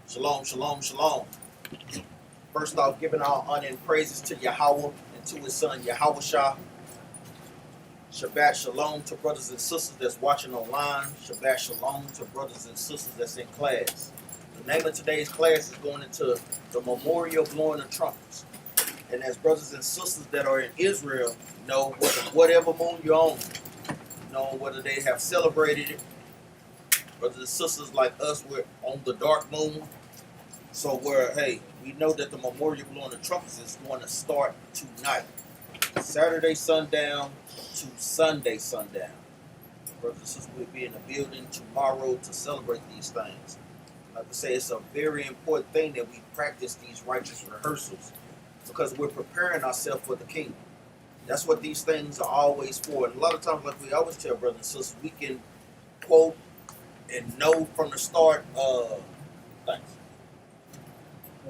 Shalom, shalom, shalom. First off, giving our honor and praises to Yahweh and to his son Yahweh Shah. Shabbat shalom to brothers and sisters that's watching online. Shabbat shalom to brothers and sisters that's in class. The name of today's class is going into the memorial blowing of trumpets. And as brothers and sisters that are in Israel know whatever moon you're on, know whether they have celebrated it. Brothers and sisters like us, we're on the dark moon. So we know that the memorial blowing of trumpets is going to start tonight. Saturday sundown to Sunday sundown. Brothers and sisters will be in the building tomorrow to celebrate these things. Like I say, it's a very important thing that we practice these righteous rehearsals because we're preparing ourselves for the kingdom. That's what these things are always for. And a lot of times, like we always tell brothers and sisters, we can quote and know from the start things.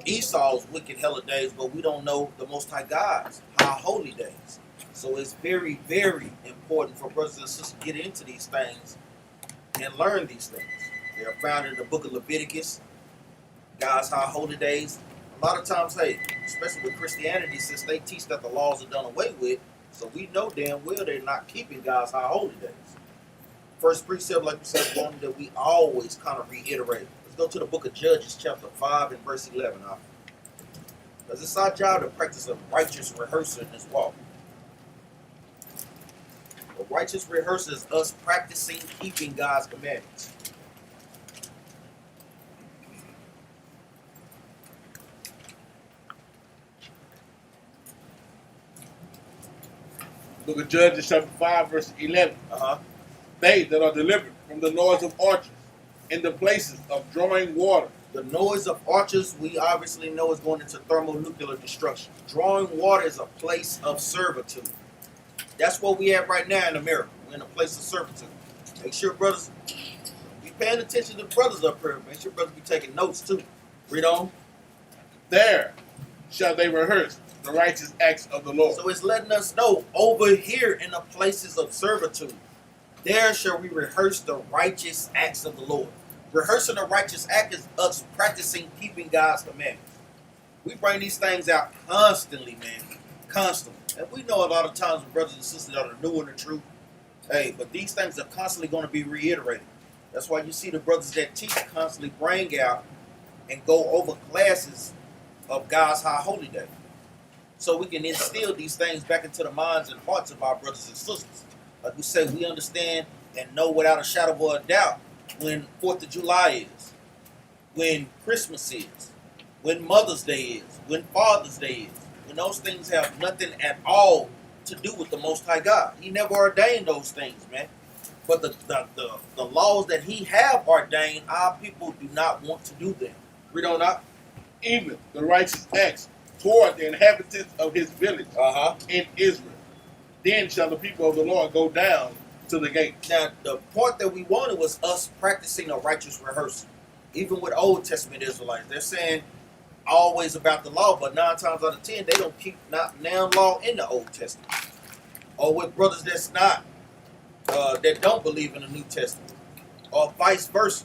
Esau's wicked hella days, but we don't know the Most High God's high holy days. So it's very, very important for brothers and sisters to get into these things and learn these things. They are found in the book of Leviticus, God's high holy days. A lot of times, especially with Christianity, since they teach that the laws are done away with, so we know damn well they're not keeping God's high holy days. First precept, like we said, one that we always kind of reiterate. Go to the book of Judges, chapter 5 and verse 11. Because it's our job to practice a righteous rehearsal in this walk. A righteous rehearsal is us practicing keeping God's commandments. Book of Judges, chapter 5, verse 11. They that are delivered from the noise of archers in the places of drawing water. The noise of archers, we obviously know, is going into thermonuclear destruction. Drawing water is a place of servitude. That's what we have right now in America. We're in a place of servitude. Make sure brothers be paying attention to brothers up here. Make sure brothers be taking notes too. Read on. There shall they rehearse the righteous acts of the Lord. So it's letting us know over here in the places of servitude, there shall we rehearse the righteous acts of the Lord. Rehearsing the righteous act is us practicing keeping God's commandments. We bring these things out constantly, man. Constantly. And we know a lot of times with brothers and sisters that are new in the truth, but these things are constantly going to be reiterated. That's why you see the brothers that teach constantly bring out and go over classes of God's high holy day. So we can instill these things back into the minds and hearts of our brothers and sisters. Like we say, we understand and know without a shadow of a doubt when 4th of July is, when Christmas is, when Mother's Day is, when Father's Day is, when those things have nothing at all to do with the Most High God. He never ordained those things, man. But the laws that he have ordained, our people do not want to do them. Read on up. Even the righteous acts toward the inhabitants of his village in Israel. Then shall the people of the Lord go down to the gate. Now, the part that we wanted was us practicing a righteous rehearsal. Even with Old Testament Israelites, they're saying always about the law, but 9 times out of 10, they don't keep not now law in the Old Testament. Or with brothers that's not, that don't believe in the New Testament. Or vice versa.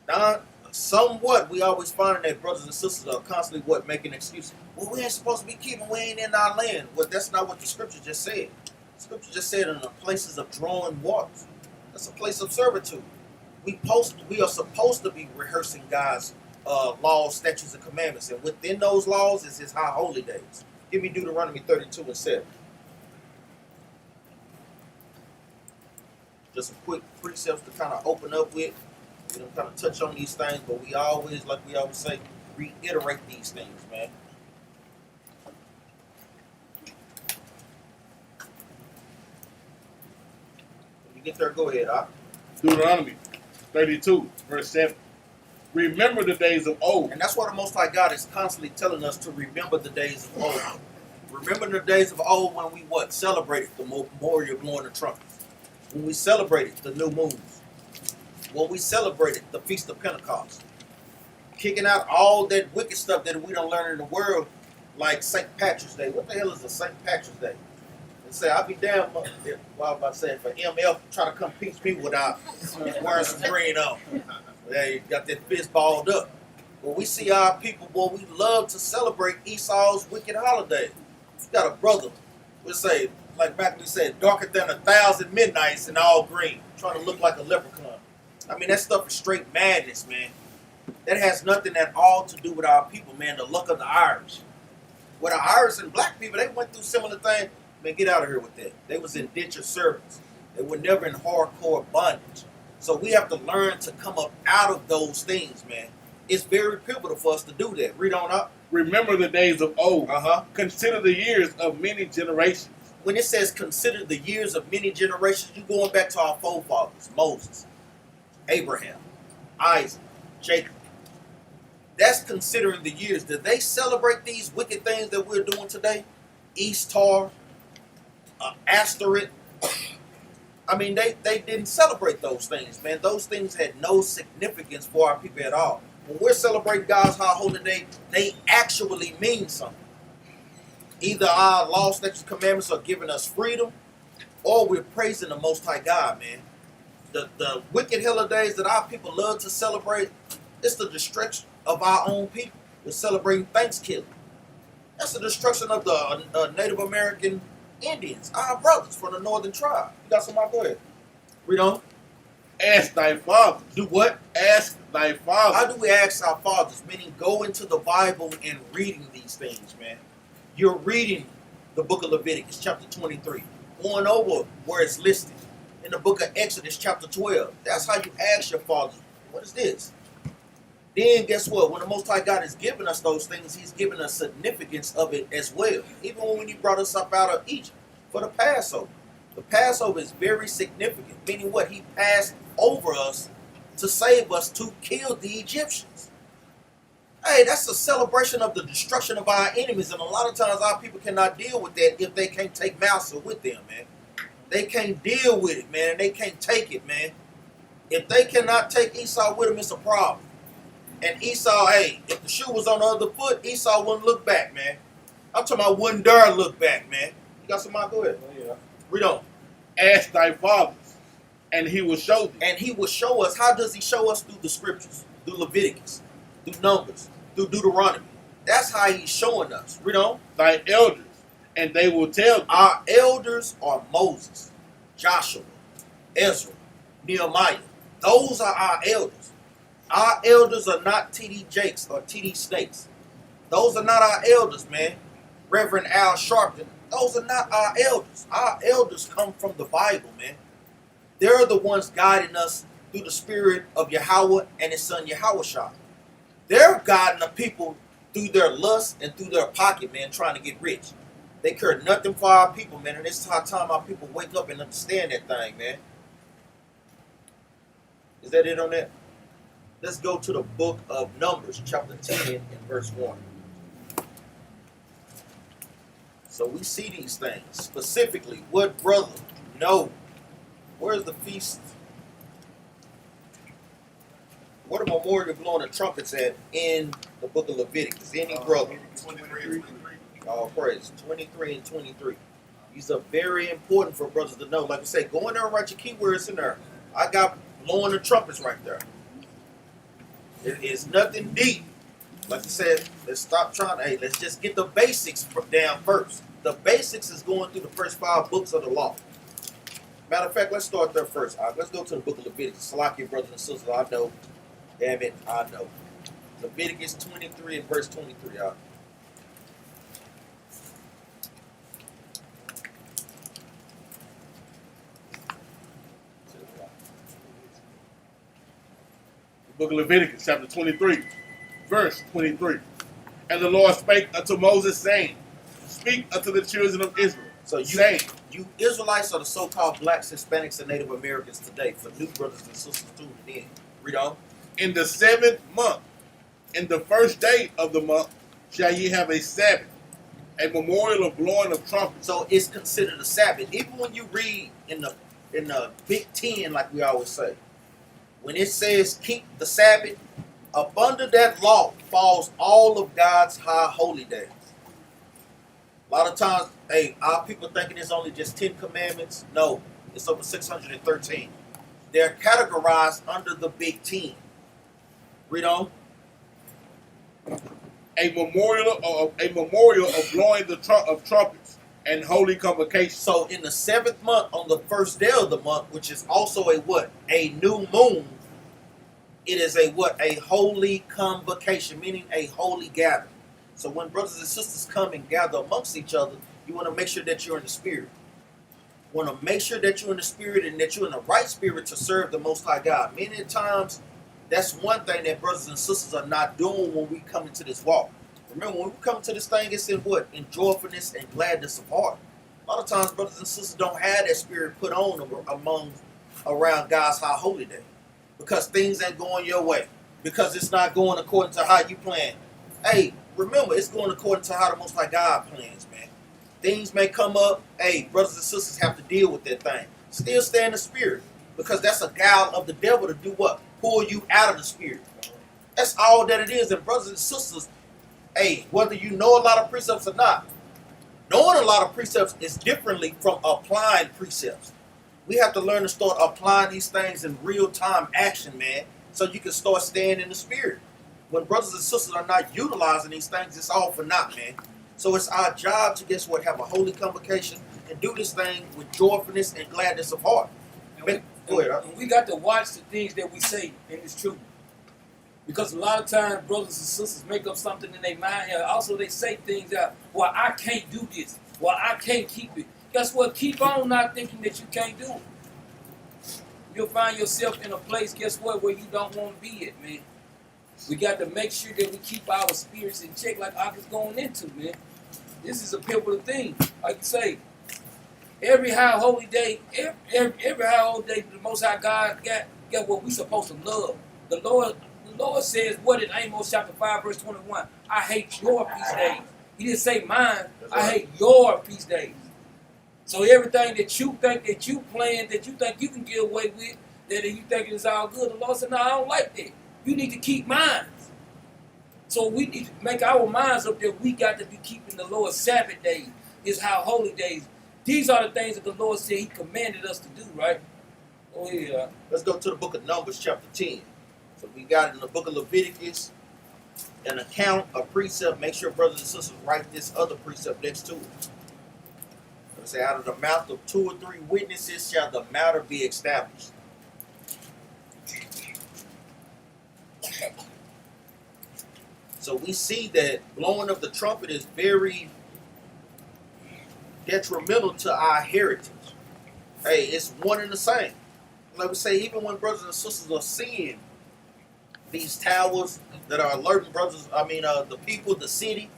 Now, somewhat, we always find that brothers and sisters are constantly making excuses. Well, we ain't supposed to be keeping, we ain't in our land. Well, that's not what the scripture just said. The scripture just said in the places of drawing waters. That's a place of servitude. We are supposed to be rehearsing God's laws, statutes, and commandments. And within those laws is his high holy days. Give me Deuteronomy 32 and 7. Just some quick precepts to kind of open up with. We don't kind of touch on these things, but we always, like we always say, reiterate these things, man. When you get there, go ahead, Deuteronomy 32, verse 7. Remember the days of old. And that's why the Most High God is constantly telling us to remember the days of old. Remember the days of old when we celebrated the memorial blowing of trumpets. When we celebrated the new moons. When we celebrated the Feast of Pentecost. Kicking out all that wicked stuff that we don't learn in the world, like St. Patrick's Day. What the hell is a St. Patrick's Day? And say, I'll be damn, well, I was about to say, for MF try to come peach me without wearing some green on. Yeah, you got that fist balled up. Well, we see our people, boy, we love to celebrate Esau's wicked holiday. You got a brother, we'll say, like back we said, darker than 1,000 midnights and all green, trying to look like a leprechaun. I mean, that stuff is straight madness, man. That has nothing at all to do with our people, man. The luck of the Irish. With the Irish and black people, they went through similar things. Man, get out of here with that. They was indentured servants. They were never in hardcore bondage. So we have to learn to come up out of those things, man. It's very pivotal for us to do that. Read on up. Remember the days of old. Uh-huh. Consider the years of many generations. When it says consider the years of many generations, you're going back to our forefathers, Moses, Abraham, Isaac, Jacob. That's considering the years. Did they celebrate these wicked things that we're doing today? Easter, Asteroid. I mean, they didn't celebrate those things, man. Those things had no significance for our people at all. When we're celebrating God's high holy day, they actually mean something. Either our law, statutes, commandments are giving us freedom, or we're praising the Most High God, man. The wicked holidays that our people love to celebrate, it's the destruction of our own people. We're celebrating Thanksgiving. That's the destruction of the Native American Indians, our brothers from the northern tribe. You got somebody? Go ahead. Read on. Ask thy father. Do what? Ask thy father. How do we ask our fathers? Meaning go into the Bible and reading these things, man. You're reading the book of Leviticus, chapter 23. Going over where it's listed. In the book of Exodus, chapter 12. That's how you ask your fathers, what is this? Then guess what? When the Most High God is giving us those things, He's giving us significance of it as well. Even when He brought us up out of Egypt for the Passover. The Passover is very significant. Meaning what? He passed over us to save us to kill the Egyptians. Hey, that's a celebration of the destruction of our enemies. And a lot of times our people cannot deal with that if they can't take Massa with them, man. They can't deal with it, man. They can't take it, man. If they cannot take Esau with them, it's a problem. And Esau, hey, if the shoe was on the other foot, Esau wouldn't look back, man. I'm talking about wouldn't dare look back, man. You got somebody? Go ahead. Oh, yeah. Read on. Ask thy fathers, and he will show thee. And he will show us. How does he show us? Through the scriptures. Through Leviticus. Through Numbers. Through Deuteronomy. That's how he's showing us. Read on. Thy elders, and they will tell thee. Our elders are Moses, Joshua, Ezra, Nehemiah. Those are our elders. Our elders are not T.D. Jakes or T.D. Snakes. Those are not our elders, man. Reverend Al Sharpton. Those are not our elders. Our elders come from the Bible, man. They're the ones guiding us through the spirit of Yahweh and his son Yahushua. They're guiding the people through their lust and through their pocket, man, trying to get rich. They care nothing for our people, man. And it's high time our people wake up and understand that thing, man. Is that it on that? Let's go to the book of Numbers, chapter 10 and verse 1. So we see these things. Specifically, what brother? No. Where's the feast? Where the memorial blowing the trumpets at in the book of Leviticus? Any brother? 23. All praise. 23 and 23. These are very important for brothers to know. Like I say, go in there and write your keywords in there. I got blowing the trumpets right there. It is nothing deep. Like I said, let's stop trying to, hey, let's just get the basics down first. The basics is going through the first 5 books of the law. Matter of fact, let's start there first. All right, let's go to the book of Leviticus. Salakia, brothers and sisters, I know. Damn it, I know. Leviticus 23 and verse 23. All right. Book of Leviticus, chapter 23, verse 23. And the Lord spake unto Moses, saying, Speak unto the children of Israel. So you Israelites are the so-called blacks, Hispanics, and Native Americans today. For new brothers and sisters tuning in. Read on. In the 7th month, in the first day of the month, shall ye have a Sabbath, a memorial of blowing of trumpets. So it's considered a Sabbath. Even when you read in the Big Ten, like we always say, when it says keep the Sabbath, up under that law falls all of God's high holy days. A lot of times, hey, our people thinking it's only just 10 commandments. No, it's over 613. They're categorized under the Big Ten. Read on. a memorial of blowing of trumpets and holy convocation. So in the 7th month, on the first day of the month, which is also a what? A new moon. It is a what? A holy convocation, meaning a holy gathering. So when brothers and sisters come and gather amongst each other, you want to make sure that you're in the spirit. You want to make sure that you're in the spirit and that you're in the right spirit to serve the Most High God. Many times, that's one thing that brothers and sisters are not doing when we come into this walk. Remember, when we come to this thing, it's in what? In joyfulness and gladness of heart. A lot of times, brothers and sisters don't have that spirit put on around God's high holy day. Because things ain't going your way. Because it's not going according to how you plan. Hey, remember, it's going according to how the Most High God plans, man. Things may come up. Hey, brothers and sisters have to deal with that thing. Still stay in the spirit. Because that's a guile of the devil to do what? Pull you out of the spirit. That's all that it is. And brothers and sisters, hey, whether you know a lot of precepts or not, knowing a lot of precepts is differently from applying precepts. We have to learn to start applying these things in real-time action, man, so you can start staying in the spirit. When brothers and sisters are not utilizing these things, it's all for naught, man. So it's our job to, guess what, have a holy convocation and do this thing with joyfulness and gladness of heart. Go ahead. We got to watch the things that we say in this truth. Because a lot of times brothers and sisters make up something in their mind, and also they say things that, well, I can't do this. Well, I can't keep it. Guess what? Keep on not thinking that you can't do it. You'll find yourself in a place, guess what, where you don't want to be at, man. We got to make sure that we keep our spirits in check like Ark is going into, man. This is a pivotal thing. Like you say, every high holy day, every high holy day, the Most High God got what we supposed to love. The Lord says, what in Amos chapter 5, verse 21? I hate your feast days. He didn't say mine. I hate your feast days. So everything that you think that you plan, that you think you can get away with, that you think is all good, the Lord said, no, I don't like that. You need to keep mine. So we need to make our minds up that we got to be keeping the Lord's Sabbath days, his high holy days. These are the things that the Lord said he commanded us to do, right? Oh, yeah. Let's go to the book of Numbers, chapter 10. So we got in the book of Leviticus an account, a precept. Make sure brothers and sisters write this other precept next to it. It say, out of the mouth of 2 or 3 witnesses shall the matter be established. So we see that blowing of the trumpet is very detrimental to our heritage. Hey, it's one and the same. Like we say, even when brothers and sisters are seeing these towers that are alerting the people, the city,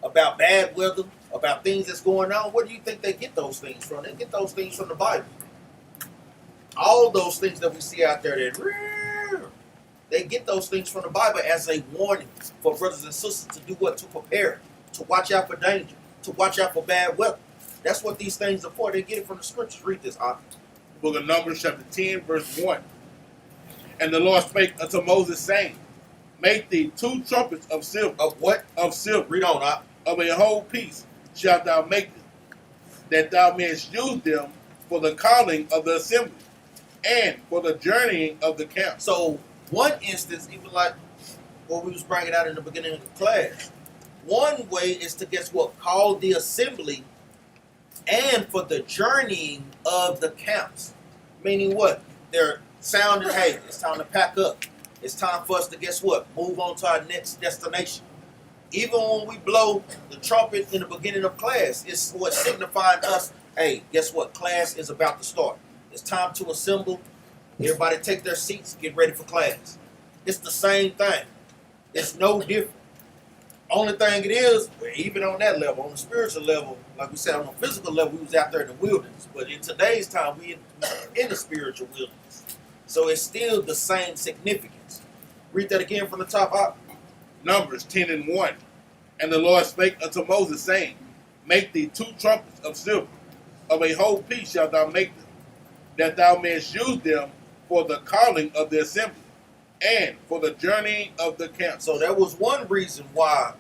about bad weather, about things that's going on, where do you think they get those things from? They get those things from the Bible. All those things that we see out there, they get those things from the Bible as a warning for brothers and sisters to do what? To prepare, to watch out for danger, to watch out for bad weather. That's what these things are for. They get it from the scriptures. Read this, Ark. Book of Numbers, chapter 10, verse 1. And the Lord spake unto Moses, saying, make thee 2 trumpets of silver. Of what? Of silver. Read on, Ark. Of a whole piece shalt thou make them, that thou mayest use them for the calling of the assembly, and for the journeying of the camp. So, one instance, even like what we was bringing out in the beginning of the class, one way is to, guess what, call the assembly, and for the journeying of the camps. Meaning what? They're sounding, hey, it's time to pack up. It's time for us to, guess what, move on to our next destination. Even when we blow the trumpet in the beginning of class, it's what signifying us, hey, guess what, class is about to start. It's time to assemble. Everybody take their seats, get ready for class. It's the same thing. It's no different. Only thing it is, even on that level, on the spiritual level, like we said, on the physical level, we was out there in the wilderness. But in today's time, we in the spiritual wilderness. So it's still the same significance. Read that again from the top up. Numbers 10 and 1. And the Lord spake unto Moses, saying, make thee 2 trumpets of silver. Of a whole piece shalt thou make them, that thou mayest use them for the calling of the assembly, and for the journeying of the camp. So that was one reason why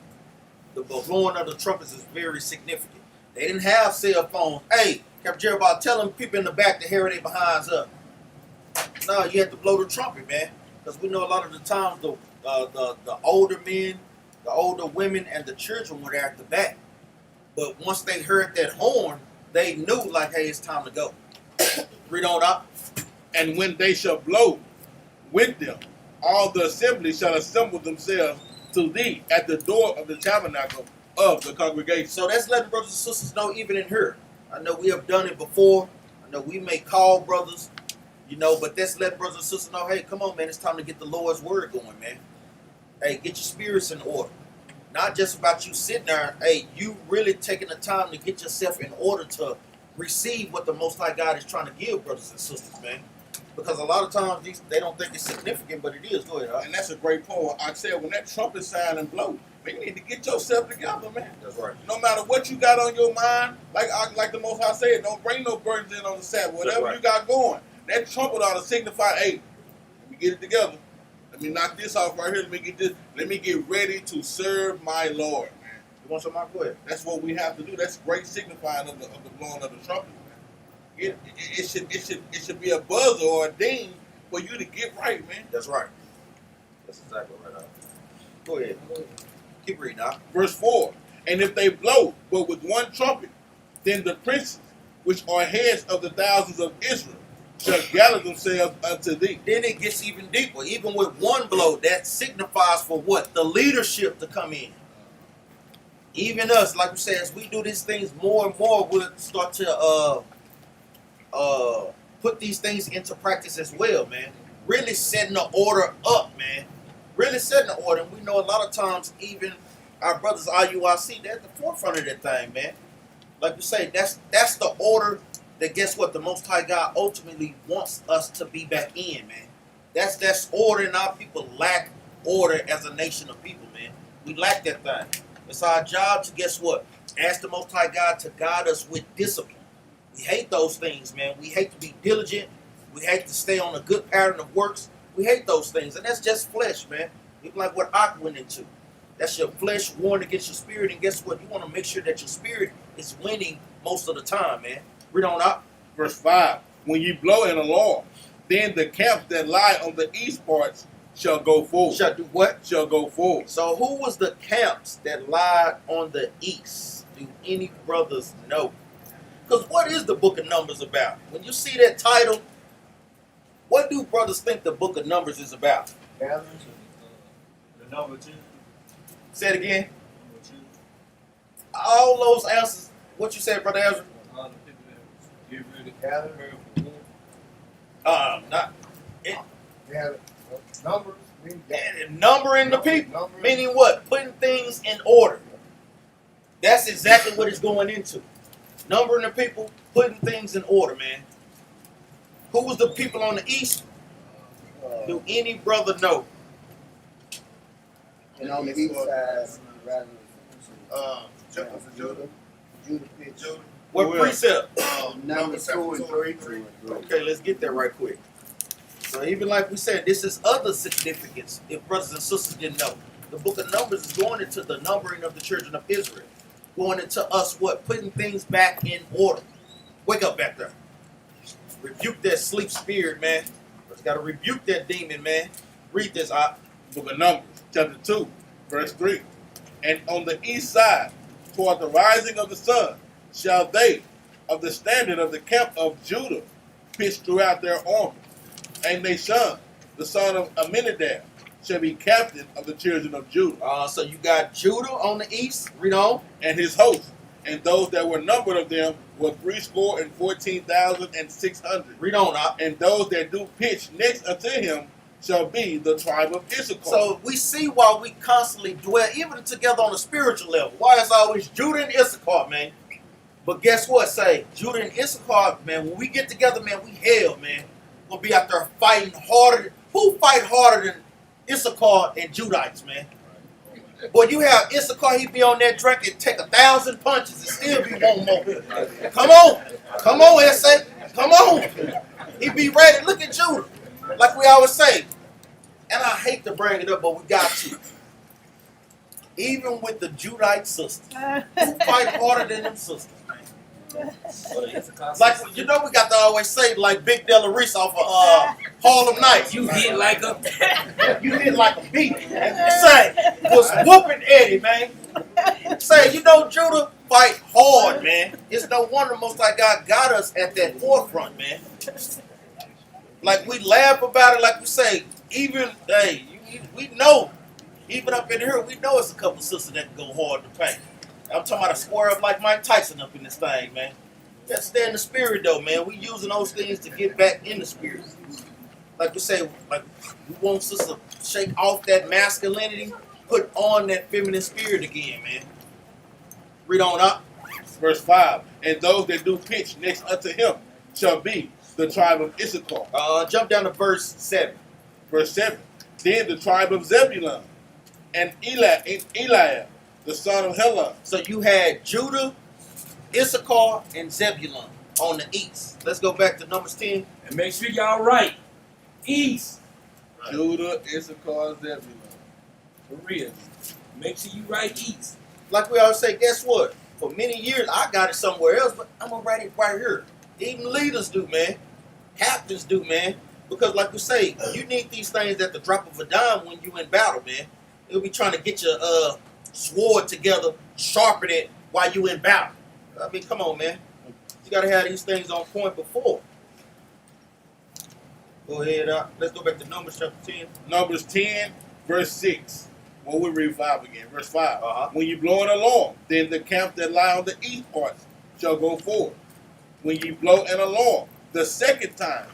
the blowing of the trumpets is very significant. They didn't have cell phones. Hey, Captain Jeremiah, telling people in the back to hurry their behinds up. No, you have to blow the trumpet, man. Because we know a lot of the times the older men, The older women and the children were there at the back. But once they heard that horn, they knew, like, hey, it's time to go. Read on up. And when they shall blow with them, all the assembly shall assemble themselves to thee at the door of the tabernacle of the congregation. So that's letting brothers and sisters know, even in here. I know we have done it before. I know we may call brothers, but that's letting brothers and sisters know, hey, come on, man, it's time to get the Lord's word going, man. Hey, get your spirits in order. Not just about you sitting there. Hey, you really taking the time to get yourself in order to receive what the Most High God is trying to give brothers and sisters, man. Because a lot of times they don't think it's significant, but it is. Go ahead, And that's a great point. I said, when that trumpet sound and blow, man, you need to get yourself together, man. That's right. No matter what you got on your mind, like the Most High said, don't bring no burdens in on the Sabbath. Whatever you got going, that trumpet ought to signify, hey, let me get it together. Let me knock this off right here. Let me get this. Let me get ready to serve my Lord, man. You want some more? Go ahead. That's what we have to do. That's great signifying of the blowing of the trumpet, man. It should be a buzzer or a ding for you to get right, man. That's right. That's exactly right. Go ahead. Keep reading now. Verse 4. And if they blow but with one trumpet, then the princes, which are heads of the thousands of Israel, shall gather themselves unto thee. Then it gets even deeper. Even with one blow, that signifies for what? The leadership to come in. Even us, like we said, as we do these things more and more, we'll start to put these things into practice as well, man. Really setting the order up, man. Really setting the order. And we know a lot of times, even our brothers IUIC, they're at the forefront of that thing, man. Like we say, that's the order that, guess what, the Most High God ultimately wants us to be back in, man. That's order, and our people lack order as a nation of people, man. We lack that thing. It's our job to, guess what, ask the Most High God to guide us with discipline. We hate those things, man. We hate to be diligent. We hate to stay on a good pattern of works. We hate those things, and that's just flesh, man. Even like what Ark went into. That's your flesh warring against your spirit, and guess what? You want to make sure that your spirit is winning most of the time, man. Read on up. Verse 5. When you blow an alarm, then the camps that lie on the east parts shall go forward. Shall do what? Shall go forward. So who was the camps that lied on the east? Do any brothers know? Because what is the book of Numbers about? When you see that title, what do brothers think the book of Numbers is about? Gatherings, the number 2. Say it again. Number 2. All those answers. What you said, Brother Ezra? All the people that get rid of gathering for war. Not Gather, numbers mean numbering the people. Numbering. Meaning what? Putting things in order. That's exactly what it's going into. Numbering the people, putting things in order, man. Who was the people on the east? Do any brother know? And on the east side, rather Judah. Judah pitch. What Well, precept? Number 2 and 3. Okay, let's get there right quick. So even like we said, this is other significance if brothers and sisters didn't know. The book of Numbers is going into the numbering of the children of Israel. Going into us what? Putting things back in order. Wake up back there. Rebuke that sleep spirit, man. Just got to rebuke that demon, man. Read this out. Book of Numbers, chapter 2, verse 3. And on the east side, toward the rising of the sun, shall they of the standard of the camp of Judah pitch throughout their army. And Nashon, the son of Amminadab, shall be captain of the children of Judah. So you got Judah on the east. Read on. And his host, and those that were numbered of them were 314,600. Read on out. And those that do pitch next unto him shall be the tribe of Issachar. So we see why we constantly dwell even together on a spiritual level. Why it's always Judah and Issachar, man. But guess what? Say Judah and Issachar, man. When we get together, man, we hell, man. We'll be out there fighting harder. Who fight harder than Issachar and Judites, man? Boy, you have Issachar, he be on that drink and take 1,000 punches and still be one more. Come on. Come on, S.A. Come on. He be ready. Look at Judah. Like we always say. And I hate to bring it up, but we got to. Even with the Judite sisters, who fight harder than them sisters, man? Like, you know, we got to always say, like Big Della Reese off of Harlem Nights. You hit like a You hit like a beat. And say, was whooping Eddie, man. Say, you know, Judah fight hard, man. It's no wonder Most High God got us at that forefront, man. Like, we laugh about it, like we say, even, hey, we know, even up in here, we know it's a couple sisters that can go hard to paint. I'm talking about a square up like Mike Tyson up in this thing, man. Let's stay in the spirit, though, man. We using those things to get back in the spirit. Like we say, like, we want sisters to shake off that masculinity, put on that feminine spirit again, man. Read on up. Verse 5. And those that do pitch next unto him shall be the tribe of Issachar. Jump down to verse 7. Verse 7. Then the tribe of Zebulun and Eliab, the son of Helon. So you had Judah, Issachar, and Zebulun on the east. Let's go back to Numbers 10. and make sure y'all right. East. Judah, Issachar, Zebulun. For real. Make sure you write east. Like we always say, guess what? For many years, I got it somewhere else, but I'm going to write it right here. Even leaders do, man. Captains do, man. Because like we say, you need these things at the drop of a dime when you in battle, man. You'll be trying to get your sword together, sharpen it while you in battle. I mean, come on, man. You got to have these things on point before. Go ahead. Let's go back to Numbers chapter 10. Numbers 10, verse 6. Well, we'll read 5 again. Verse 5. Uh-huh. When you blow an alarm, then the camp that lie on the east parts shall go forward. When you blow an alarm the second time,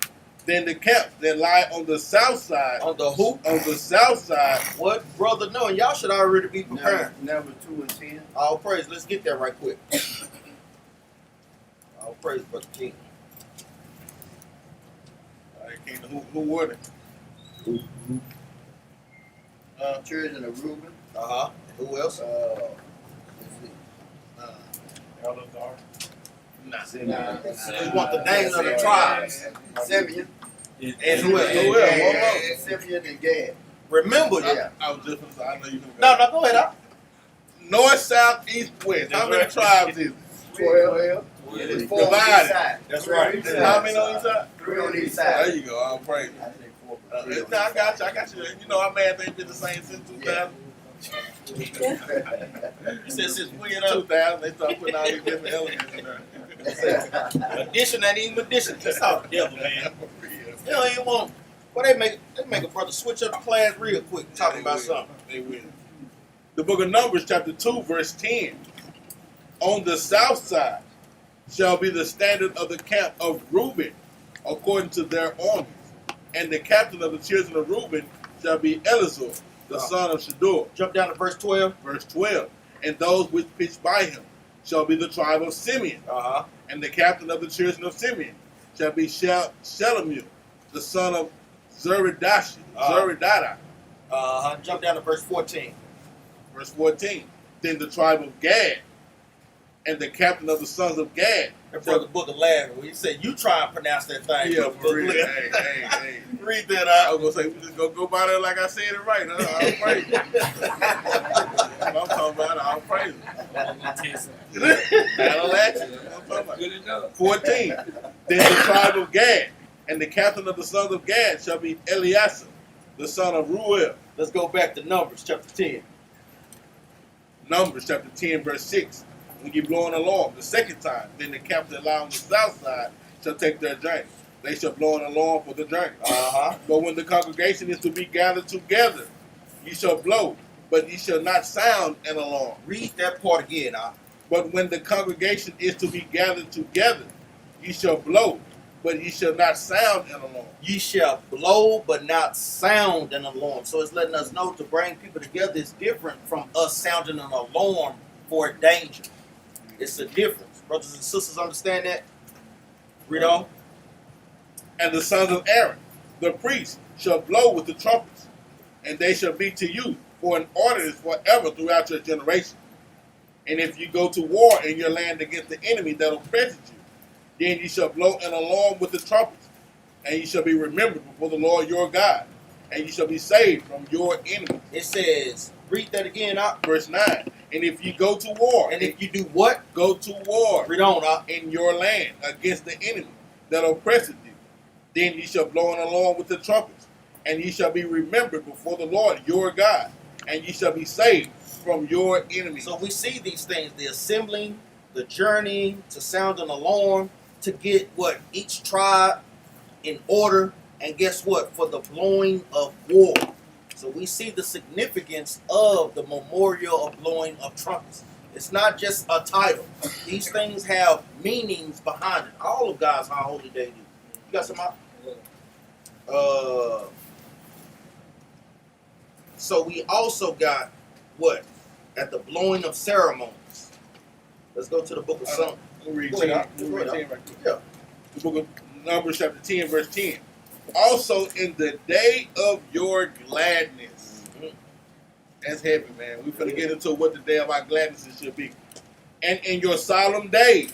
then the camp that lie on the south side, On the hoop. on the south side, What brother knowing? Y'all should already be prepared. Number 2 and 10. All praise. Let's get that right quick. All praise, Brother King. who were they? Children of Reuben. Uh-huh. Who else? Let's see. Eleazar. Nah. You want the names of the tribes. Simeon. And who else? Who else? One more. Simeon and Gad. Remember, Yeah. I was just gonna say, I know you can No, go ahead. North, south, east, west. How many tribes is it? 12. Yeah. Four on each Divided. side. That's Three right. on each And side. how many on each side? 3 on each There side. you go. I'll praise I say 4. you. No, I got you. You know, our man ain't been the same since 2000. You said since we in up. 2000, they started putting all these different elements in there. Addition ain't even addition. That's all the devil, man. They don't even want. Well, they make a brother switch up the class real quick, talking about something. They will. The book of Numbers, chapter 2, verse 10. On the south side shall be the standard of the camp of Reuben, according to their armies. And the captain of the children of Reuben shall be Eleazar, the son of Shador. Jump down to verse 12. Verse 12. And those which pitch by him shall be the tribe of Simeon. Uh-huh. And the captain of the children of Simeon shall be Shelomiel, the son of Zeredashi. Zeredada. Uh-huh. Jump down to verse 14. Verse 14. Then the tribe of Gad, and the captain of the sons of Gad. That brother book of laughing when he said, you try and pronounce that thing. Yeah, for real. Hey. Read that I out. was gonna say we just go by there like I said it right. I'll praise it. I'm talking about I'll praise it. That'll act it. That's what I'm talking about. Good enough. 14. Then the tribe of Gad, and the captain of the sons of Gad shall be Eliasah, the son of Ruel. Let's go back to Numbers chapter 10. Numbers chapter 10, verse 6. When you blow an alarm the second time, then the camp that lie on the south side shall take their journey. They shall blow an alarm for the journey. Uh-huh. But when the congregation is to be gathered together, ye shall blow, but ye shall not sound an alarm. Read that part again, But when the congregation is to be gathered together, ye shall blow, but ye shall not sound an alarm. Ye shall blow but not sound an alarm. So it's letting us know to bring people together is different from us sounding an alarm for a danger. It's a difference. Brothers and sisters understand that? Read on. And the sons of Aaron, the priests, shall blow with the trumpets, and they shall be to you for an ordinance forever throughout your generation. And if you go to war in your land against the enemy that oppresses you, then ye shall blow an alarm with the trumpets, and ye shall be remembered before the Lord your God. and you shall be saved from your enemies. It says, read that again, Op. Verse 9. And if you go to war, And if you do what? go to war Read on, Op. in your land against the enemy that oppresseth you, then ye shall blow an alarm with the trumpets, and ye shall be remembered before the Lord your God, and ye shall be saved from your enemies. So we see these things, the assembling, the journeying, to sound an alarm, to get what? Each tribe in order, and guess what? For the blowing of war. So we see the significance of the memorial of blowing of trumpets. It's not just a title. These things have meanings behind it. All of God's high holy day do. You got some? So we also got what? At the blowing of ceremonies. Let's go to the book of Psalms. We'll read Go 10, ahead, we'll Op. read Go 10 ahead, right quick. Yeah. The book of Numbers chapter 10, verse 10. Also in the day of your gladness. That's heavy, man. We're going to get into what the day of our gladness should be. And in your solemn days,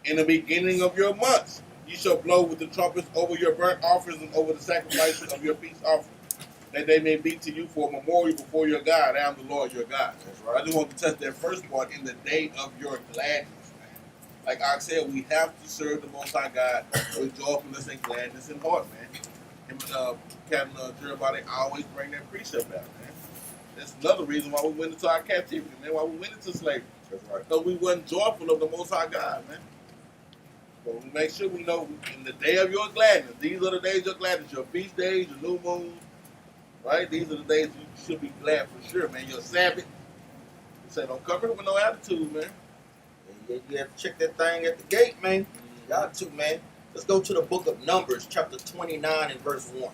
in the beginning of your months, you shall blow with the trumpets over your burnt offerings and over the sacrifices of your peace offerings, that they may be to you for a memorial before your God. I am the Lord your God. That's right. I just want to touch that first part, in the day of your gladness, man. Like I said, we have to serve the Most High God with joyfulness and gladness in heart, man. And Captain Jeremiah always bring that precept out, man. That's another reason why we went into our captivity, man. Why we went into slavery. That's right. Because we wasn't joyful of the Most High God, man. So we make sure we know in the day of your gladness, these are the days of your gladness, your feast days, your new moon, right? These are the days you should be glad for sure, man. Your Sabbath. You say don't cover it with no attitude, man. You have to check that thing at the gate, man. You got to, man. Let's go to the book of Numbers, chapter 29 and verse 1.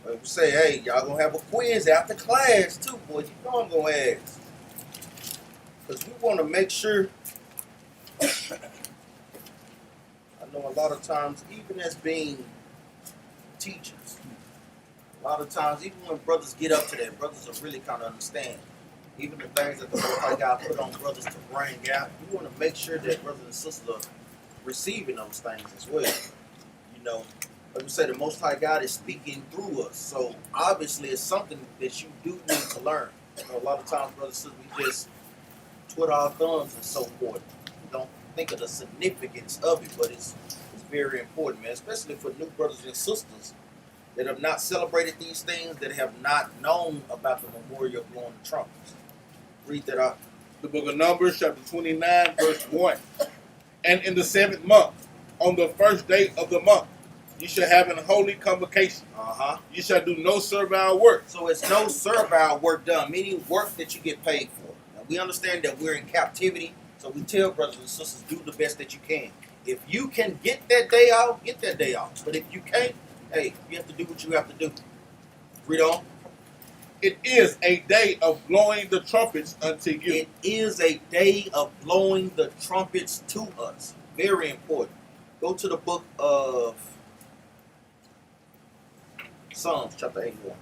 We say, hey, y'all gonna have a quiz after class too, boy. You know I'm gonna ask. Because we want to make sure. I know a lot of times, even as being teachers, a lot of times, even when brothers get up to that, brothers will really kind of understand. Even the things that the Most High God put on brothers to bring out, we want to make sure that brothers and sisters are receiving those things as well. You know, like we say, the Most High God is speaking through us. So obviously, it's something that you do need to learn. You know, a lot of times, brothers and sisters, we just twiddle our thumbs and so forth. We don't think of the significance of it, but it's very important, man. Especially for new brothers and sisters that have not celebrated these things, that have not known about the memorial of blowing the trumpets. Read that out. The book of Numbers, chapter 29, verse 1. And in the 7th month, on the first day of the month, you shall have an holy convocation. You shall do no servile work. So it's no servile work done, meaning work that you get paid for. Now, we understand that we're in captivity, so we tell brothers and sisters, do the best that you can. If you can get that day off, get that day off. But if you can't, hey, you have to do what you have to do. Read on. It is a day of blowing the trumpets unto you. It is a day of blowing the trumpets to us. Very important. Go to the book of Psalms, chapter 81.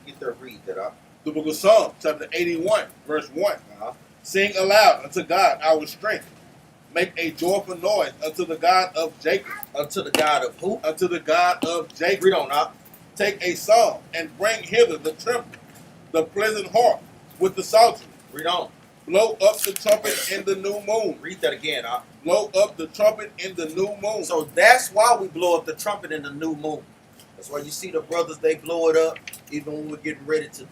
Get there, read that up. The book of Psalms, chapter 81, verse 1. Uh-huh. Sing aloud unto God our strength. Make a joyful noise unto the God of Jacob. Unto the God of who? Unto the God of Jacob. Read on up. Take a psalm and bring hither the trumpet, the pleasant harp with the psaltery. Read on. Blow up the trumpet in the new moon. Read that again, up. Blow up the trumpet in the new moon. So that's why we blow up the trumpet in the new moon. That's why you see the brothers, they blow it up even when we're getting ready to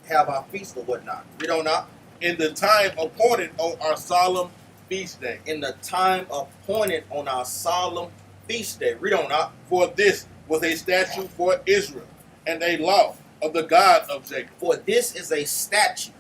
have our feast or whatnot. Read on up. In the time appointed on our solemn feast day. In the time appointed on our solemn feast day. Read on up. For this was a statute for Israel and a law of the God of Jacob. For this is a statute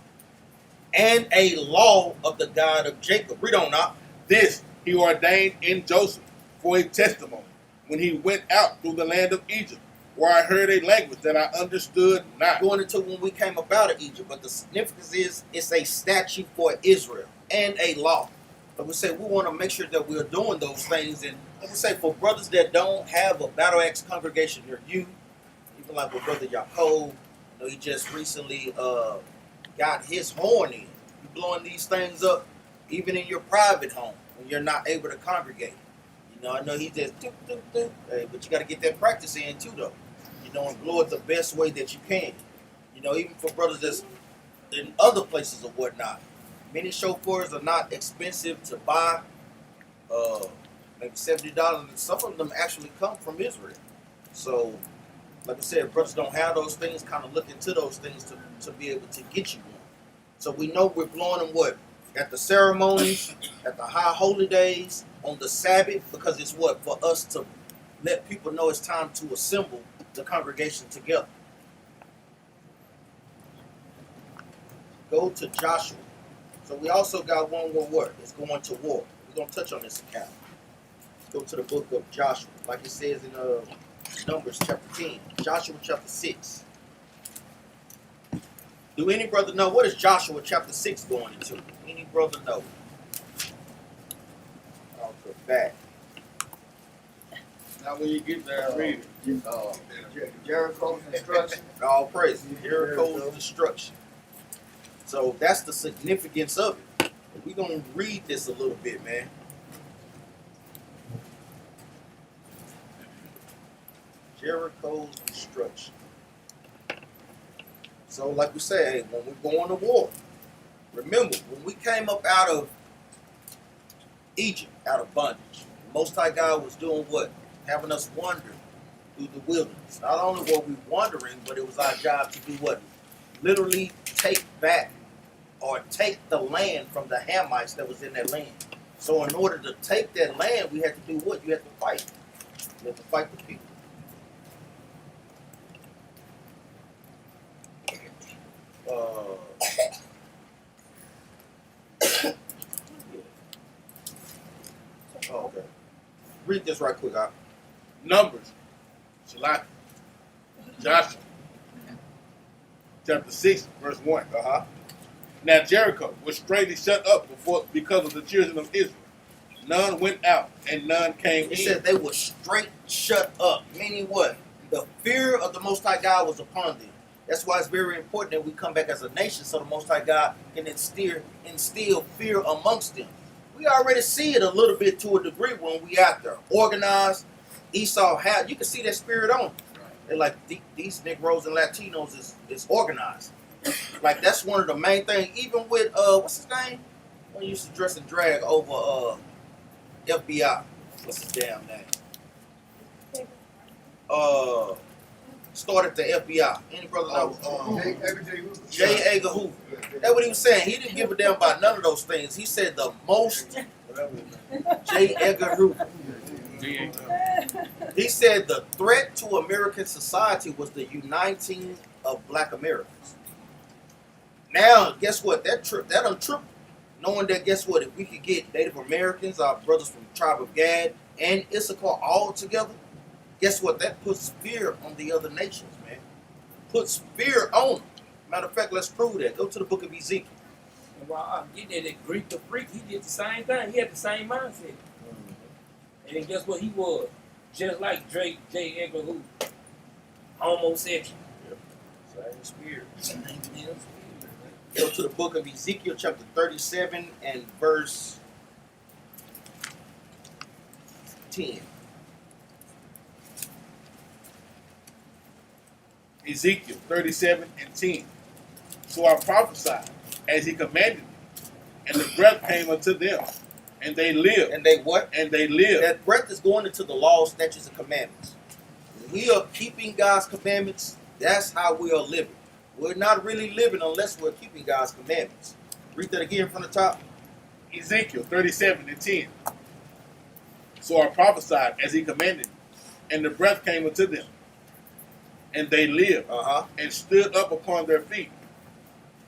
and a law of the God of Jacob. Read on up. This he ordained in Joseph for a testimony when he went out through the land of Egypt, where I heard a language that I understood not. Going into when we came up out of Egypt, but the significance is it's a statute for Israel. and a law. But we say we want to make sure that we're doing those things. And like we say, for brothers that don't have a battle axe congregation near you, even like with Brother Yaakov, he just recently got his horn in. You blowing these things up, even in your private home when you're not able to congregate. I know he just doop, doop, doop. Hey, but you got to get that practice in too, though. And blow it the best way that you can. Even for brothers that's in other places or whatnot. Many chauffeurs are not expensive to buy. Maybe $70. And some of them actually come from Israel. So, like I said, if brothers don't have those things, kind of look into those things to be able to get you one. So we know we're blowing them what? At the ceremonies, at the high holy days, on the Sabbath, because it's what? For us to let people know it's time to assemble the congregation together. Go to Joshua. So we also got one more word. It's going to war. We're going to touch on this account. Go to the book of Joshua, like it says in Numbers chapter 10. Joshua chapter 6. Do any brother know what is Joshua chapter 6 going into? Any brother know? Off the bat. Now when you get there, read it. Jericho's destruction. All praise. Jericho's destruction. So that's the significance of it. We're going to read this a little bit, man. Jericho's destruction. So like we said, when we're going to war, remember, when we came up out of Egypt, out of bondage, the Most High God was doing what? Having us wander through the wilderness. Not only were we wandering, but it was our job to do what? Literally take back or take the land from the Hamites that was in that land. So in order to take that land, we had to do what? You had to fight. You had to fight the people. Okay. Read this right quick, Al. Numbers, Shalak, Joshua, chapter 6, verse 1. Now Jericho was straightly shut up because of the children of Israel. None went out and none came in. It said they were straight shut up. Meaning what? The fear of the Most High God was upon them. That's why it's very important that we come back as a nation so the Most High God can instill fear amongst them. We already see it a little bit to a degree when we out there. Organized. Esau had, you can see that spirit on them. They're like, these Negroes and Latinos is organized. Like, that's one of the main things. Even with, what's his name? When he used to dress and drag over FBI. What's his damn name? Started the FBI. Any brother know? J. Edgar Hoover. That's what he was saying. He didn't give a damn about none of those things. He said the most. J. Edgar Hoover. He said the threat to American society was the uniting of black Americans. Now, guess what? That untripped. Knowing that, guess what? If we could get Native Americans, our brothers from the tribe of Gad, and Issachar all together, guess what? That puts fear on the other nations, man. Puts fear on them. Matter of fact, let's prove that. Go to the book of Ezekiel. And while I'm getting at that Greek the freak, he did the same thing. He had the same mindset. And then guess what he was? Just like J. Edgar Hoover. Homosexual. Same spirit. Go to the book of Ezekiel chapter 37 and verse 10. Ezekiel 37 and 10. So I prophesied as he commanded me, and the breath came unto them, and they lived. And they what? And they lived. That breath is going into the laws, statutes, and commandments. When we are keeping God's commandments, that's how we are living. We're not really living unless we're keeping God's commandments. Read that again from the top. Ezekiel 37 and 10. So I prophesied as he commanded me, and the breath came unto them, and they lived, and stood up upon their feet,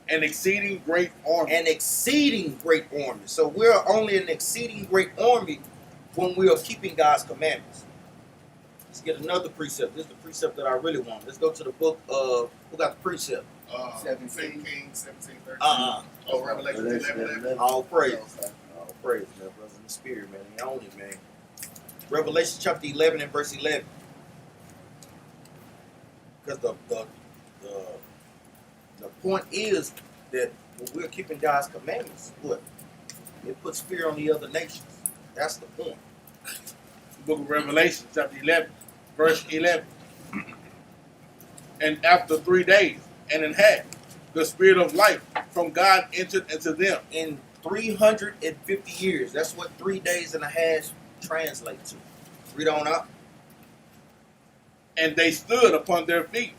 an exceeding great army. An exceeding great army. So we're only an exceeding great army when we are keeping God's commandments. Let's get another precept. This is the precept that I really want. Let's go to the book of, who got the precept? 17. Kings 17, 13. Uh-uh. Oh, Revelation 11. All praise. All praise, man. Brothers in the spirit, man. They own it, man. Revelation chapter 11 and verse 11. Because the point is that when we're keeping God's commandments, what? It puts fear on the other nations. That's the point. The book of Revelation, chapter 11, verse 11. And after 3 days and in half, the spirit of life from God entered into them. In 350 years, that's what 3 days and a half translate to. Read on up. And they stood upon their feet,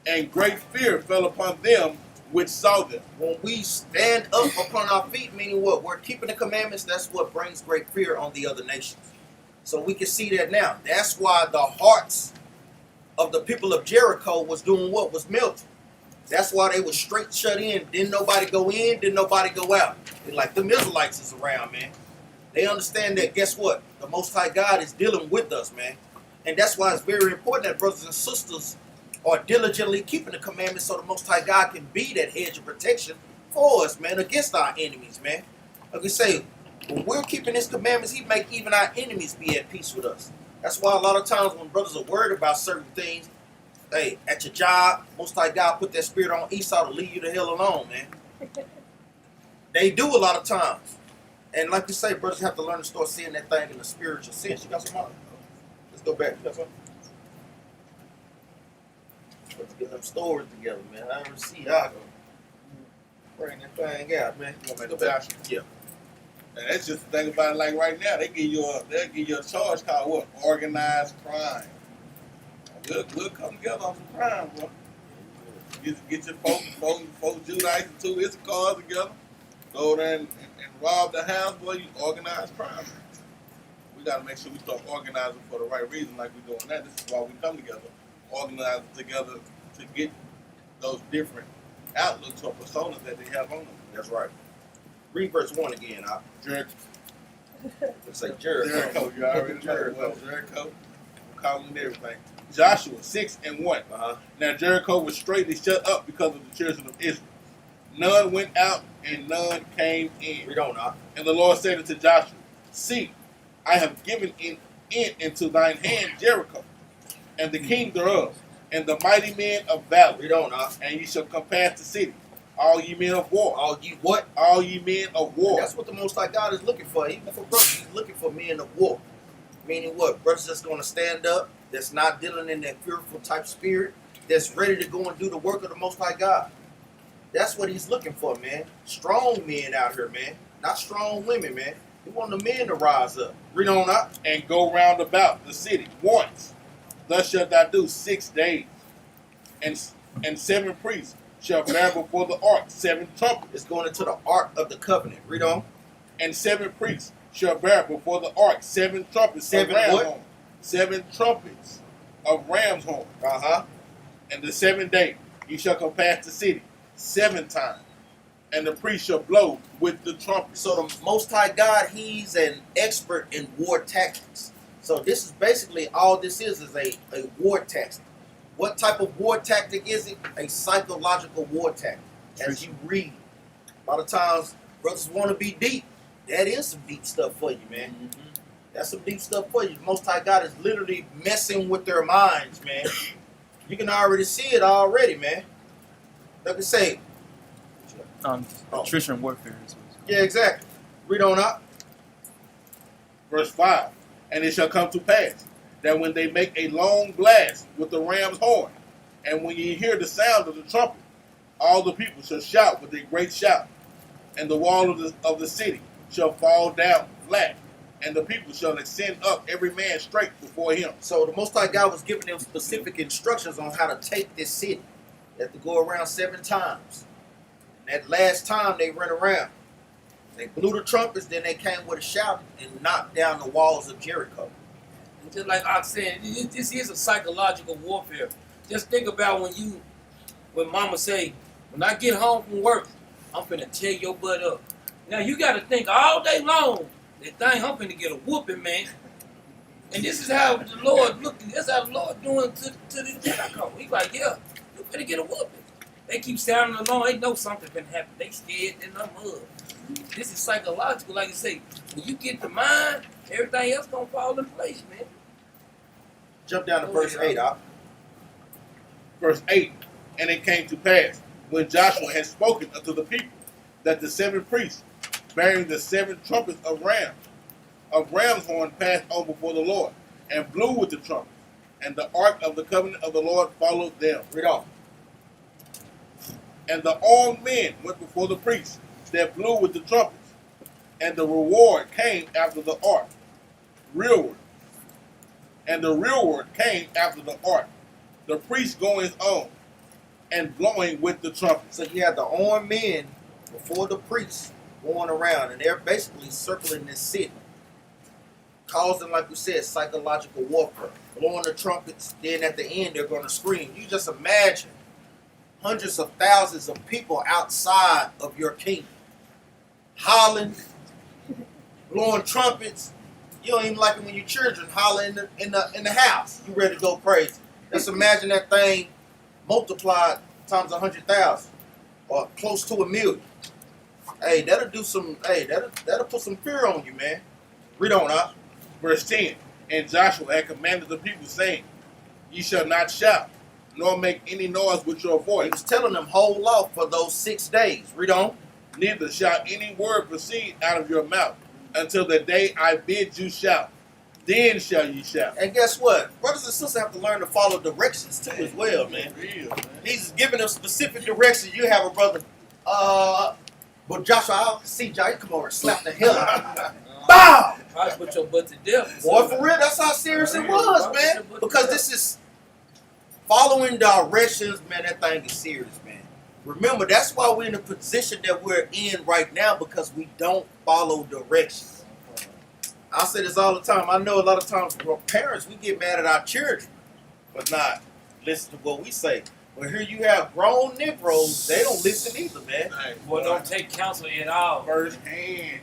and great fear fell upon them which saw them. When we stand up upon our feet, meaning what? We're keeping the commandments. That's what brings great fear on the other nations. So we can see that now. That's why the hearts of the people of Jericho was doing what? Was melting. That's why they were straight shut in. Didn't nobody go in, didn't nobody go out. They're like, the Israelites is around, man. They understand that, guess what? The Most High God is dealing with us, man. And that's why it's very important that brothers and sisters are diligently keeping the commandments so the Most High God can be that hedge of protection for us, man, against our enemies, man. Like we say, when we're keeping His commandments, He make even our enemies be at peace with us. That's why a lot of times when brothers are worried about certain things, hey, at your job, Most High God put that spirit on Esau to leave you the hell alone, man. They do a lot of times. And like we say, brothers have to learn to start seeing that thing in the spiritual sense. You got some more? Let's go back. You got some? Let's get them stories together, man. I never see y'all go. Bring that thing out, man. You want me to Go back. Joshua? Yeah. And that's just the thing about it. Like right now, they'll give you a charge called what? Organized crime. We'll come together on some crime, bro. Get your four Judites and 2 Issachars together. Go there and rob the house, boy. You organize crime. We got to make sure we start organizing for the right reason, like we're doing that. This is why we come together, organize together to get those different outlooks or personas that they have on them. That's right. Read verse 1 again. Jericho. Let's say Jericho. You already know Jericho. what Jericho. I'm calling it everything. Joshua 6 and 1. Uh-huh. Now Jericho was straightly shut up because of the children of Israel. None went out and none came in. Read on up. And the Lord said unto Joshua, See, I have given into thine hand Jericho, and the king thereof, and the mighty men of valor. Read on up. And ye shall compass the city, all ye men of war. All ye what? All ye men of war. That's what the Most High God is looking for. Even for brothers, He's looking for men of war. Meaning what? Brothers that's going to stand up, that's not dealing in that fearful type spirit, that's ready to go and do the work of the Most High God. That's what He's looking for, man. Strong men out here, man. Not strong women, man. He want the men to rise up. Read on up. And go round about the city once. Thus shalt thou do 6 days. And 7 priests shall bear before the ark 7 trumpets. It's going into the Ark of the Covenant. Read on. And 7 priests shall bear before the ark 7 trumpets 7 of ram's what? horn. 7 trumpets of ram's horn. Uh-huh. And the 7th day ye shall compass the city 7 times. And the priest shall blow with the trumpet. So the Most High God, He's an expert in war tactics. So this is basically all this is a war tactic. What type of war tactic is it? A psychological war tactic. As you read, a lot of times brothers want to be deep. That is some deep stuff for you, man. Mm-hmm. That's some deep stuff for you. The Most High God is literally messing with their minds, man. You can already see it already, man. Like I say, Attrition warfare is what it's called. yeah, exactly. Read on up. Verse 5. And it shall come to pass that when they make a long blast with the ram's horn, and when ye hear the sound of the trumpet, all the people shall shout with a great shout, and the wall of the city shall fall down flat, and the people shall ascend up every man straight before him. So the Most High God was giving them specific instructions on how to take this city. They had to go around 7 times. And that last time they went around, they blew the trumpets, then they came with a shout and knocked down the walls of Jericho. And just like I said, this is a psychological warfare. Just think about when mama say, when I get home from work, I'm finna tear your butt up. Now you gotta think all day long, that thing, I'm finna get a whooping, man. And this is how the Lord looking. That's how the Lord doing to this Jericho. He's like, yeah, you better get a whooping. They keep sounding along. They know something been happening. They scared in the mud. This is psychological. Like I say, when you get the mind, everything else gonna fall in place, man. Jump down to verse 8, Doc. Verse 8, and it came to pass, when Joshua had spoken unto the people, that the 7 priests, bearing the 7 trumpets of ram's horn, passed on before the Lord, and blew with the trumpets. And the ark of the covenant of the Lord followed them. Read on. And the armed men went before the priests that blew with the trumpets, and the reward came after the ark, rearward. And the rearward came after the ark, the priest going on, and blowing with the trumpet. So you had the armed men before the priests going around, and they're basically circling this city, causing, like we said, psychological warfare. Blowing the trumpets, then at the end they're going to scream. You just imagine hundreds of thousands of people outside of your kingdom, hollering, blowing trumpets. You don't even like it when your children holler in the house. You ready to go crazy. Just imagine that thing multiplied times 100,000 or close to 1,000,000. Hey, that'll do some. Hey, that'll put some fear on you, man. Read on, huh? Verse 10, and Joshua had commanded the people, saying, Ye shall not shout, nor make any noise with your He voice, was telling them hold off for those 6 days. Read on. neither shall any word proceed out of your mouth, until the day I bid you shout. Then shall ye shout. And guess what? Brothers and sisters have to learn to follow directions too as well, man. Real, man. He's giving them specific directions. You have a brother, but Joshua, I'll see Joshua come over and slap the hell out of him. Bow! I put your butt to death. Boy, for real, that's how serious it was, man. Because this is following directions, man. That thing is serious, man. Remember, that's why we're in the position that we're in right now, because we don't follow directions. I say this all the time. I know a lot of times, well, parents, we get mad at our children for not listening to what we say. But here you have grown Negroes, they don't listen either, man. Boy, don't take counsel at all. First hand.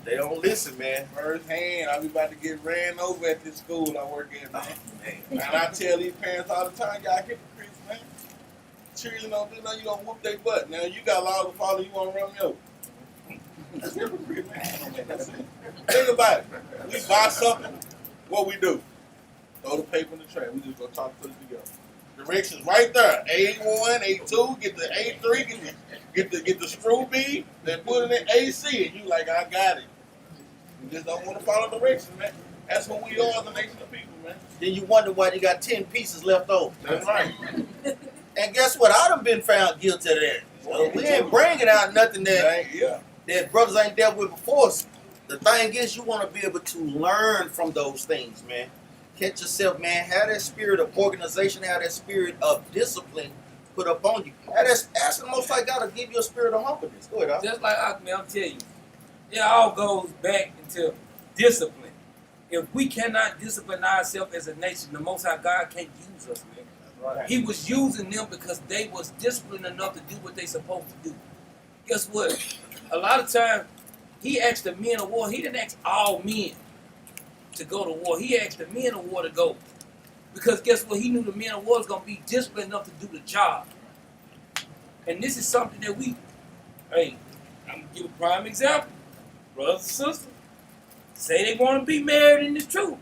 They don't listen, man. First hand. I be about to get ran over at this school I work in, man. Man. And I tell these parents all the time, y'all hypocrites, man. Children don't do nothing, you gonna whoop their butt. Now you got laws to follow, you wanna run me over. That's hypocrite, man. That's it. Think about it. We buy something, what we do? Throw the paper in the tray. We just go talk to it together. Directions right there. A1, A2, get the A3, get the screw B, then put it in AC, and you like, I got it. You just don't want to follow directions, man. That's what we are as a nation of people, man. Then you wonder why you got 10 pieces left over. That's right. And guess what? I done been found guilty of that. So we ain't bringing out nothing Yeah. that brothers ain't dealt with before us. The thing is, you want to be able to learn from those things, man. Catch yourself, man. Have that spirit of organization, have that spirit of discipline put up on you. Ask the Most High God to give you a spirit of humbleness. Go ahead, Just like I'm telling you, it all goes back into discipline. If we cannot discipline ourselves as a nation, the Most High God can't use us, man. Right. He was using them because they was disciplined enough to do what they supposed to do. Guess what? A lot of times, he asked the men of war. He didn't ask all men to go to war. He asked the men of war to go. Because guess what? He knew the men of war was going to be disciplined enough to do the job. And this is something that hey, I'm going to give a prime example. Brothers and sisters, say they want to be married in the truth.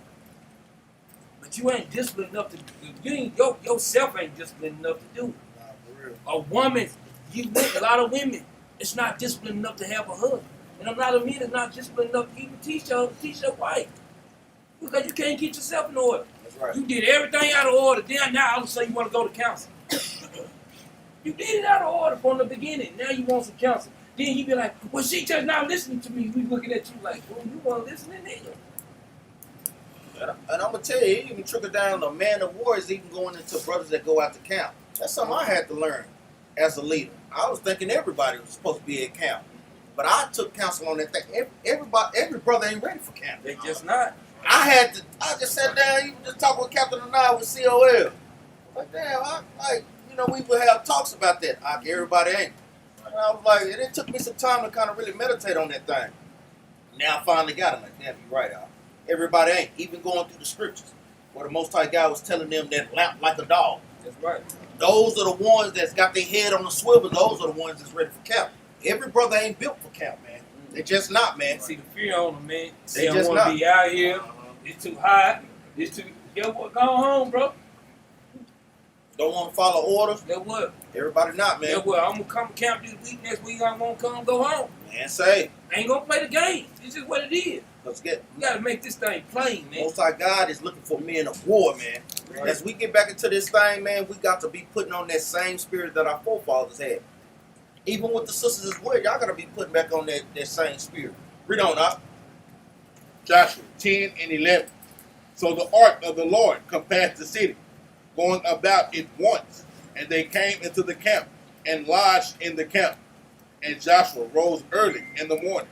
But you ain't disciplined enough to do yourself ain't disciplined enough to do it. A woman, a lot of women, it's not disciplined enough to have a husband. And a lot of men is not disciplined enough to even teach their wife. Because you can't get yourself in order. That's right. You did everything out of order. Then now all of a sudden you want to go to counsel. You did it out of order from the beginning. Now you want some counsel. Then you be like, well, she just not listening to me. We looking at you like, well, you want to listen in there. And I'm going to tell you, it even trickle down to man of war is even going into brothers that go out to camp. That's something I had to learn as a leader. I was thinking everybody was supposed to be at camp. But I took counsel on that thing. Every brother ain't ready for camp. They just not. I just sat down, even just talking with Captain and I with COL. Like, damn, we would have talks about that. Everybody ain't. And I was like, and it took me some time to kind of really meditate on that thing. Now I finally got it. Like, damn, you're right, Al. Everybody ain't. Even going through the scriptures, where the Most High God was telling them that lamp like a dog. That's right. Those are the ones that's got their head on the swivel. Those are the ones that's ready for camp. Every brother ain't built for camp, man. They just not, man. See the fear on them, man. They They don't just want to not. be out here. It's too hot. It's too. Get what? Go home, bro. Don't want to follow orders. Get what? Everybody not, man. Get what? I'm gonna come camp this week. Next week I won't come. Go home. Man, say, I ain't gonna play the game. It's just what it is. let's get. You gotta make this thing plain, man. Most High God is looking for men of war, man. Right. As we get back into this thing, man, we got to be putting on that same spirit that our forefathers had. Even with the sisters as well, y'all got to be putting back on that same spirit. Read on up. Joshua 10 and 11. So the ark of the Lord compassed the city, going about it once, and they came into the camp and lodged in the camp. And Joshua rose early in the morning,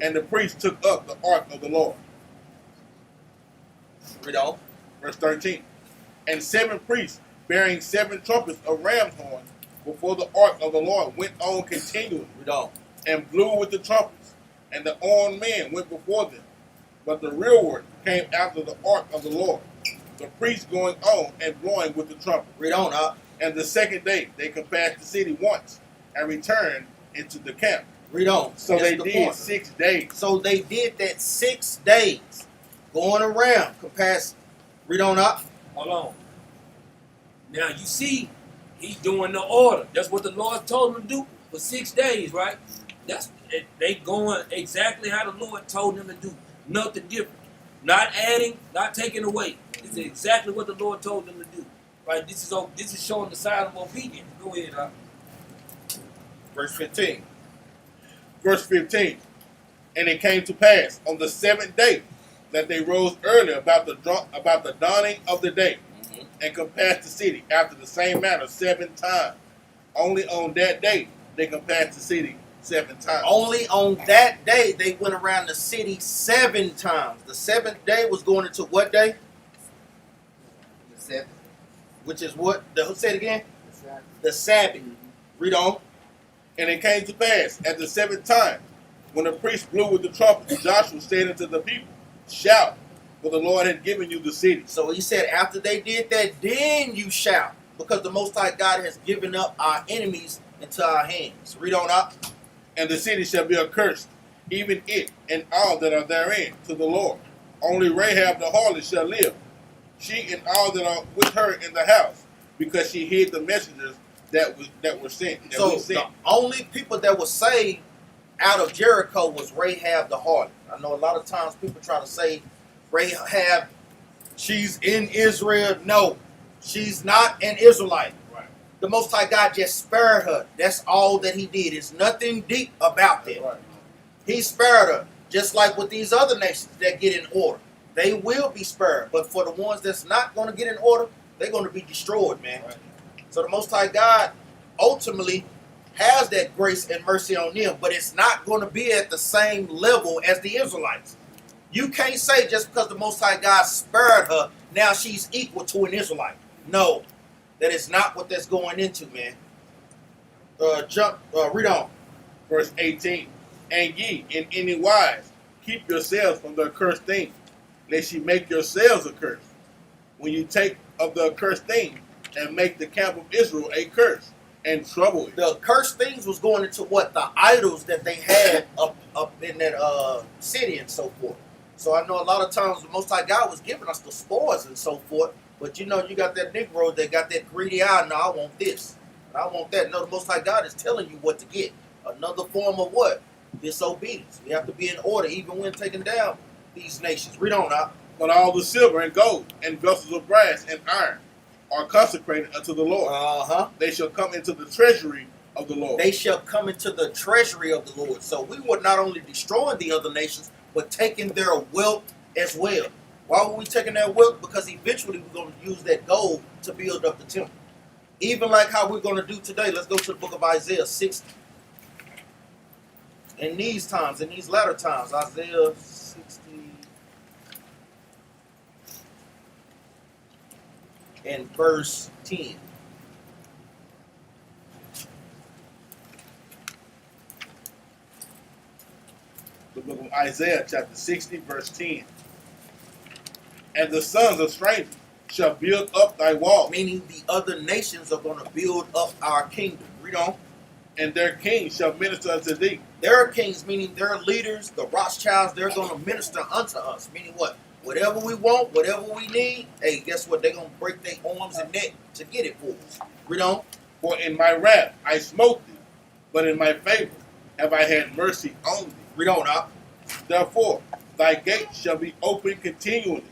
and the priests took up the ark of the Lord. Read on. Verse 13. And 7 priests bearing 7 trumpets of ram's horns before the ark of the Lord went on continually Read on. and blew with the trumpets, and the armed men went before them. But the rearward came after the ark of the Lord, the priests going on and blowing with the trumpet. Read on up. And the second day they compassed the city once and returned into the camp. Read on. So That's they the did point. 6 days. So they did that 6 days, going around, compass. Read on up. Hold on. Now you see, he's doing the order. That's what the Lord told him to do for 6 days, right? That's they going exactly how the Lord told them to do. Nothing different. Not adding, not taking away. It's exactly what the Lord told them to do. Right? This is showing the sign of obedience. Go ahead, huh? Verse 15. Verse 15. And it came to pass on the 7th day that they rose early about the dawning of the day, and compassed the city after the same manner 7 times. Only on that day they compassed the city 7 times. Only on that day they went around the city 7 times. The 7th day was going into what day? The seventh. Which is what? Say it again. The Sabbath. The Sabbath. Read on. And it came to pass at the 7th time, when the priest blew with the trumpet, Joshua said unto the people, shout, for the Lord had given you the city. So he said, after they did that, then you shout, because the Most High God has given up our enemies into our hands. Read on up. And the city shall be accursed, even it and all that are therein, to the Lord. Only Rahab the harlot shall live, she and all that are with her in the house, because she hid the messengers that were sent. So the only people that were saved out of Jericho was Rahab the harlot. I know a lot of times people try to say Rahab, she's in Israel. No, she's not an Israelite. Right. The Most High God just spared her. That's all that he did. There's nothing deep about that. Right. He spared her, just like with these other nations that get in order. They will be spared. But for the ones that's not going to get in order, they're going to be destroyed, man. Right. So the Most High God ultimately has that grace and mercy on them, but it's not going to be at the same level as the Israelites. You can't say just because the Most High God spared her, now she's equal to an Israelite. No, that is not what that's going into, man. Read on. Verse 18. And ye, in any wise, keep yourselves from the accursed thing, lest ye make yourselves accursed. When you take of the accursed thing, and make the camp of Israel a curse, and trouble it. The cursed things was going into what? The idols that they had up in that city and so forth. So I know a lot of times the Most High God was giving us the spoils and so forth, but you know, you got that Negro that got that greedy eye. No, I want this. And I want that. No, the Most High God is telling you what to get. Another form of what? Disobedience. We have to be in order even when taking down these nations. Read on now. But all the silver and gold, and vessels of brass and iron, are consecrated unto the Lord. They shall come into the treasury of the Lord. They shall come into the treasury of the Lord. So we were not only destroying the other nations, but taking their wealth as well. Why were we taking their wealth? Because eventually we're going to use that gold to build up the temple. Even like how we're going to do today. Let's go to the book of Isaiah 60. In these times, in these latter times, Isaiah 60 and verse 10. The book of Isaiah, chapter 60, verse 10. And the sons of strangers shall build up thy wall, Meaning the other nations are going to build up our kingdom. Read on. and their kings shall minister unto thee. Their kings, meaning their leaders, the Rothschilds, they're going to minister unto us. Meaning what? Whatever we want, whatever we need, hey, guess what? They're going to break their arms and neck to get it for us. Read on. For in my wrath I smote thee, but in my favor have I had mercy on thee. Read on now. Therefore thy gates shall be open continually.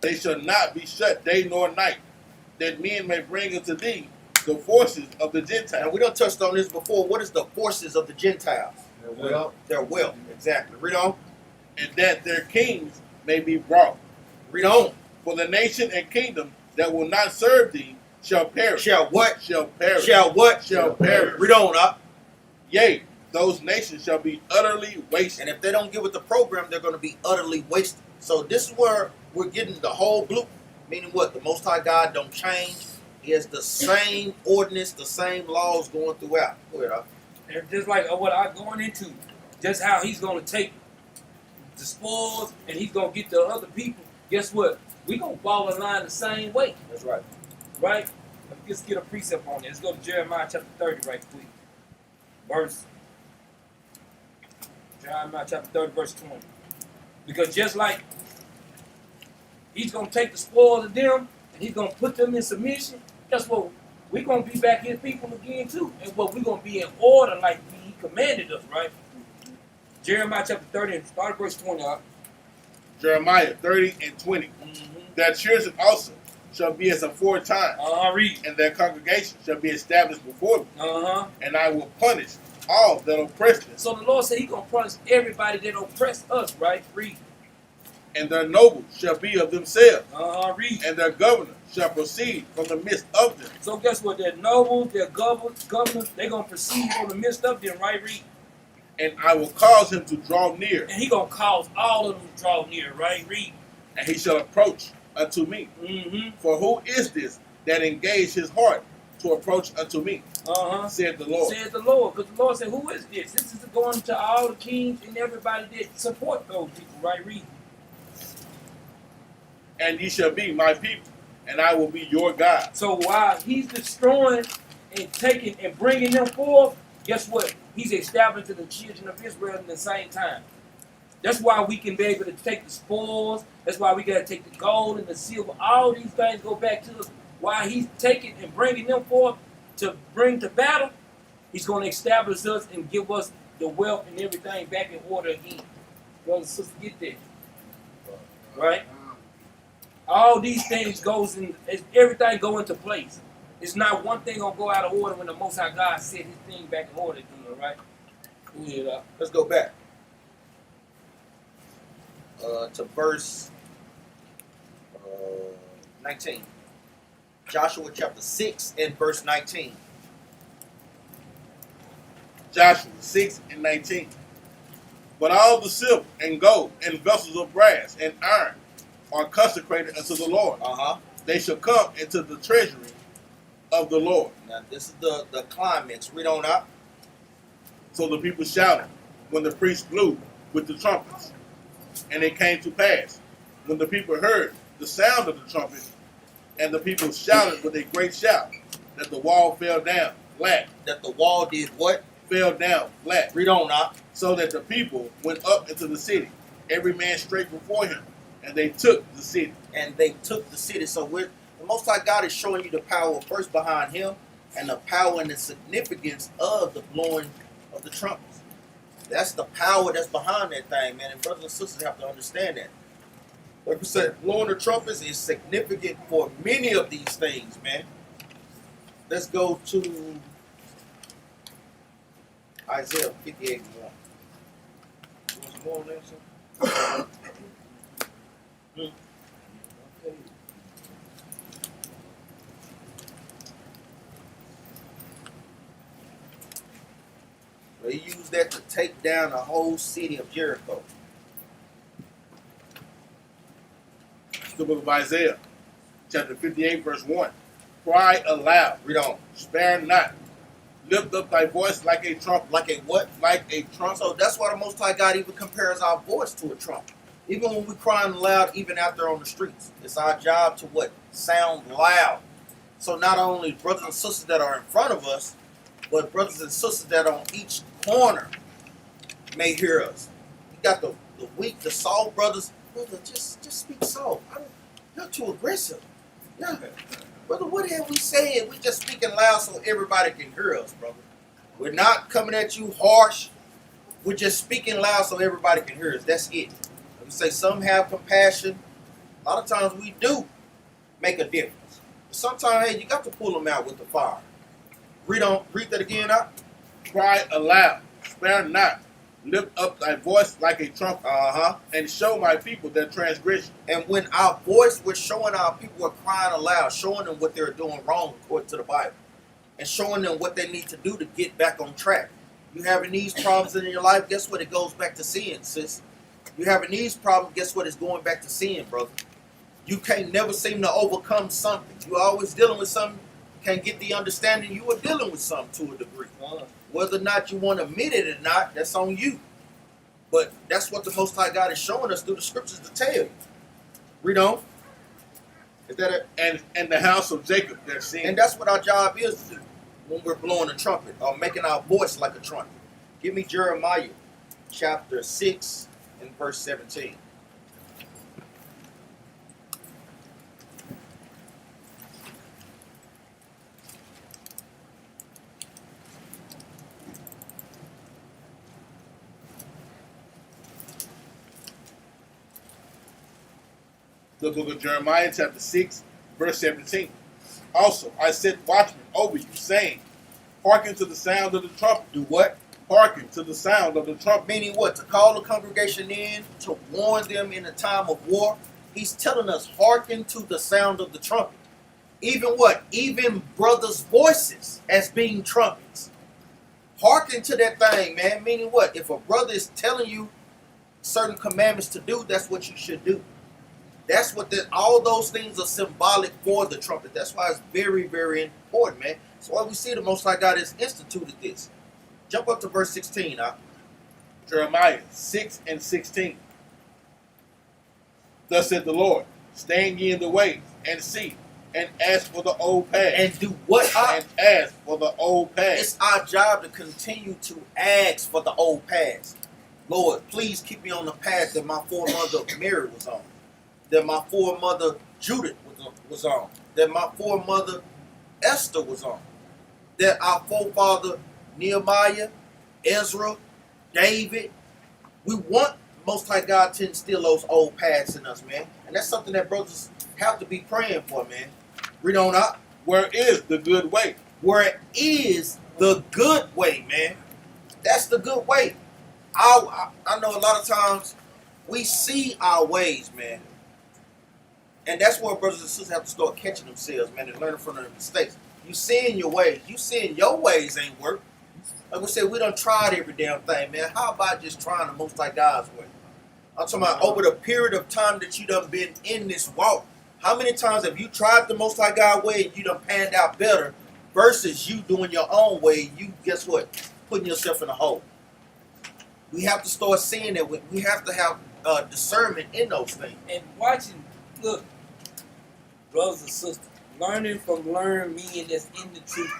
They shall not be shut day nor night, that men may bring unto thee the forces of the And Gentiles. we done touched on this before. What is the forces of the Gentiles? Well, Their wealth. Exactly. Read on. And that their kings may be brought. Read on. For the nation and kingdom that will not serve thee shall perish. Shall what? Shall perish. Shall what? Shall perish. Read on up. Yea, those nations shall be utterly wasted. And if they don't get with the program, they're going to be utterly wasted. So this is where we're getting the whole blue. Meaning what? The Most High God don't change. He has the same ordinance, the same laws going throughout. Go ahead, Up. And just like what I'm going into, just how he's going to take the spoils and he's going to get the other people. Guess what? We're going to fall in line the same way, That's right. right? Let's just get a precept on it. Let's go to Jeremiah chapter 30 right quick. Jeremiah chapter 30, verse 20. Because just like he's going to take the spoils of them and he's going to put them in submission, guess what? We're going to be back his people again too. And what we're going to be in order like he commanded us, right? Jeremiah chapter 30 and start at verse 20 up. Jeremiah 30 and 20. Their children also shall be as aforetime, Read. and their congregation shall be established before me, and I will punish all that oppress them. So the Lord said he's going to punish everybody that oppress us, right? Read. And their nobles shall be of themselves, Read. and their governor shall proceed from the midst of them. So guess what? Their nobles, their governors, they're going to proceed from the midst of them, right? Read. And I will cause him to draw near, And he going to cause all of them to draw near, right? Read. and he shall approach unto me. For who is this that engaged his heart to approach unto me? Said the Lord. Said the Lord. Because the Lord said, who is this? This is going to all the kings and everybody that support those people, right? Read. And ye shall be my people, and I will be your God. So while he's destroying and taking and bringing them forth, guess what? He's establishing the children of Israel at the same time. That's why we can be able to take the spoils. That's why we got to take the gold and the silver. All these things go back to us. While he's taking and bringing them forth to bring to battle, he's going to establish us and give us the wealth and everything back in order again. Brothers and sisters, get that. Right? All these things goes in, everything go into place. It's not one thing gonna go out of order when the Most High God set his thing back in order again, right? Go ahead, up. Let's go back to verse 19. Joshua chapter 6 and verse 19. Joshua 6 and 19. But all the silver and gold and vessels of brass and iron are consecrated unto the Lord. They shall come into the treasury of the Lord. Now this is the climax. Read on up. So the people shouted when the priest blew with the trumpets. And it came to pass, when the people heard the sound of the trumpet, and the people shouted with a great shout, that the wall fell down flat. That the wall did what? Fell down flat. Read on up. So that the people went up into the city, every man straight before him, and they took the city. And they took the city. So the Most High God is showing you the power first behind him and the power and the significance of the blowing of the trumpets. That's the power that's behind that thing, man. And brothers and sisters have to understand that. Like we said, blowing the trumpets is significant for many of these things, man. Let's go to Isaiah 58:1. What's more on that, sir? They used that to take down the whole city of Jericho. The book of Isaiah, chapter 58, verse 1. Cry aloud. Read on. Spare not. Lift up thy voice like a trumpet. Like a what? Like a trumpet. So that's why the Most High God even compares our voice to a trumpet. Even when we crying loud, even out there on the streets, it's our job to what? Sound loud. So not only brothers and sisters that are in front of us, but brothers and sisters that are on each corner may hear us. You got the weak, the soft brothers. Brother, just speak soft. You're too aggressive. Yeah. Brother, what have we said? We just speaking loud so everybody can hear us, brother. We're not coming at you harsh. We're just speaking loud so everybody can hear us. That's it. Let me say some have compassion. A lot of times we do make a difference. But sometimes, hey, you got to pull them out with the fire. Read that again out. Cry aloud, spare not. Lift up thy voice like a trumpet, and show my people their transgression. And when our voice, we're showing our people, we're crying aloud, showing them what they're doing wrong according to the Bible, and showing them what they need to do to get back on track. You having these problems in your life, guess what? It goes back to sin, sis. You having these problems, guess what? It's going back to sin, brother. You can't never seem to overcome something. You're always dealing with something. Can't get the understanding you are dealing with something to a degree. Whether or not you want to admit it or not, that's on you. But that's what the Most High God is showing us through the scriptures to tell you. Read on. Is that it? And the house of Jacob, their sin. And that's what our job is to do when we're blowing a trumpet or making our voice like a trumpet. Give me Jeremiah chapter 6 and verse 17. The book of Jeremiah, chapter 6, verse 17. Also, I set watchmen over you, saying, hearken to the sound of the trumpet. Do what? Hearken to the sound of the trumpet. Meaning what? To call the congregation in, to warn them in a time of war. He's telling us, hearken to the sound of the trumpet. Even what? Even brothers' voices as being trumpets. Hearken to that thing, man. Meaning what? If a brother is telling you certain commandments to do, that's what you should do. That's what all those things are symbolic for the trumpet. That's why it's very, very important, man. That's why we see the Most High God has instituted this. Jump up to verse 16 now. Jeremiah 6 and 16. Thus said the Lord, stand ye in the way and see, and ask for the old path. And do what? And ask for the old path. It's our job to continue to ask for the old paths. Lord, please keep me on the path that my foremother Mary was on, that my foremother Judith was on, that my foremother Esther was on, that our forefather Nehemiah, Ezra, David. We want Most High God to instill those old paths in us, man. And that's something that brothers have to be praying for, man. Read on up. Where is the good way? Where is the good way, man? That's the good way. I know a lot of times we see our ways, man. And that's where brothers and sisters have to start catching themselves, man, and learning from their mistakes. You seeing your ways. You seeing your ways ain't work. Like we said, we done tried every damn thing, man. How about just trying the Most High God's way? I'm talking about over the period of time that you done been in this walk. How many times have you tried the Most High God way and you done panned out better versus you doing your own way? You, guess what? Putting yourself in a hole. We have to start seeing that. We have to have discernment in those things. And watching, look, brothers and sisters, learning from learned men that's in the truth.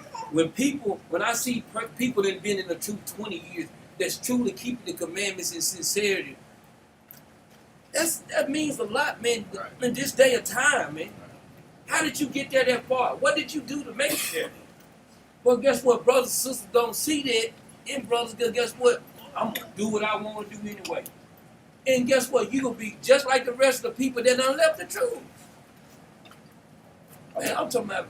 When I see people that have been in the truth 20 years, that's truly keeping the commandments in sincerity, that means a lot, man, in this day of time, man. How did you get there that far? What did you do to make it there? Well, guess what? Brothers and sisters don't see that. And brothers, guess what? I'm going to do what I want to do anyway. And guess what? You're going to be just like the rest of the people that done left the truth. Man, I'm talking about,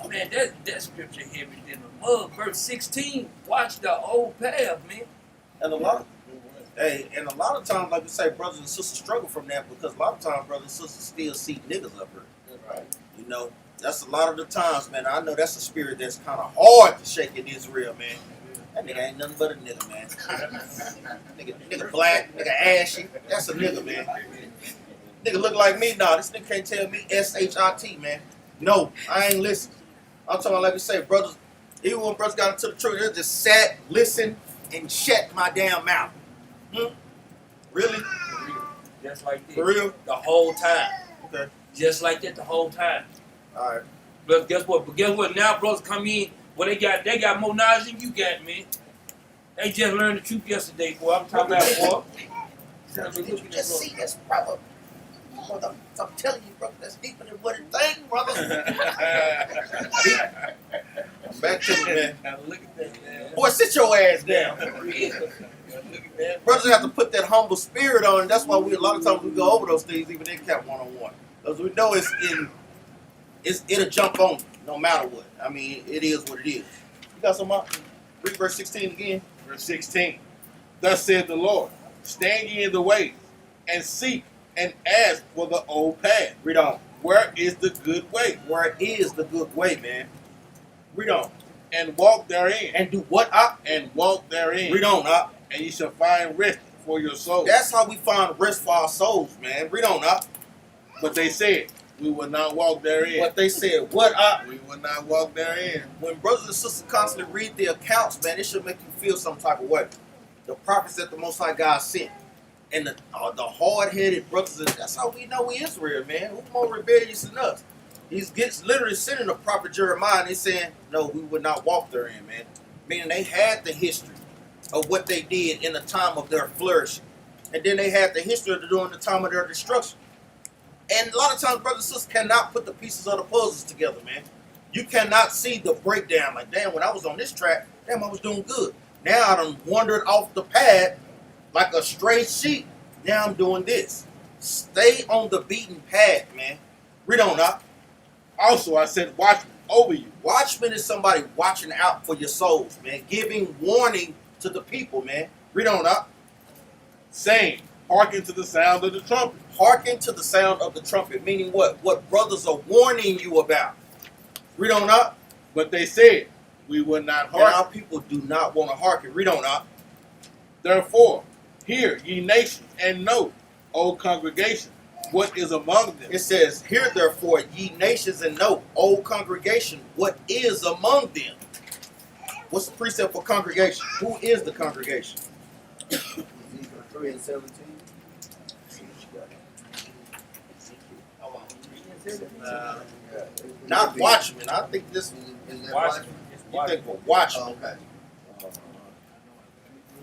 man, that scripture heavy than a mug. Verse 16, watch the old path, man. And a lot of times, like we say, brothers and sisters struggle from that because a lot of times brothers and sisters still see niggas up here. Right. You know, that's a lot of the times, man. I know that's a spirit that's kind of hard to shake in Israel, man. That nigga ain't nothing but a nigga, man. nigga black, nigga ashy. That's a nigga, man. Nigga look like me? Nah, this nigga can't tell me S-H-I-T, man. No, I ain't listening. I'm talking about, like we say, brothers, even when brothers got into the truth, they just sat, listened, and shut my damn mouth. Really? Just like that. For real? The whole time. Okay. Just like that the whole time. All right. But guess what? But guess what? Now brothers come in, well they got more knowledge than you got, man. They just learned the truth yesterday, boy. I'm talking about, boy. Did you just see this, brother? Brother, I'm telling you, brother, that's deeper than what it thinks, brother. Back to me, man. Now look at that, man. Boy, sit your ass down. Look at that. Brothers have to put that humble spirit on. That's why we a lot of times we go over those things, even in Cap 101. Because we know it'll jump on you, no matter what. I mean, it is what it is. You got some up? Read verse 16 again. Verse 16. Thus said the Lord, stand ye in the way, and seek and ask for the old path. Read on. Where is the good way? Where is the good way, man? Read on. And walk therein. And do what, up? And walk therein. Read on, up. And ye shall find rest for your souls. That's how we find rest for our souls, man. Read on, up. But they said, we will not walk therein. What they said, what, up? We will not walk therein. When brothers and sisters constantly read the accounts, man, it should make you feel some type of way. The prophets that the Most High God sent. And the hard-headed brothers, that's how we know we Israel, man. Who's more rebellious than us? He gets literally sending the prophet Jeremiah, and he's saying, no, we would not walk therein, man. Meaning they had the history of what they did in the time of their flourishing. And then they had the history of during the time of their destruction. And a lot of times, brothers and sisters cannot put the pieces of the puzzles together, man. You cannot see the breakdown. Like, damn, when I was on this track, damn, I was doing good. Now I done wandered off the path like a stray sheep. Now I'm doing this. Stay on the beaten path, man. Read on up. Also, I said watchmen over you. Watchman is somebody watching out for your souls, man. Giving warning to the people, man. Read on up. Saying, hearken to the sound of the trumpet. Hearken to the sound of the trumpet. Meaning what? What brothers are warning you about. Read on up. But they said, we will not And our hearken. people do not want to hearken. Read on up. Therefore, hear ye nations, and know, O congregation, what is among them. It says, hear therefore ye nations and know, O congregation, what is among them. What's the precept for congregation? Who is the congregation? Ezekiel 3 and 17. Not watchmen. I think this. Is that Watchmen. You think for watchmen? Oh, okay.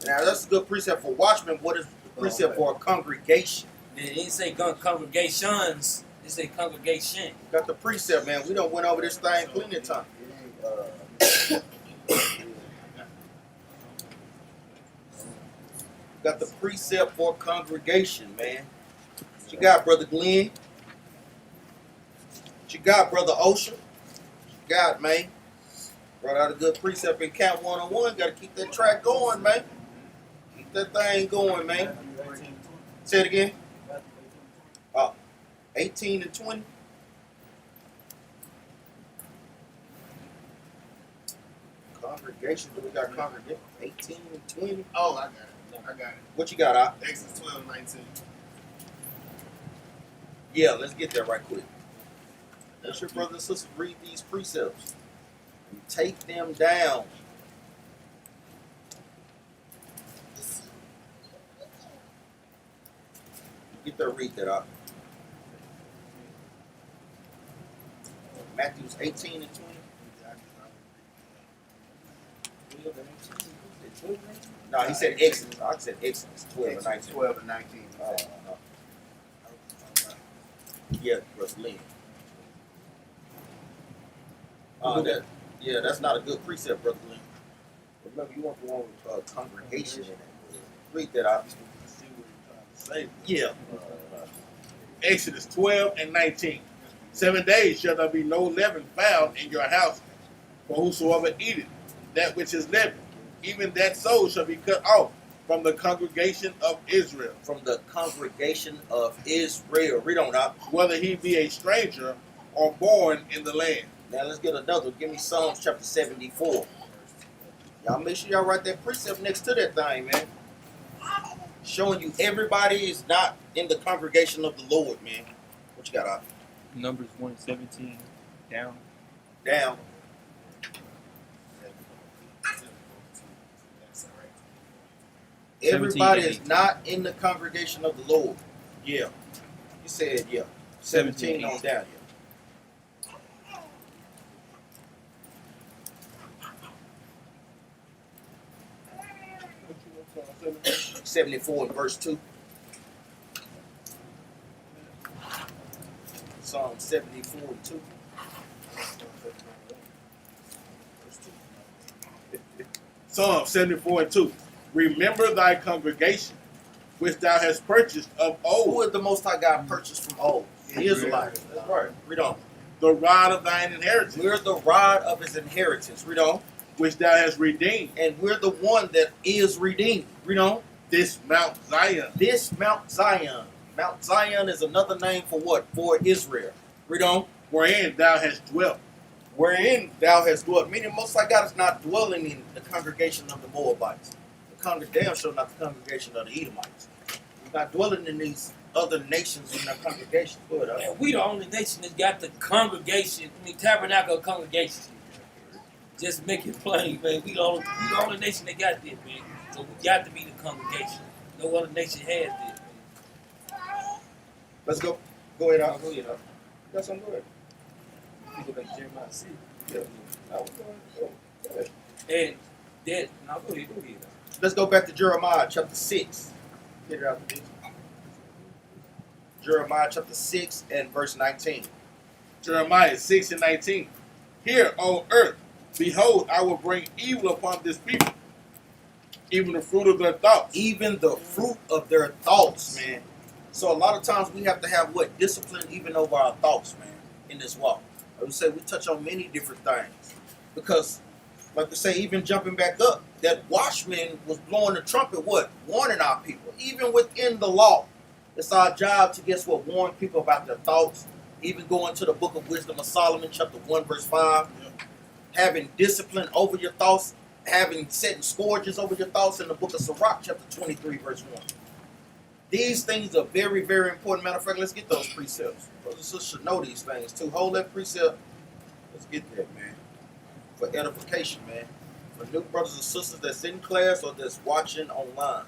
Now that's a good precept for watchmen. What is the precept for a congregation? They didn't say congregations. They say congregation. Got the precept, man. We done went over this thing plenty of time. Got the precept for congregation, man. What you got, Brother Glenn? What you got, Brother Ocean? What you got, man? Brought out a good precept in Count 101. Got to keep that track going, man. Keep that thing going, man. Say it again. 18 and 20. Congregation. Do we got congregation? 18 and 20. Oh, I got it. What you got, Op? Exodus 12 and 19. Yeah, let's get there right quick. Let your brothers and sisters read these precepts and take them down. Get there, read that up. Matthew's 18 and 20. No, he said Exodus. I said Exodus 12 and 19. 12 and 19. Yeah, Brother Lynn. That's not a good precept, Brother Lynn. Remember, you want the one with congregation in it. Read that out. Yeah. Exodus 12 and 19. 7 days shall there be no leaven found in your house, for whosoever eateth that which is leavened, even that soul shall be cut off from the congregation of Israel. From the congregation of Israel. Read on out. Whether he be a stranger or born in the land. Now let's get another. Give me Psalms chapter 74. Y'all make sure y'all write that precept next to that thing, man. Showing you everybody is not in the congregation of the Lord, man. What you got out? Numbers 1:17 down. Down. Everybody is not in the congregation of the Lord. Yeah. You said, yeah. 17 on down, yeah. 74 and verse 2. Psalm 74 and 2. Psalm 74 and 2. Remember thy congregation, which thou hast purchased of Who old, is the Most High God purchased from old? The Israelites. That's right. Read on. the rod of thine inheritance, We're the rod of his inheritance. Read on. which thou hast redeemed, And we're the one that is redeemed. Read on. this Mount Zion, This Mount Zion. Mount Zion is another name for what? For Israel. Read on. wherein thou hast dwelt. Wherein thou hast dwelt. Meaning Most High God is not dwelling in the congregation of the Moabites. The congregation, not the congregation of the Edomites. He's not dwelling in these other nations in their congregation. Go ahead. And we the only nation that's got the congregation, tabernacle congregation. Just make it plain, man. We the only nation that got this, man. So we got to be the congregation. No other nation has this, man. Let's go. Go ahead. Go ahead, You got something? Go ahead. You go back to Jeremiah 6. Yeah. Go ahead. And that, now go ahead. Let's go back to Jeremiah chapter 6. Get it out of this. Jeremiah chapter 6 and verse 19. Jeremiah 6 and 19. Hear, O earth, behold, I will bring evil upon this people, even the fruit of their thoughts. Even the fruit of their thoughts, man. So a lot of times we have to have what? Discipline even over our thoughts, man, in this walk. I would say we touch on many different things. Because, like we say, even jumping back up, that watchman was blowing the trumpet, what? Warning our people. Even within the law. It's our job to, guess what, warn people about their thoughts. Even going to the book of Wisdom of Solomon, chapter 1, verse 5. Having discipline over your thoughts. Setting scourges over your thoughts in the book of Sirach, chapter 23, verse 1. These things are very, very important. Matter of fact, let's get those precepts. Brothers and sisters should know these things too. Hold that precept. Let's get that, man. For edification, man. For new brothers and sisters that's in class or that's watching online.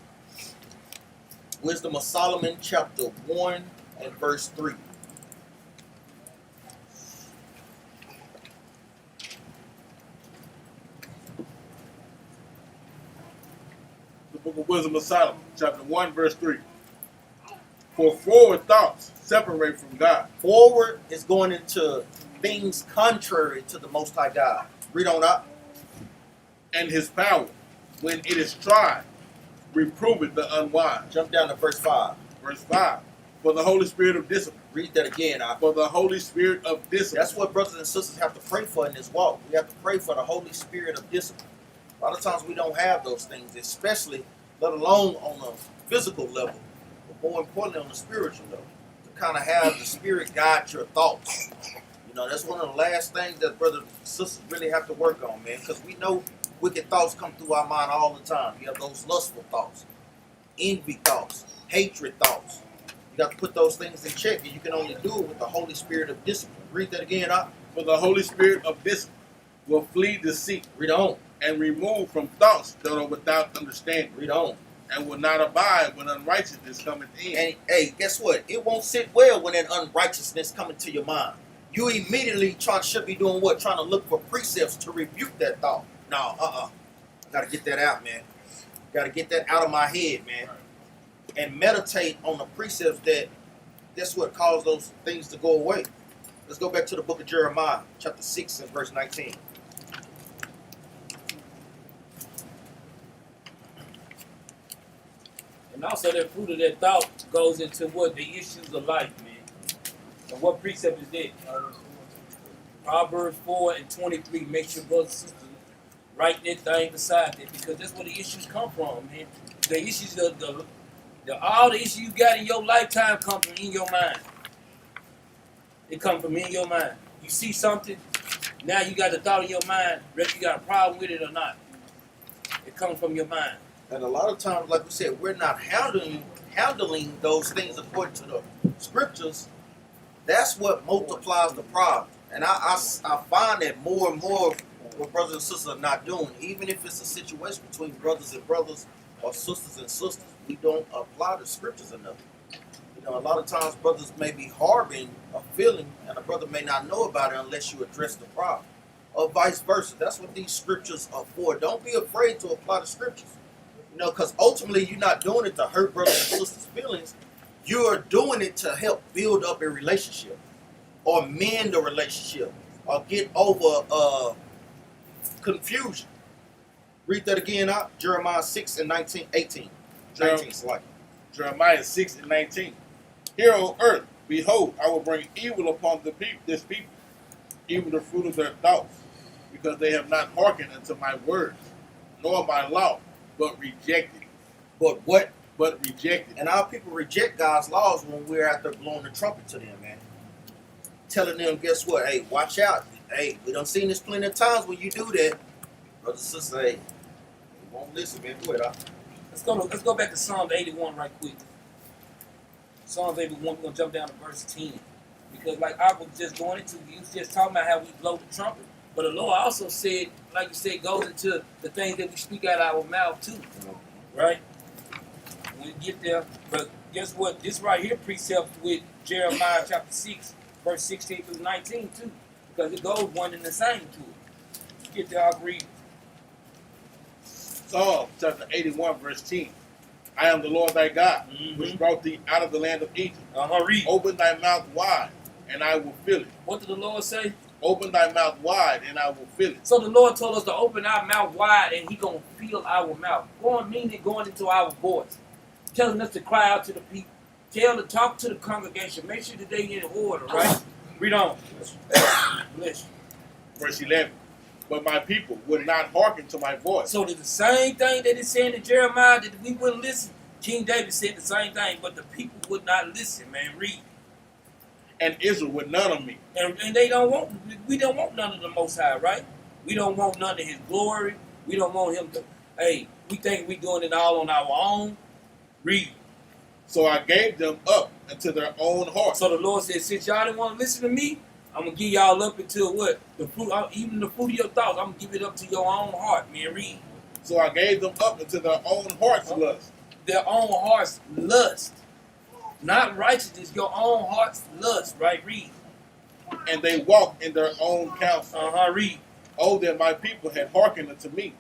Wisdom of Solomon, chapter 1 and verse 3. The book of Wisdom of Solomon, chapter 1, verse 3. For forward thoughts separate from God. Forward is going into things contrary to the Most High God. Read on up. And his power, when it is tried, reproveth the unwise. Jump down to verse 5. Verse 5. For the Holy Spirit of discipline. Read that again. For the Holy Spirit of discipline. That's what brothers and sisters have to pray for in this walk. We have to pray for the Holy Spirit of discipline. A lot of times we don't have those things, especially, let alone on a physical level, but more importantly on the spiritual level. To kind of have the Spirit guide your thoughts. You know, that's one of the last things that brothers and sisters really have to work on, man, because we know wicked thoughts come through our mind all the time. You have those lustful thoughts, envy thoughts, hatred thoughts. You got to put those things in check, and you can only do it with the Holy Spirit of discipline. Read that again, up. For the Holy Spirit of discipline will flee deceit. Read on. And remove from thoughts that are without understanding. Read on. And will not abide when unrighteousness cometh in. And hey, guess what? It won't sit well when that unrighteousness comes into your mind. You immediately should be doing what? Trying to look for precepts to rebuke that thought. No, I gotta get that out, man. Gotta get that out of my head, man. And meditate on the precepts that, guess what, cause those things to go away. Let's go back to the book of Jeremiah, chapter 6 and verse 19. And also that fruit of that thought goes into what the issues of life, man. And what precept is that? Proverbs 4 and 23. Make sure brothers and sisters write that thing beside that, because that's where the issues come from, man. The issues of all the issues you got in your lifetime come from in your mind. It come from in your mind. You see something, now you got the thought in your mind, whether you got a problem with it or not. It comes from your mind. And a lot of times, like we said, we're not handling those things according to the scriptures. That's what multiplies the problem. And I find that more and more what brothers and sisters are not doing, even if it's a situation between brothers and brothers or sisters and sisters, we don't apply the scriptures enough. You a lot of times brothers may be harboring a feeling, and a brother may not know about it unless you address the problem, or vice versa. That's what these scriptures are for. Don't be afraid to apply the scriptures, because ultimately you're not doing it to hurt brothers and sisters' feelings. You are doing it to help build up a relationship, or mend the relationship, or get over confusion. Read that again out. Jeremiah 6 and 19, 18. 19, like Jeremiah 6 and 19. Hear, O earth, behold, I will bring evil upon this people, even the fruit of their thoughts, because they have not hearkened unto my words, nor my law, but rejected. But what? But rejected. And our people reject God's laws when we're out there blowing the trumpet to them, man. Telling them, guess what? Hey, watch out. Hey, we done seen this plenty of times when you do that. Brothers and sisters, hey, they won't listen, man. Go ahead, Let's go back to Psalms 81 right quick. Psalms 81, we're going to jump down to verse 10. Because like I was just going into, you was just talking about how we blow the trumpet. But the Lord also said, like you said, goes into the things that we speak out of our mouth too. Right? When we get there. But guess what? This right here precepts with Jeremiah chapter 6, verse 16 through 19 too. Because it goes one and the same to it. Let's get there, I'll read. Psalm chapter 81, verse 10. I am the Lord thy God, which brought thee out of the land of Egypt. Read. Open thy mouth wide, and I will fill it. What did the Lord say? Open thy mouth wide, and I will fill it. So the Lord told us to open our mouth wide, and He gonna fill our mouth. Going into our voice, telling us to cry out to the people, talk to the congregation. Make sure that they in order, right? Read on. Bless you. Verse 11. But my people would not hearken to my voice. So it's the same thing that it's saying in Jeremiah that we wouldn't listen. King David said the same thing, but the people would not listen. Man, read. And Israel would none of me. And we don't want none of the Most High, right? We don't want none of His glory. We don't want Him to, we think we doing it all on our own. Read. So I gave them up into their own heart. So the Lord said, since y'all didn't want to listen to me, I'm going to give y'all up until what? The fruit, even the fruit of your thoughts, I'm going to give it up to your own heart, man. Read. So I gave them up into their own heart's lust. Their own heart's lust. Not righteousness, your own heart's lust, right? Read. And they walked in their own counsel. Read. Oh, that my people had hearkened unto me,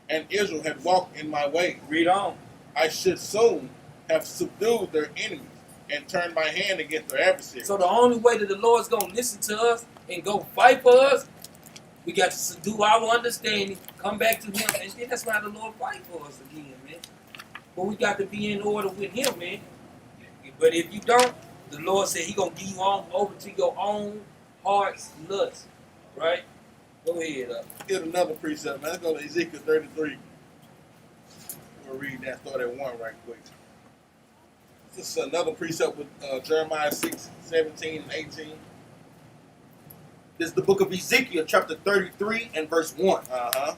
and Israel had walked in my way. Read on. I should soon have subdued their enemies and turned my hand against their adversaries. So the only way that the Lord's going to listen to us and go fight for us, we got to subdue our understanding, come back to Him, and then that's why the Lord fight for us again, man. But we got to be in order with Him, man. But if you don't, the Lord said He going to give you on over to your own heart's lust, right? Go ahead. Get another precept, man. Let's go to Ezekiel 33. We'll read that, start at 1 right quick. This is another precept with Jeremiah 6, 17 and 18. This is the book of Ezekiel, chapter 33 and verse 1.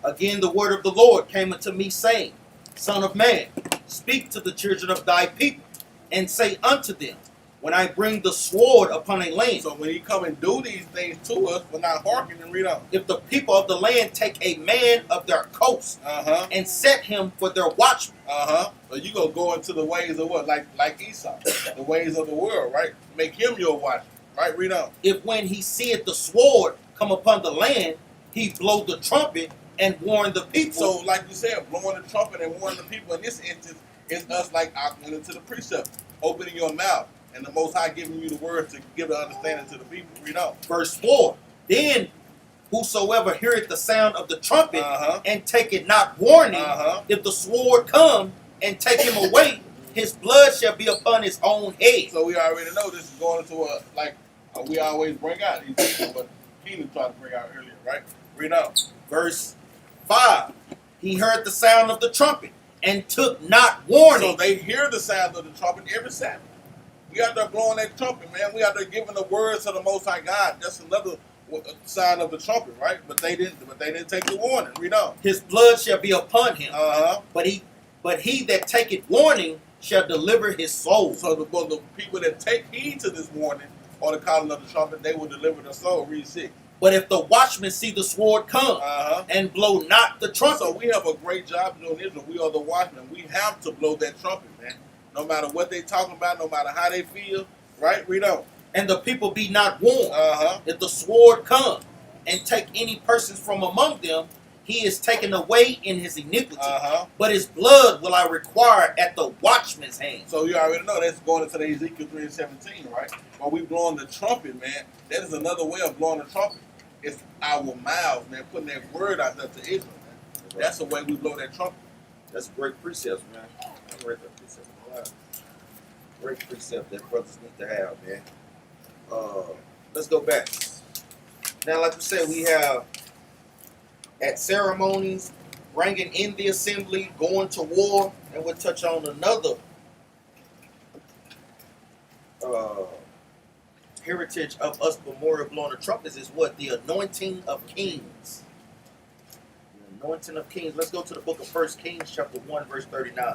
Again, the word of the Lord came unto me, saying, Son of man, speak to the children of thy people, and say unto them, when I bring the sword upon a land. So when He come and do these things to us, we're not hearkening. Read on. If the people of the land take a man of their coast and set him for their watchman. So you gonna go into the ways of what? Like Esau, the ways of the world, right? Make him your watchman, right? Read on. If when he seeth the sword come upon the land, he blow the trumpet and warn the people. So like you said, blowing the trumpet and warning the people. In this instance, it's us like I went into the precept, opening your mouth. And the Most High giving you the words to give the understanding to the people. Read on. Verse 4. Then whosoever heareth the sound of the trumpet and taketh not warning, if the sword come and take him away, his blood shall be upon his own head. So we already know this is going into we always bring out Ezekiel, but Keenan tried to bring out earlier, right? Read on. Verse 5. He heard the sound of the trumpet and took not warning. So they hear the sound of the trumpet every Sabbath. We out there blowing that trumpet, man. We out there giving the words to the Most High God. That's another sign of the trumpet, right? But they didn't take the warning. Read on. His blood shall be upon him. But he that taketh warning shall deliver his soul. So the people that take heed to this warning or the calling of the trumpet, they will deliver their soul. Read 6. But if the watchmen see the sword come and blow not the trumpet. So we have a great job doing Israel. We are the watchmen. We have to blow that trumpet, man. No matter what they talking about, no matter how they feel, right? Read on. And the people be not warned. Uh-huh. If the sword come and take any persons from among them, he is taken away in his iniquity. Uh-huh. But his blood will I require at the watchman's hand. So you already know that's going into the Ezekiel 3:17, right? While we blowing the trumpet, man, that is another way of blowing the trumpet. It's our mouths, man, putting that word out there to Israel, man. That's the way we blow that trumpet. That's a great precept, man. I read that precept a lot. Great precept that brothers need to have, man. Let's go back. Now, like we said, we have at ceremonies, bringing in the assembly, going to war, and we'll touch on another heritage of us memorial blowing the trumpets is what? The anointing of kings. The anointing of kings. Let's go to the book of 1 Kings, chapter 1, verse 39.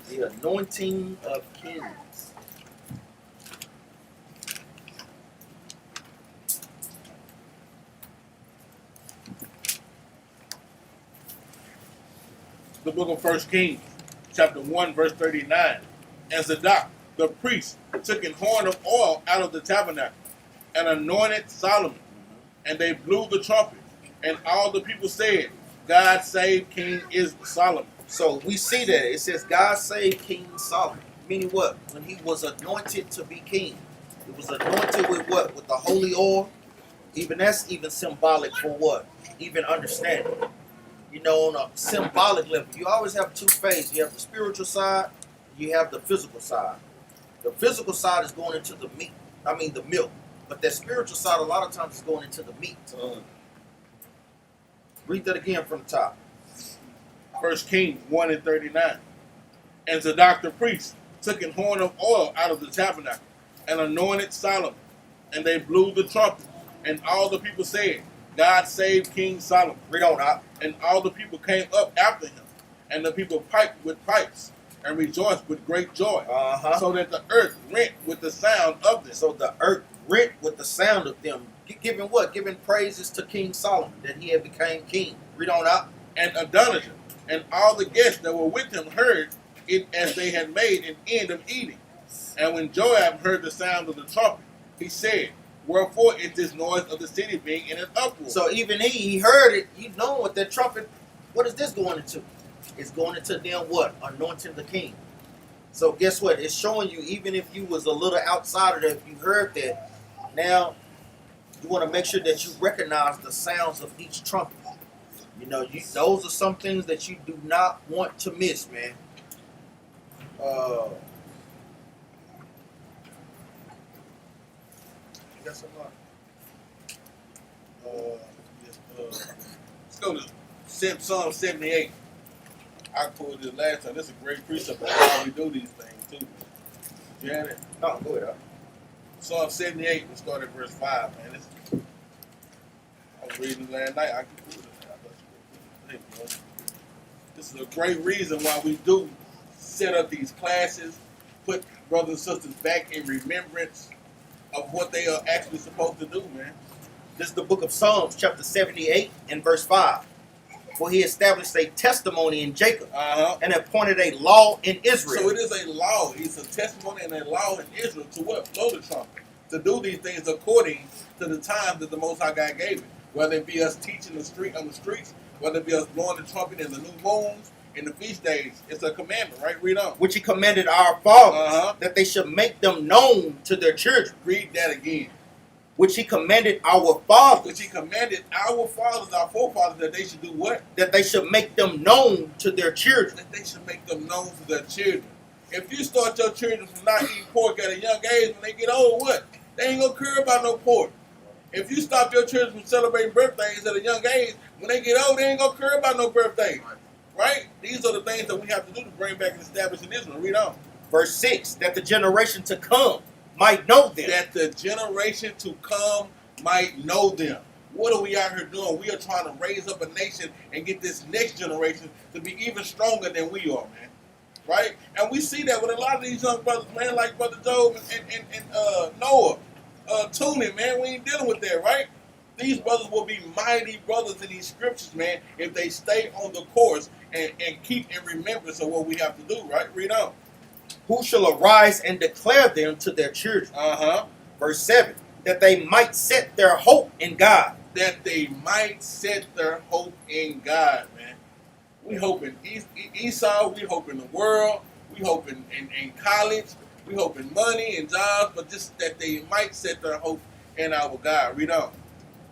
The anointing of kings. The book of 1 Kings, chapter 1, verse 39. And Zadok, the priest, took an horn of oil out of the tabernacle and anointed Solomon. And they blew the trumpet. And all the people said, God save King Solomon. So we see that it says God saved King Solomon. Meaning what? When he was anointed to be king. He was anointed with what? With the holy oil. Even that's even symbolic for what? Even understanding. You know, on a symbolic level, you always have two phases. You have the spiritual side, you have the physical side. The physical side is going into the meat, the milk. But that spiritual side, a lot of times, is going into the meat. Read that again from the top. 1 Kings 1 and 39. And Zadok the priest took an horn of oil out of the tabernacle and anointed Solomon. And they blew the trumpet. And all the people said, God save King Solomon. Read on out. And all the people came up after him. And the people piped with pipes and rejoiced with great joy. So that the earth rent with the sound of them. So the earth rent with the sound of them. Giving what? Giving praises to King Solomon, that he had became king. Read on out. And Adonijah and all the guests that were with him heard it as they had made an end of eating. And when Joab heard the sound of the trumpet, he said, wherefore is this noise of the city being in an uproar? So even he heard it. He know what that trumpet, what is this going into? It's going into them what? Anointing the king. So guess what? It's showing you, even if you was a little outside of that, if you heard that, now you want to make sure that you recognize the sounds of each trumpet. You know, those are some things that you do not want to miss, man. Let's go to Psalm 78. I pulled this last time. This is a great precept of how we do these things too. You had it? No, go ahead. Psalm 78, we'll start at verse 5, man. I was reading it last night. I can do it. This is a great reason why we do set up these classes, put brothers and sisters back in remembrance of what they are actually supposed to do, man. This is the book of Psalms, chapter 78 and verse 5. For he established a testimony in Jacob and appointed a law in Israel. So it is a law. It's a testimony and a law in Israel to what? Blow the trumpet. To do these things according to the time that the Most High God gave it. Whether it be us teaching on the streets, whether it be us blowing the trumpet in the new moons, in the feast days. It's a commandment, right? Read on. Which he commanded our fathers, that they should make them known to their children. Read that again. Which he commanded our fathers. Which he commanded our fathers, our forefathers, that they should do what? That they should make them known to their children. That they should make them known to their children. If you start your children from not eating pork at a young age, when they get old, what? They ain't gonna care about no pork. If you stop your children from celebrating birthdays at a young age, when they get old, they ain't gonna care about no birthday. Right? These are the things that we have to do to bring back and establish in Israel. Read on. Verse 6, that the generation to come might know them. That the generation to come might know them. What are we out here doing? We are trying to raise up a nation and get this next generation to be even stronger than we are, man. Right? And we see that with a lot of these young brothers, man, like Brother Job and Noah. Tuning, man, we ain't dealing with that, right? These brothers will be mighty brothers in these scriptures, man, if they stay on the course and keep in remembrance of what we have to do, right? Read on. Who shall arise and declare them to their children? Verse 7. That they might set their hope in God. That they might set their hope in God, man. We hope in Esau, we hope in the world, we hope in college, we hope in money and jobs, but just that they might set their hope in our God. Read on.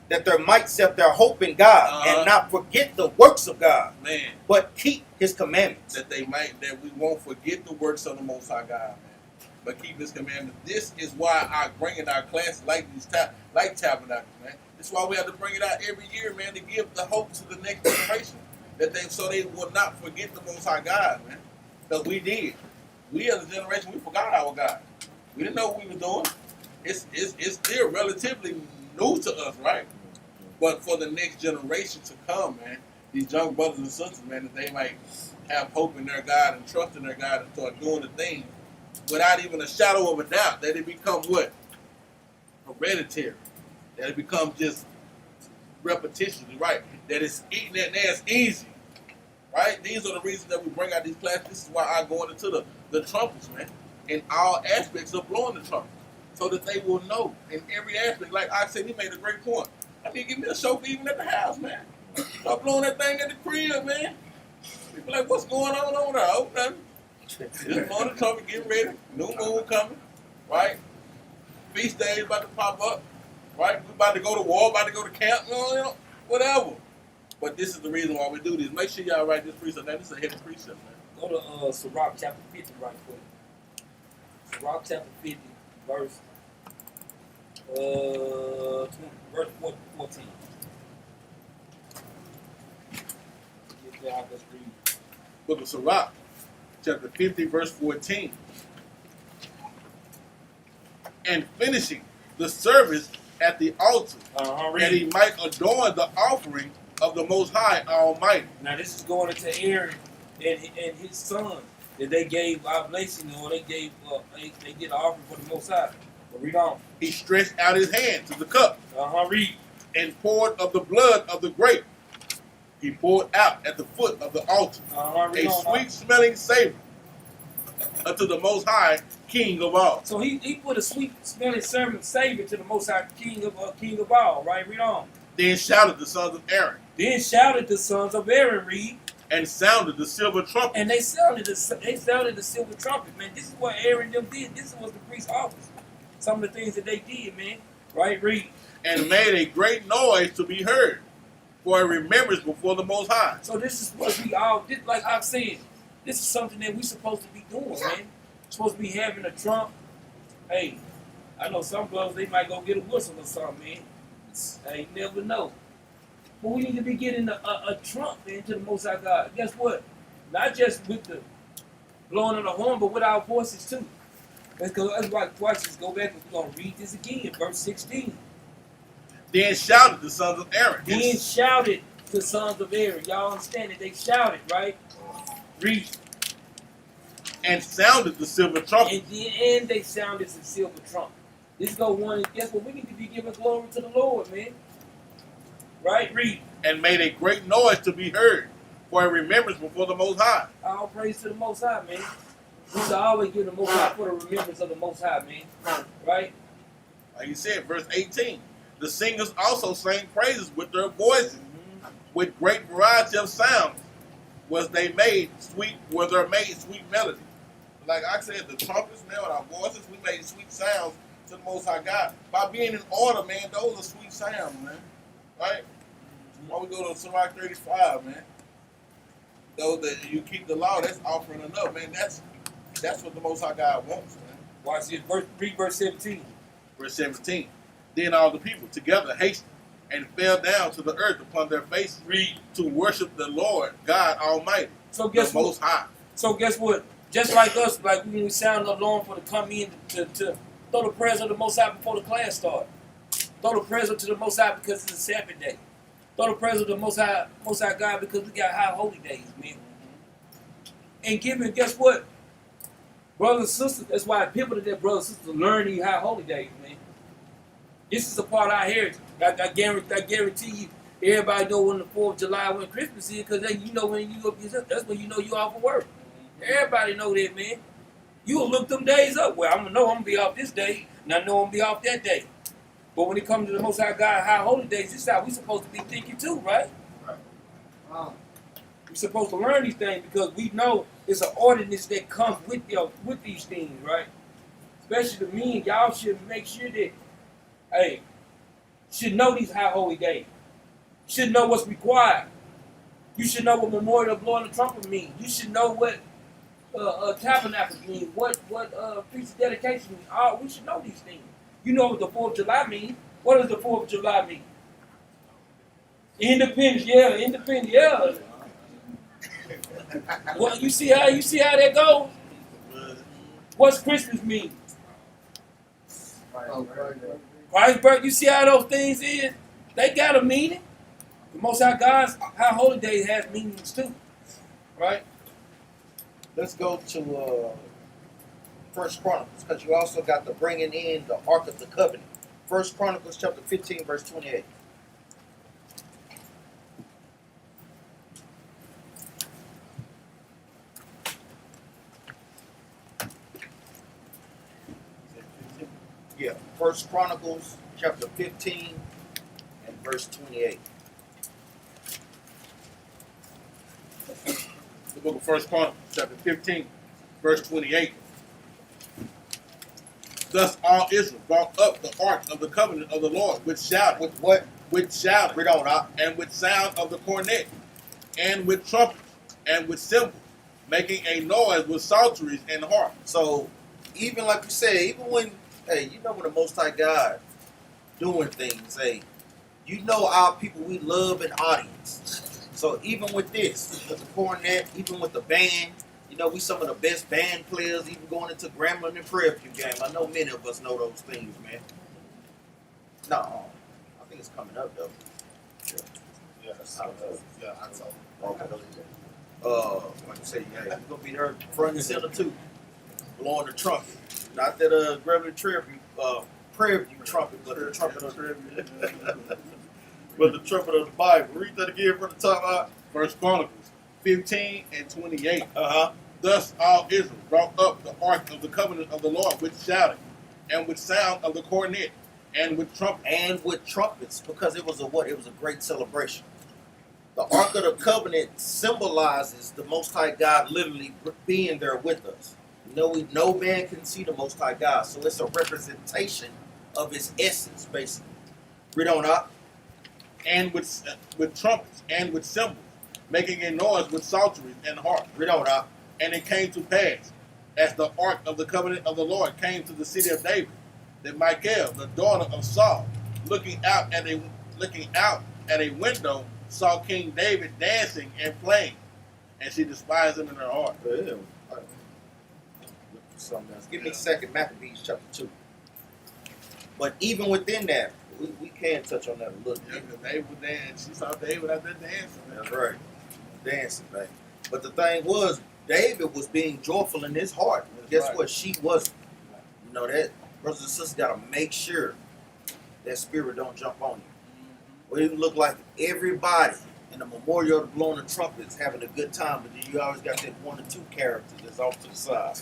That they might set their hope in God and not forget the works of God, man, but keep His commandments. That we won't forget the works of the Most High God, man, but keep His commandments. This is why I bring in our classes like these like Tabernacles, man. This is why we have to bring it out every year, man, to give the hope to the next generation, so they will not forget the Most High God, man. Because we did. We as a generation, we forgot our God. We didn't know what we were doing. It's still relatively new to us, right? But for the next generation to come, man, these young brothers and sisters, man, that they might have hope in their God and trust in their God and start doing the thing without even a shadow of a doubt, that it becomes what? Hereditary. That it becomes just repetition, right? That it's eating that that's easy, right? These are the reasons that we bring out these classes. This is why I go into the trumpets, man, in all aspects of blowing the trumpet, so that they will know in every aspect. Like I said, he made a great point. I need to give me a chauffeur even at the house, man. Stop blowing that thing at the crib, man. People like, what's going on over there? Oh, nothing. Just blowing the trumpet, getting ready. New moon coming, right? Feast days about to pop up, right? We about to go to war, about to go to camp, you know, whatever. But this is the reason why we do this. Make sure y'all write this precept down. This is a heavy precept, man. Go to Sirach chapter 50 right quick. Sirach chapter 50, verse 14. Get there, let's read. Book of Sirach, chapter 50, verse 14. And finishing the service at the altar, that he might adorn the offering of the Most High Almighty. Now this is going into Aaron and his son that they gave oblation, or they gave they did an offering for the Most High. But read on. He stretched out his hand to the cup, Read. and poured of the blood of the grape. He poured out at the foot of the altar a sweet-smelling savor unto the Most High King of all. So he put a sweet-smelling savor to the Most High King of all. Right? Read on. Then shouted the sons of Aaron. Then shouted the sons of Aaron. Read. And sounded the silver trumpet. And they sounded the silver trumpet, man. This is what Aaron them did. This is what the priest's office. Some of the things that they did, man. Right? Read. And made a great noise to be heard, for a remembrance before the Most High. So this is what we all did. Like I've said, this is something that we supposed to be doing, man. We're supposed to be having a trump. Hey, I know some brothers, they might go get a whistle or something, man. Hey, you never know. But we need to be getting a trump, man, to the Most High God. Guess what? Not just with the blowing of the horn, but with our voices too. That's why twice. Let's go back and we're going to read this again, verse 16. Then shouted the sons of Aaron. Then shouted the sons of Aaron. Y'all understand it? They shouted, right? Read. And sounded the silver trumpet. And they sounded the silver trumpet. This go one. Guess what? We need to be giving glory to the Lord, man. Right? Read. And made a great noise to be heard, for a remembrance before the Most High. All praise to the Most High, man. We should always give the Most High for the remembrance of the Most High, man. Right? Like you said, verse 18. The singers also sang praises with their voices, with great variety of sounds. Were they made sweet melody. Like I said, the trumpets, man, with our voices, we made sweet sounds to the Most High God. By being in order, man, those are sweet sounds, man. Right? Why we go to Sirach 35, man? Those that you keep the law, that's offering enough, man. That's what the Most High God wants, man. Watch this. Read verse 17. Verse 17. Then all the people together hastened and fell down to the earth upon their faces, to worship the Lord God Almighty, so guess the Most High. So guess what? Just like us, like when we sound the alarm for to come in to throw the prayers of the Most High before the class starts. Throw the prayers up to the Most High because it's a Sabbath day. Throw the prayers of the Most High God because we got high holy days, man. And giving, guess what? Brothers and sisters, that's why people that brothers and sisters learn these high holy days, man. This is a part of our heritage. I guarantee you, everybody know when the 4th of July, when Christmas is, because you know when you go, that's when you know you off of work. Everybody know that, man. You will look them days up. Well, I'm gonna know I'm gonna be off this day, and I know I'm gonna be off that day. But when it comes to the Most High God, high holy days, this is how we supposed to be thinking too, right? We're supposed to learn these things because we know it's an ordinance that comes with these things, right? Especially the men, y'all should make sure that, hey, should know these high holy days. You should know what's required. You should know what memorial of blowing the trumpet means. You should know what tabernacles mean, what feast of dedication means. We should know these things. You know what the 4th of July means. What does the 4th of July mean? Independence, yeah. Well, you see how that goes? What's Christmas mean? Christ's birth. You see how those things is? They got a meaning. The Most High God's high holy days has meanings too, right? Let's go to First Chronicles, because you also got the bringing in the Ark of the Covenant. First Chronicles chapter 15, verse 28. Yeah, First Chronicles chapter 15 and verse 28. The book of First Chronicles, chapter 15, verse 28. Thus all Israel brought up the ark of the covenant of the Lord with shouting. With what? With shouting. Read on out. And with sound of the cornet. And with trumpets. And with cymbals. Making a noise with psalteries and harp. So, even like you said, even when, hey, you know when the Most High God doing things, hey, you know our people we love and audience. So even with this, with the cornet, even with the band, you know, we some of the best band players, even going into Grambling and Prairie View game. I know many of us know those things, man. No, I think it's coming up though. Yeah, that's how yeah, I saw. Like I say, yeah, you're gonna be there front and center too, blowing the trumpet. Not that Grambling Prairie View trumpet, but the trumpet of but the trumpet of the Bible. Read that again from the top out. First Chronicles 15 and 28. Uh-huh. Thus all Israel brought up the ark of the covenant of the Lord with shouting, and with sound of the cornet, and with trumpets. And with trumpets, because it was a what? It was a great celebration. The Ark of the Covenant symbolizes the Most High God literally being there with us. No man can see the Most High God, so it's a representation of His essence, basically. Read on up. And with trumpets, and with cymbals, making a noise with psalteries and harps. Read on up. And it came to pass, as the ark of the covenant of the Lord came to the city of David, that Michal, the daughter of Saul, looking out at a window, saw King David dancing and playing, and she despised him in her heart. Something else. Give me 2 Maccabees chapter 2. But even within that, we can touch on that a little Yeah, bit. because David was dancing. She saw David out there dancing. That's right. Dancing, man. But the thing was, David was being joyful in his heart. And guess what? She wasn't. You know that? Brothers and sisters got to make sure that spirit don't jump on you. Well, it look like everybody in the memorial of blowing the trumpets having a good time, but then you always got that one or two characters that's off to the side.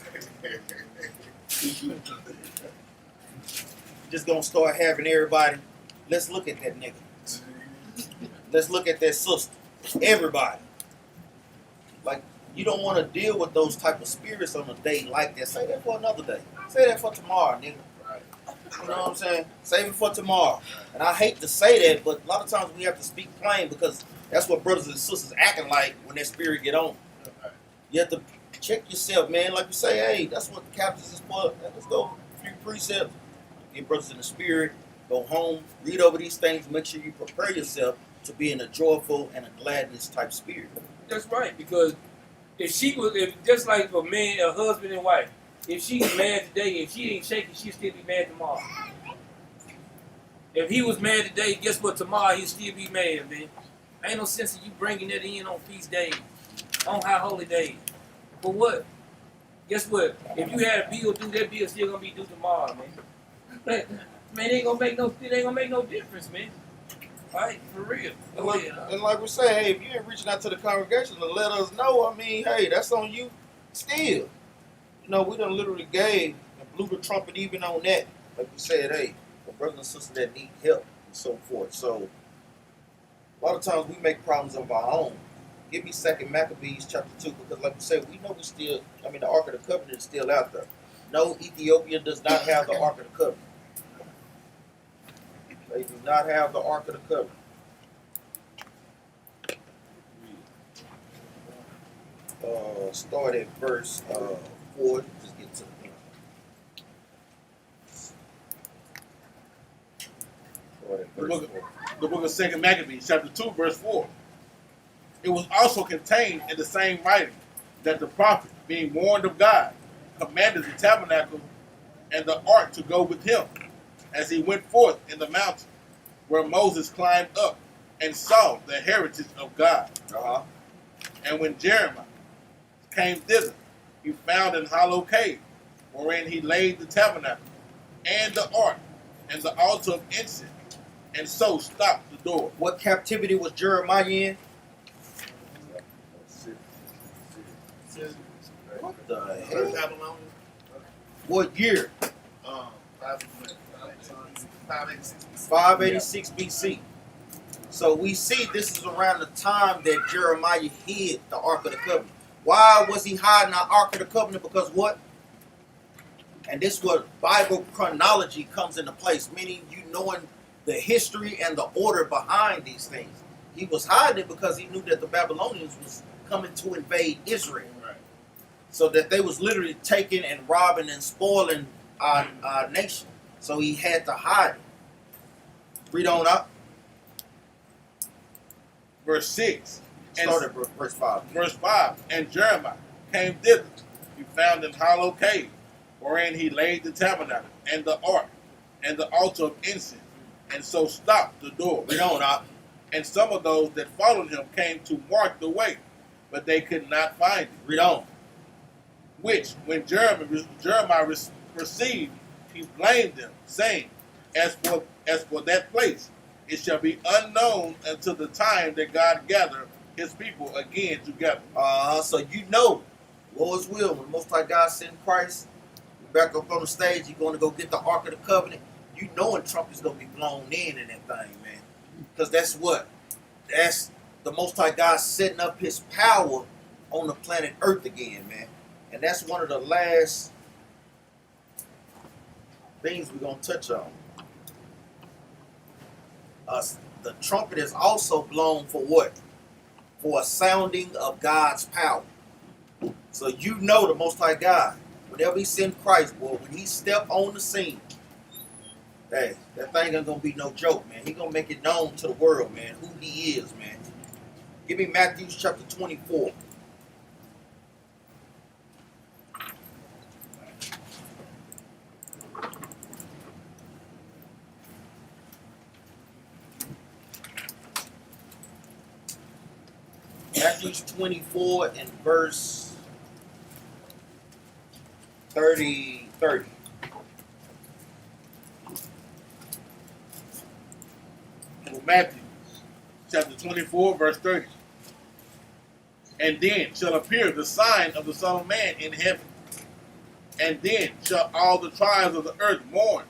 Just gonna start having everybody, let's look at that nigga. Let's look at that sister. Everybody. Like, you don't want to deal with those type of spirits on a day like that. Say that for another day. Say that for tomorrow, nigga. You know what I'm saying? Save it for tomorrow. And I hate to say that, but a lot of times we have to speak plain because that's what brothers and sisters acting like when that spirit get on. You have to check yourself, man. Like you say, hey, that's what the captains is for. Let's go a few precepts. Get brothers in the spirit. Go home. Read over these things. Make sure you prepare yourself to be in a joyful and a gladness type spirit. That's right, because if just like a man, a husband and wife, if she's mad today, if she ain't shaking, she'll still be mad tomorrow. If he was mad today, guess what? Tomorrow he'll still be mad, man. Ain't no sense of you bringing that in on feast days, on high holy days. For what? Guess what? If you had a bill due, that bill still gonna be due tomorrow, man. Man, it ain't gonna make no difference, man. Right? For real. Go ahead. Huh? And like we say, hey, if you ain't reaching out to the congregation to let us know, I mean, hey, that's on you still. You know, we done literally gave and blew the trumpet even on that. Like we said, hey, for brothers and sisters that need help and so forth. So a lot of times we make problems of our own. Give me 2 Maccabees chapter 2, because like we said, we know the Ark of the Covenant is still out there. No, Ethiopia does not have the Ark of the Covenant. They do not have the Ark of the Covenant. Start at verse 4. Just get to the point. Start at verse 4. The book of 2 Maccabees, chapter 2, verse 4. It was also contained in the same writing that the prophet, being warned of God, commanded the tabernacle and the ark to go with him, as he went forth in the mountain, where Moses climbed up and saw the heritage of God. And when Jeremiah came thither, he found an hollow cave, wherein he laid the tabernacle and the ark and the altar of incense, and so stopped the door. What captivity was Jeremiah in? What the hell? What year? 586 BC. So we see this is around the time that Jeremiah hid the Ark of the Covenant. Why was he hiding the Ark of the Covenant? Because what? And this is what Bible chronology comes into place, meaning you knowing the history and the order behind these things. He was hiding it because he knew that the Babylonians was coming to invade Israel. Right. So that they was literally taking and robbing and spoiling our nation. So he had to hide it. Read on up. Verse 6. Start at verse 5. Verse 5. And Jeremiah came thither. He found an hollow cave, wherein he laid the tabernacle and the ark and the altar of incense, and so stopped the door. Read on up. And some of those that followed him came to mark the way, but they could not find it. Read on. Which, when Jeremiah perceived, he blamed them, saying, As for that place, it shall be unknown until the time that God gather his people again together. So you know, Lord's will, when the Most High God send Christ back up on the stage, you're going to go get the Ark of the Covenant. You knowing Trump is going to be blown in that thing, man. Because that's what? That's the Most High God setting up his power on the planet Earth again, man. And that's one of the last things we're going to touch on. The trumpet is also blown for what? For a sounding of God's power. So you know the Most High God, whenever he send Christ, boy, when he step on the scene, hey, that thing ain't gonna be no joke, man. He gonna make it known to the world, man, who he is, man. Give me Matthew chapter 24. Matthew 24 and verse 30. Matthew chapter 24, verse 30. And then shall appear the sign of the Son of Man in heaven. And then shall all the tribes of the earth mourn.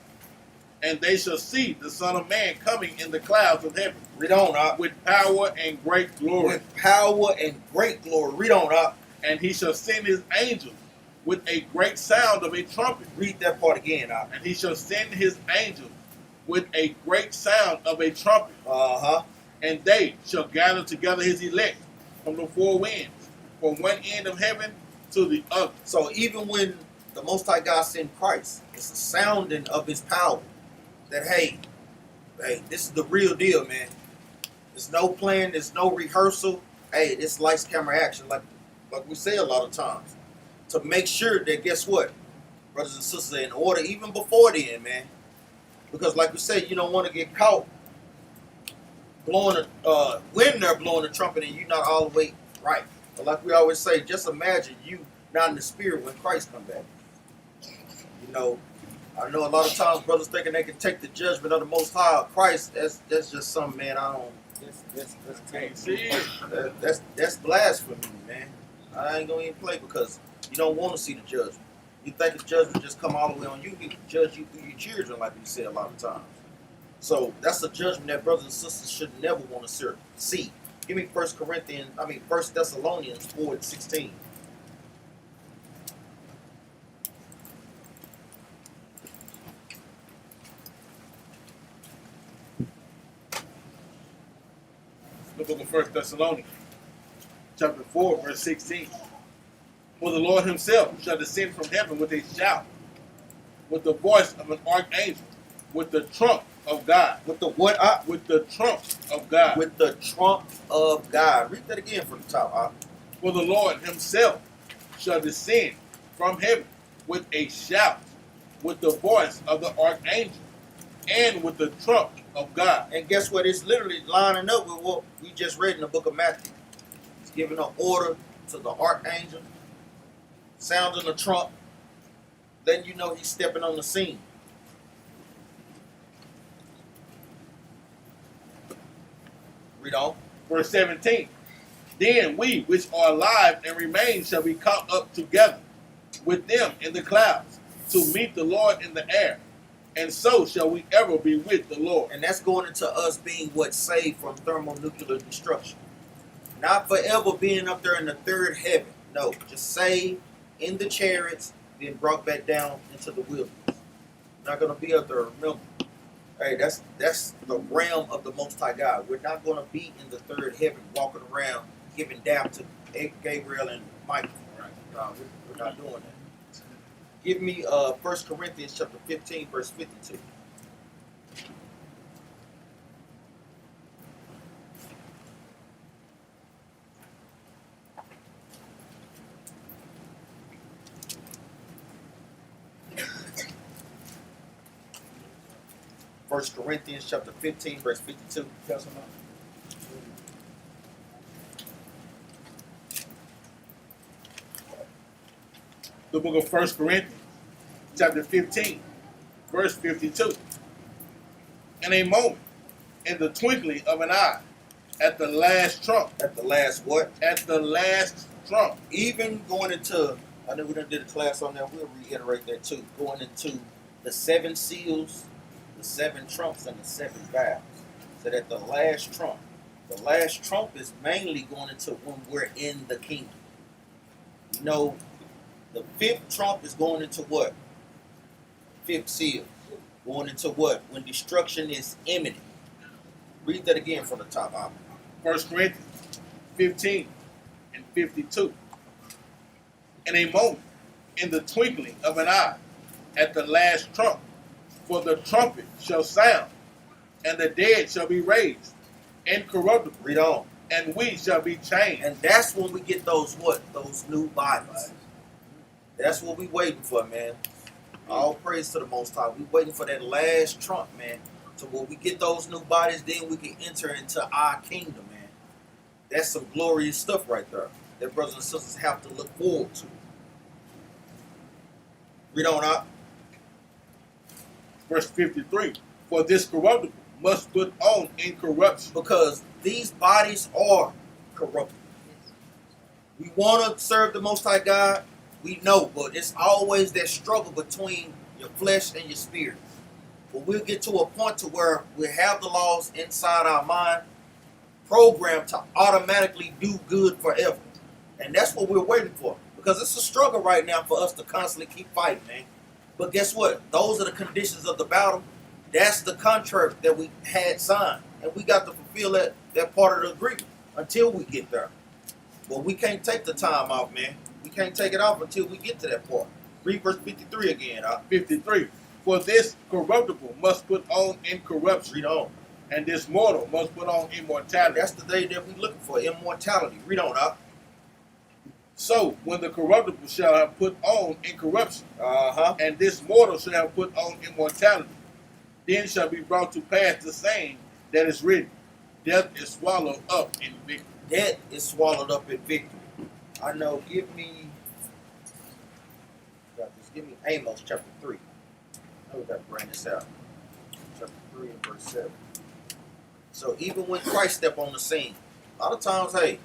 And they shall see the Son of Man coming in the clouds of heaven. Read on up. With power and great glory. With power and great glory. Read on up. And he shall send his angels with a great sound of a trumpet. Read that part again up. And he shall send his angels with a great sound of a trumpet. And they shall gather together his elect from the four winds, from one end of heaven to the other. So even when the Most High God sent Christ, it's the sounding of his power. That hey, this is the real deal, man. There's no plan, there's no rehearsal. Hey, this lights, camera, action, like we say a lot of times. To make sure that, guess what? Brothers and sisters are in order even before then, man. Because like we say, you don't want to get caught blowing when they're blowing the trumpet and you're not all the way right. But like we always say, just imagine you not in the spirit when Christ comes back. You know, I know a lot of times brothers thinking they can take the judgment of the Most High Christ. That's just something, man. I don't. That's Can't see it. that's blasphemy, man. I ain't gonna even play because you don't want to see the judgment. You think the judgment just come all the way on you. He can judge you through your children, like we said a lot of times. So that's a judgment that brothers and sisters should never want to see. Give me 1 Thessalonians 4:16. The book of 1 Thessalonians, chapter 4, verse 16. For the Lord himself shall descend from heaven with a shout, with the voice of an archangel, with the trump of God. With the what? With the trump of God. With the trump of God. Read that again from the top. For the Lord himself shall descend from heaven with a shout, with the voice of the archangel, and with the trump of God. And guess what? It's literally lining up with what we just read in the book of Matthew. It's giving an order to the archangel, sounding the trump, letting you know he's stepping on the scene. Read on. Verse 17. Then we which are alive and remain shall be caught up together with them in the clouds to meet the Lord in the air. And so shall we ever be with the Lord. And that's going into us being what saved from thermonuclear destruction. Not forever being up there in the third heaven. No, just saved in the chariots, being brought back down into the wilderness. Not going to be up there, remember. Hey, that's the realm of the Most High God. We're not going to be in the third heaven walking around giving dap to Gabriel and Michael. Right? No, we're not doing that. Give me 1 Corinthians chapter 15, verse 52. First Corinthians chapter 15, verse 52. Tell somebody. The book of 1 Corinthians, chapter 15, verse 52. In a moment, in the twinkling of an eye, at the last trump. At the last what? At the last trump. Even going into, I know we done did a class on that, we'll reiterate that too. Going into the 7 seals, the 7 trumps, and the 7 vials. So that the last trump is mainly going into when we're in the kingdom. You know, the 5th trump is going into what? 5th seal. Going into what? When destruction is imminent. Read that again from the top. 1 Corinthians 15 and 52. In a moment, in the twinkling of an eye, at the last trump, for the trumpet shall sound, and the dead shall be raised, incorruptible. Read on. And we shall be changed. And that's when we get those what? Those new bodies. That's what we waiting for, man. All praise to the Most High. We waiting for that last trump, man. So when we get those new bodies, then we can enter into our kingdom, man. That's some glorious stuff right there that brothers and sisters have to look forward to. Read on up. Verse 53. For this corruptible must put on incorruption. Because these bodies are corruptible. We want to serve the Most High God. We know, but it's always that struggle between your flesh and your spirit. But we'll get to a point to where we have the laws inside our mind, programmed to automatically do good forever. And that's what we're waiting for. Because it's a struggle right now for us to constantly keep fighting, man. But guess what? Those are the conditions of the battle. That's the contract that we had signed. And we got to fulfill that part of the agreement until we get there. But we can't take the time off, man. We can't take it off until we get to that part. Read verse 53 again. 53. For this corruptible must put on incorruption. Read on. And this mortal must put on immortality. That's the day that we're looking for, immortality. Read on, up. So, when the corruptible shall have put on incorruption, and this mortal shall have put on immortality, then shall be brought to pass the saying that is written, death is swallowed up in victory. Death is swallowed up in victory. I know, give me Amos chapter 3. We got to bring this out. Chapter 3 and verse 7. So even when Christ stepped on the scene, a lot of times, hey,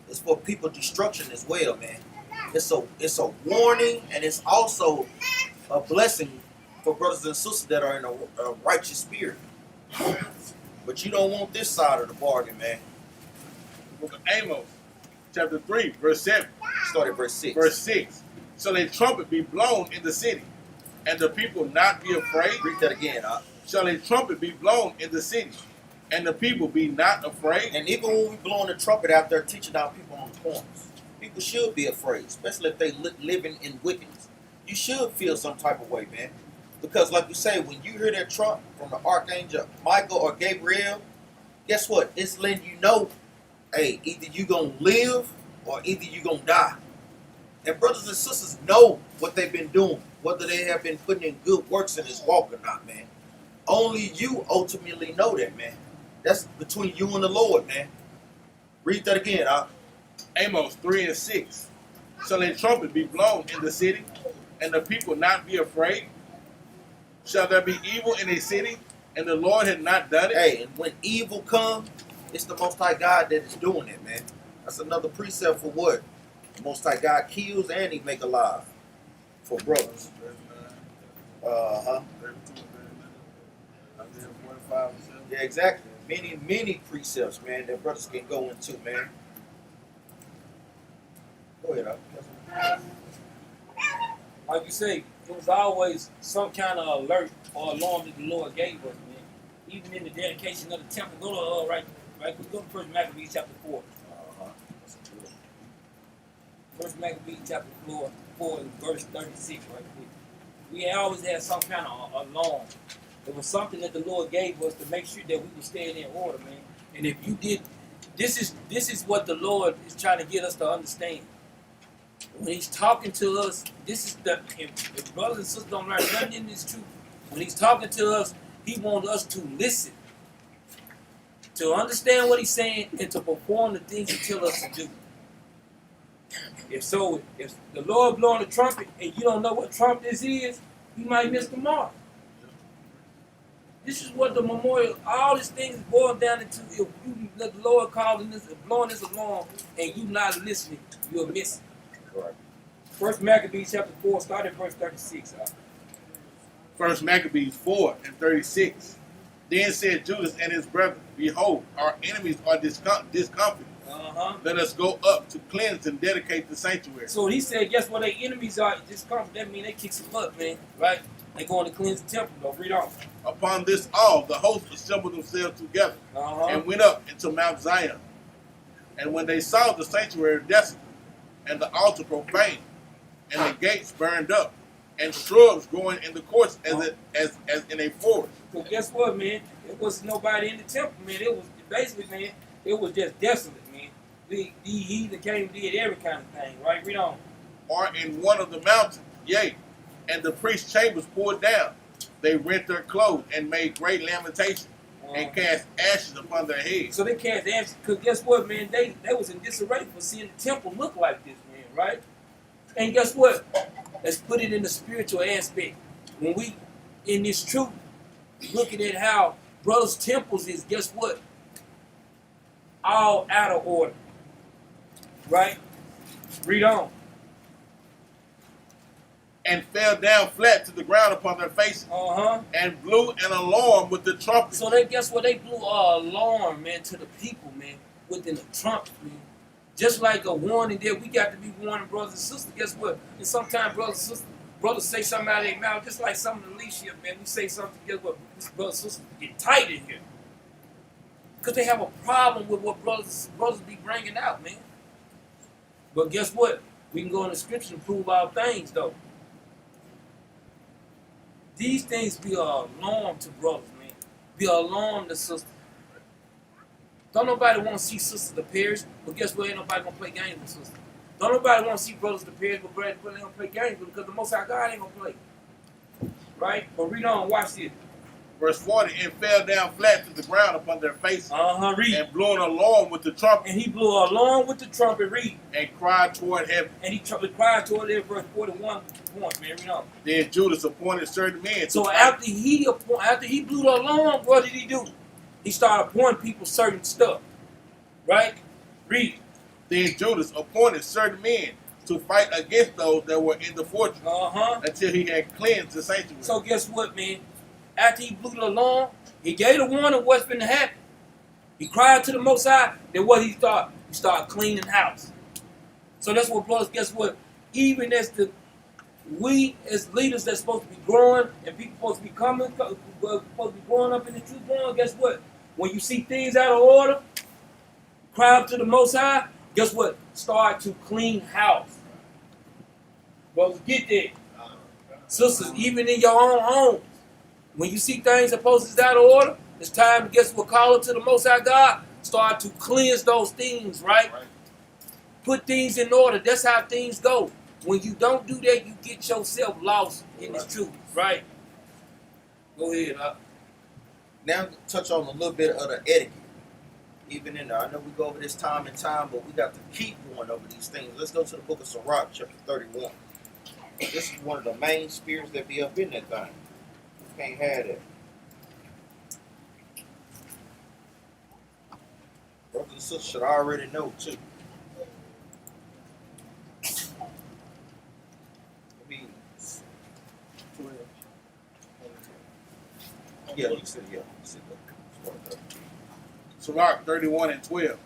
it's for people destruction as well, man. It's a warning, and it's also a blessing for brothers and sisters that are in a righteous spirit. But you don't want this side of the bargain, man. Book of Amos, chapter 3, verse 7. Start at verse 6. Verse 6. Shall a trumpet be blown in the city, and the people not be afraid? Read that again. Shall a trumpet be blown in the city, and the people be not afraid? And even when we blowing the trumpet out there teaching our people on the corners, people should be afraid, especially if they living in wickedness. You should feel some type of way, man. Because like you say, when you hear that trump from the Archangel Michael or Gabriel, guess what? It's letting you know, hey, either you going to live or either you going to die. And brothers and sisters know what they've been doing, whether they have been putting in good works in this walk or not, man. Only you ultimately know that, man. That's between you and the Lord, man. Read that again. Amos 3 and 6. Shall a trumpet be blown in the city, and the people not be afraid? Shall there be evil in a city, and the Lord had not done it? Hey, and when evil comes, it's the Most High God that is doing it, man. That's another precept for what? The Most High God kills and He make alive for brothers. Uh-huh. Yeah, exactly. Many precepts, man, that brothers can go into, man. Go ahead, Like you say, it was always some kind of alert or alarm that the Lord gave us, man. Even in the dedication of the temple. Go to go to First Maccabees chapter 4. First Maccabees chapter 4 and verse 36, right there. We always had some kind of alarm. It was something that the Lord gave us to make sure that we were staying in order, man. And if you did, this is what the Lord is trying to get us to understand. When He's talking to us, this is if brothers and sisters don't learn nothing in this truth, when He's talking to us, He wants us to listen, to understand what He's saying, and to perform the things He tells us to do. If the Lord blowing the trumpet and you don't know what trump this is, you might miss the mark. This is what the memorial, all these things boil down into. If you let the Lord calling this, blowing this alarm, and you not listening, you'll miss it. Right. First Maccabees chapter 4, start at verse 36. First Maccabees 4 and 36. Then said Judas and his brethren, Behold, our enemies are discomfited. Let us go up to cleanse and dedicate the sanctuary. So he said, guess what? Their enemies are discomfited. That means they kick some butt, man. Right? They going to cleanse the temple. Don't read on. Upon this all, the host assembled themselves together and went up into Mount Zion. And when they saw the sanctuary desolate, and the altar profaned, and the gates burned up, and shrubs growing in the courts as in a forest. So guess what, man? It was nobody in the temple, man. It was basically, man, it was just desolate, man. The heathen came and did every kind of thing, right? Read on. Or in one of the mountains, yea, and the priest's chambers poured down. They rent their clothes and made great lamentation and cast ashes upon their heads. So they cast ashes, because guess what, man? They was in disarray for seeing the temple look like this, man, right? And guess what? Let's put it in the spiritual aspect. When we, in this truth, looking at how brothers' temples is, guess what? All out of order. Right? Read on. And fell down flat to the ground upon their faces, and blew an alarm with the trumpet. So they, guess what? They blew an alarm, man, to the people, man, within the trumpet, man. Just like a warning that we got to be warning brothers and sisters. Guess what? And sometimes brothers say something out of their mouth, just like some of the leadership, man. We say something, guess what? These brothers and sisters get tight in here. Because they have a problem with what brothers be bringing out, man. But guess what? We can go in the scripture and prove our things, though. These things be an alarm to brothers, man. Be an alarm to sisters. Don't nobody want to see sisters to perish, but guess what? Ain't nobody going to play games with sisters. Don't nobody want to see brothers to perish, but brothers ain't going to play games with, because the Most High God ain't going to play. Right? But read on, watch this. Verse 40, and fell down flat to the ground upon their faces, read. and blew an alarm with the trumpet. And he blew an alarm with the trumpet, read. And cried toward heaven. And he cried toward heaven, verse 41. appoint, man. You know. Then Judas appointed certain men. to So fight. after he blew the alarm, what did he do? He started appointing people certain stuff, right? Read. Then Judas appointed certain men to fight against those that were in the fortress until he had cleansed the sanctuary. So guess what, man? After he blew the alarm, he gave the warning what's been to happen. He cried to the Most High. Then what he thought? He started cleaning house. So that's what, brothers. Guess what? Even as we as leaders that's supposed to be growing and people supposed to be supposed to be growing up in the truth, growing. Guess what? When you see things out of order, cry up to the Most High. Guess what? Start to clean house. Brothers, get there. Sisters, even in your own homes, when you see things supposed to be out of order, it's time to guess what? Call up to the Most High God. Start to cleanse those things, right? Put things in order. That's how things go. When you don't do that, you get yourself lost in this truth, right? Go ahead. Now touch on a little bit of the etiquette. Even in there, I know we go over this time and time, but we got to keep going over these things. Let's go to the book of Sirach, chapter 31. This is one of the main spirits that be up in that thing. You can't have that. Brothers and sisters should already know too. I mean, yeah, you said yeah. You said that. Sirach 31 and 12.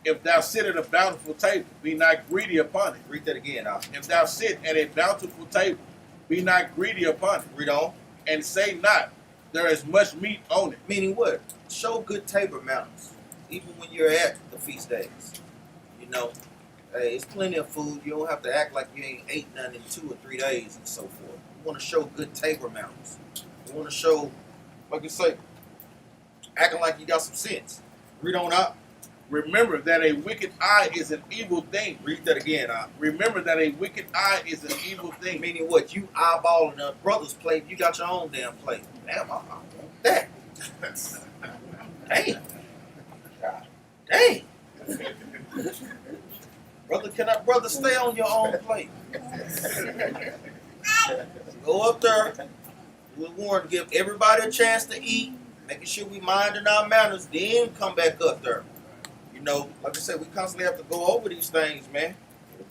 If thou sit at a bountiful table, be not greedy upon it. Read that again. If thou sit at a bountiful table, be not greedy upon it. Read on. And say not, there is much meat on it. Meaning what? Show good table manners, even when you're at the feast days. You know, hey, it's plenty of food. You don't have to act like you ain't ate none in 2 or 3 days and so forth. You want to show good table manners. You want to show, like you say, acting like you got some sense. Read on out. Remember that a wicked eye is an evil thing. Read that again out. Remember that a wicked eye is an evil thing. Meaning what? You eyeballing a brother's plate. You got your own damn plate. Damn, I want that. Damn. God dang. Brother, stay on your own plate. Go up there. We want to give everybody a chance to eat, making sure we minding our manners, then come back up there. You know, like I said, we constantly have to go over these things, man.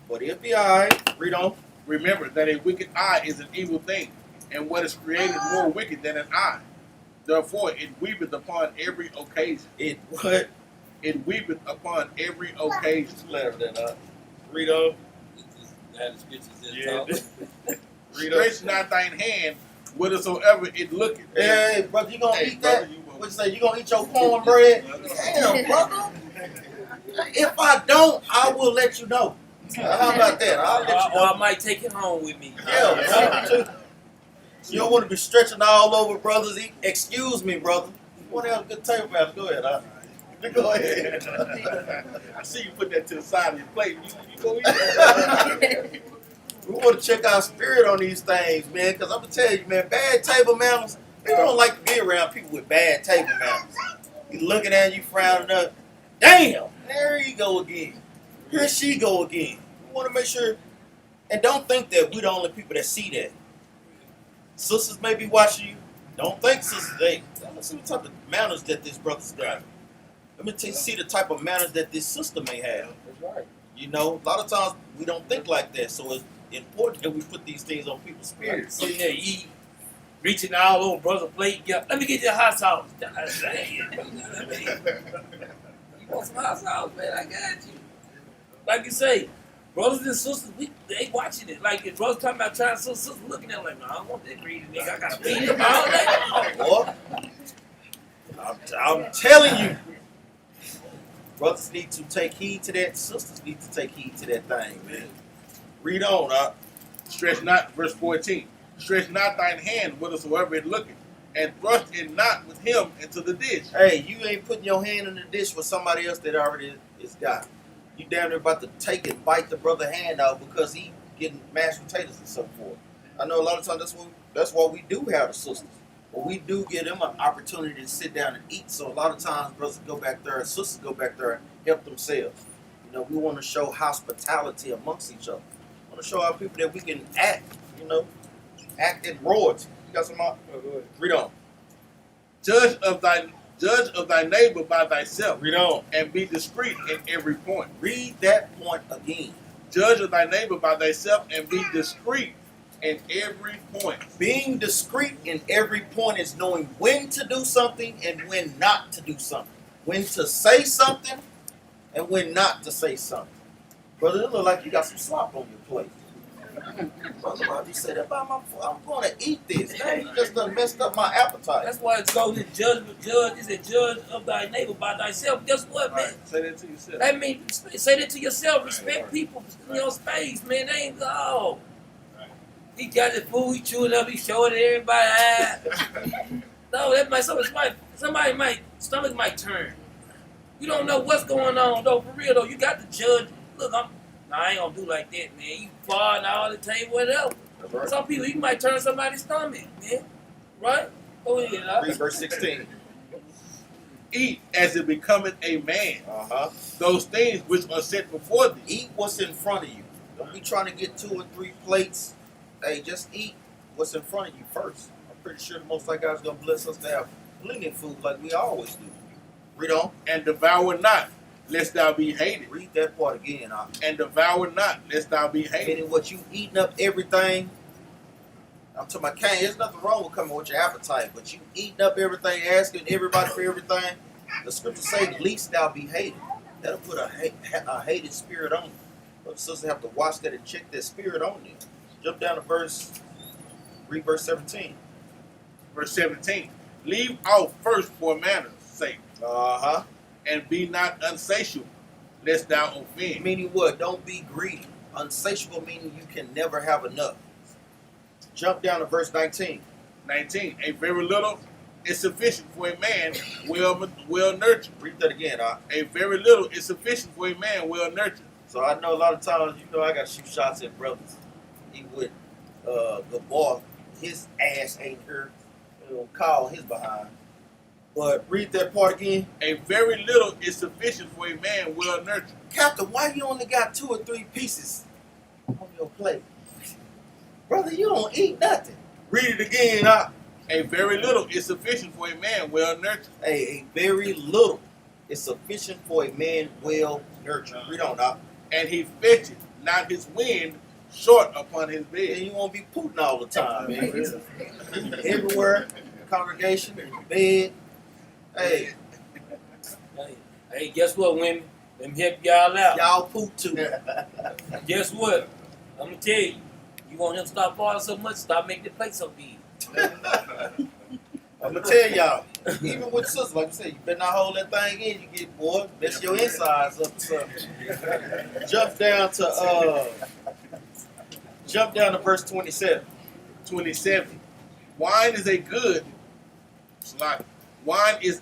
But it'll be all right. Read on. Remember that a wicked eye is an evil thing, and what is created more wicked than an eye. Therefore, it weepeth upon every occasion. It what? It weepeth upon every occasion. Letter that up. Read on. Yeah. Read on. Stretch not thine hand whithersoever it looketh. Hey, brother, you gonna Hey, eat brother, that? you What you say? You gonna eat your cornbread? Damn, brother. If I don't, I will let you know. How about that? I'll let you Or know. I might take it home with me. Yeah, brother. You don't want to be stretching all over, brothers. Excuse me, brother. You want to have a good table manners? Go ahead. Go ahead. I see you put that to the side of your plate. You go eat that. We want to check our spirit on these things, man. Because I'm going to tell you, man, bad table manners, people don't like to be around people with bad table manners. You looking at you, frowning up. Damn, there you go again. Here she go again. We want to make sure, and don't think that we're the only people that see that. Sisters may be watching you. Don't think sisters, hey, let's see what type of manners that this brother's got. Let me see the type of manners that this sister may have. That's right. You know, a lot of times we don't think like that, so it's important that we put these things on people's spirits. Sitting there eating, reaching all over brother's plate. Yeah, let me get your hot sauce. You want some hot sauce, man? I got you. Like you say, brothers and sisters, they watching it. Like if brothers talking about trying, sisters looking at it like, no, I don't want that greedy nigga. I gotta feed him all day long. Boy, I'm telling you, brothers need to take heed to that. Sisters need to take heed to that thing, man. Read on, Stretch not, verse 14. Stretch not thine hand whithersoever it looketh, and thrust it not with him into the dish. Hey, you ain't putting your hand in the dish for somebody else that already is got. You damn near about to take and bite the brother hand out because he getting mashed potatoes and so forth. I know a lot of times that's why we do have the sisters. But we do give them an opportunity to sit down and eat. So a lot of times brothers go back there and sisters go back there and help themselves. You know, we want to show hospitality amongst each other. We want to show our people that we can act, act in royalty. You got some more? Read on. Judge of thy neighbor by thyself, Read on. and be discreet in every point. Read that point again. Judge of thy neighbor by thyself, and be discreet in every point. Being discreet in every point is knowing when to do something and when not to do something. When to say something and when not to say something. Brother, it look like you got some slop on your plate. Brother, why you say that about my food? I'm going to eat this. Dang, you just done messed up my appetite. That's why it goes in judgment. Judge is a judge of thy neighbor by thyself. Guess what, man? Right, say that to yourself. That means say that to yourself. Respect people in your space, man. They ain't oh. He got his food, he chewing up, he showing it everybody. No, that might somebody might stomach might turn. You don't know what's going on though. For real though, you got to judge. Look, I ain't gonna do like that, man. You fall all the table, whatever. That's right. Some people, you might turn somebody's stomach, man. Right? Go ahead. Read verse 16. Eat as it becometh a man Uh-huh. those things which are set before thee. Eat what's in front of you. Don't be trying to get 2 or 3 plates. Hey, just eat what's in front of you first. I'm pretty sure the Most High God's going to bless us to have plenty of food like we always do. Read on. And devour not, lest thou be hated. Read that part again. And devour not, lest thou be hated. Meaning what you eating up everything. I'm talking about Cain. There's nothing wrong with coming with your appetite, but you eating up everything, asking everybody for everything. The scriptures say, least thou be hated. That'll put a hated spirit on you. Brothers and sisters have to watch that and check that spirit on you. Jump down to read verse 17. Verse 17. Leave off first for manners' sake, Uh-huh. and be not unsatiable, lest thou offend. Meaning what? Don't be greedy. Unsatiable meaning you can never have enough. Jump down to verse 19. 19. A very little is sufficient for a man well nurtured. Read that again. A very little is sufficient for a man well nurtured. So I know a lot of times, I got to shoot shots at brothers. He would, the boy, his ass ain't here. Call his behind. But read that part again. A very little is sufficient for a man well nurtured. Captain, why you only got 2 or 3 pieces on your plate? Brother, you don't eat nothing. Read it again. A very little is sufficient for a man well nurtured. A very little is sufficient for a man well nurtured. Read on, Doc. And he fetcheth not his wind short upon his Yeah, bed. you won't be pooting all the time, man. Everywhere, congregation, in your bed. Hey, Hey, guess what, women? Let me help y'all out. y'all poop too. Guess what? I'm gonna tell you. You want him to stop falling so much, stop making the plate so big. I'm gonna tell y'all, even with sisters, like I said, you better not hold that thing in. You get boy, mess your insides up or something. Jump down to verse 27. 27. Wine is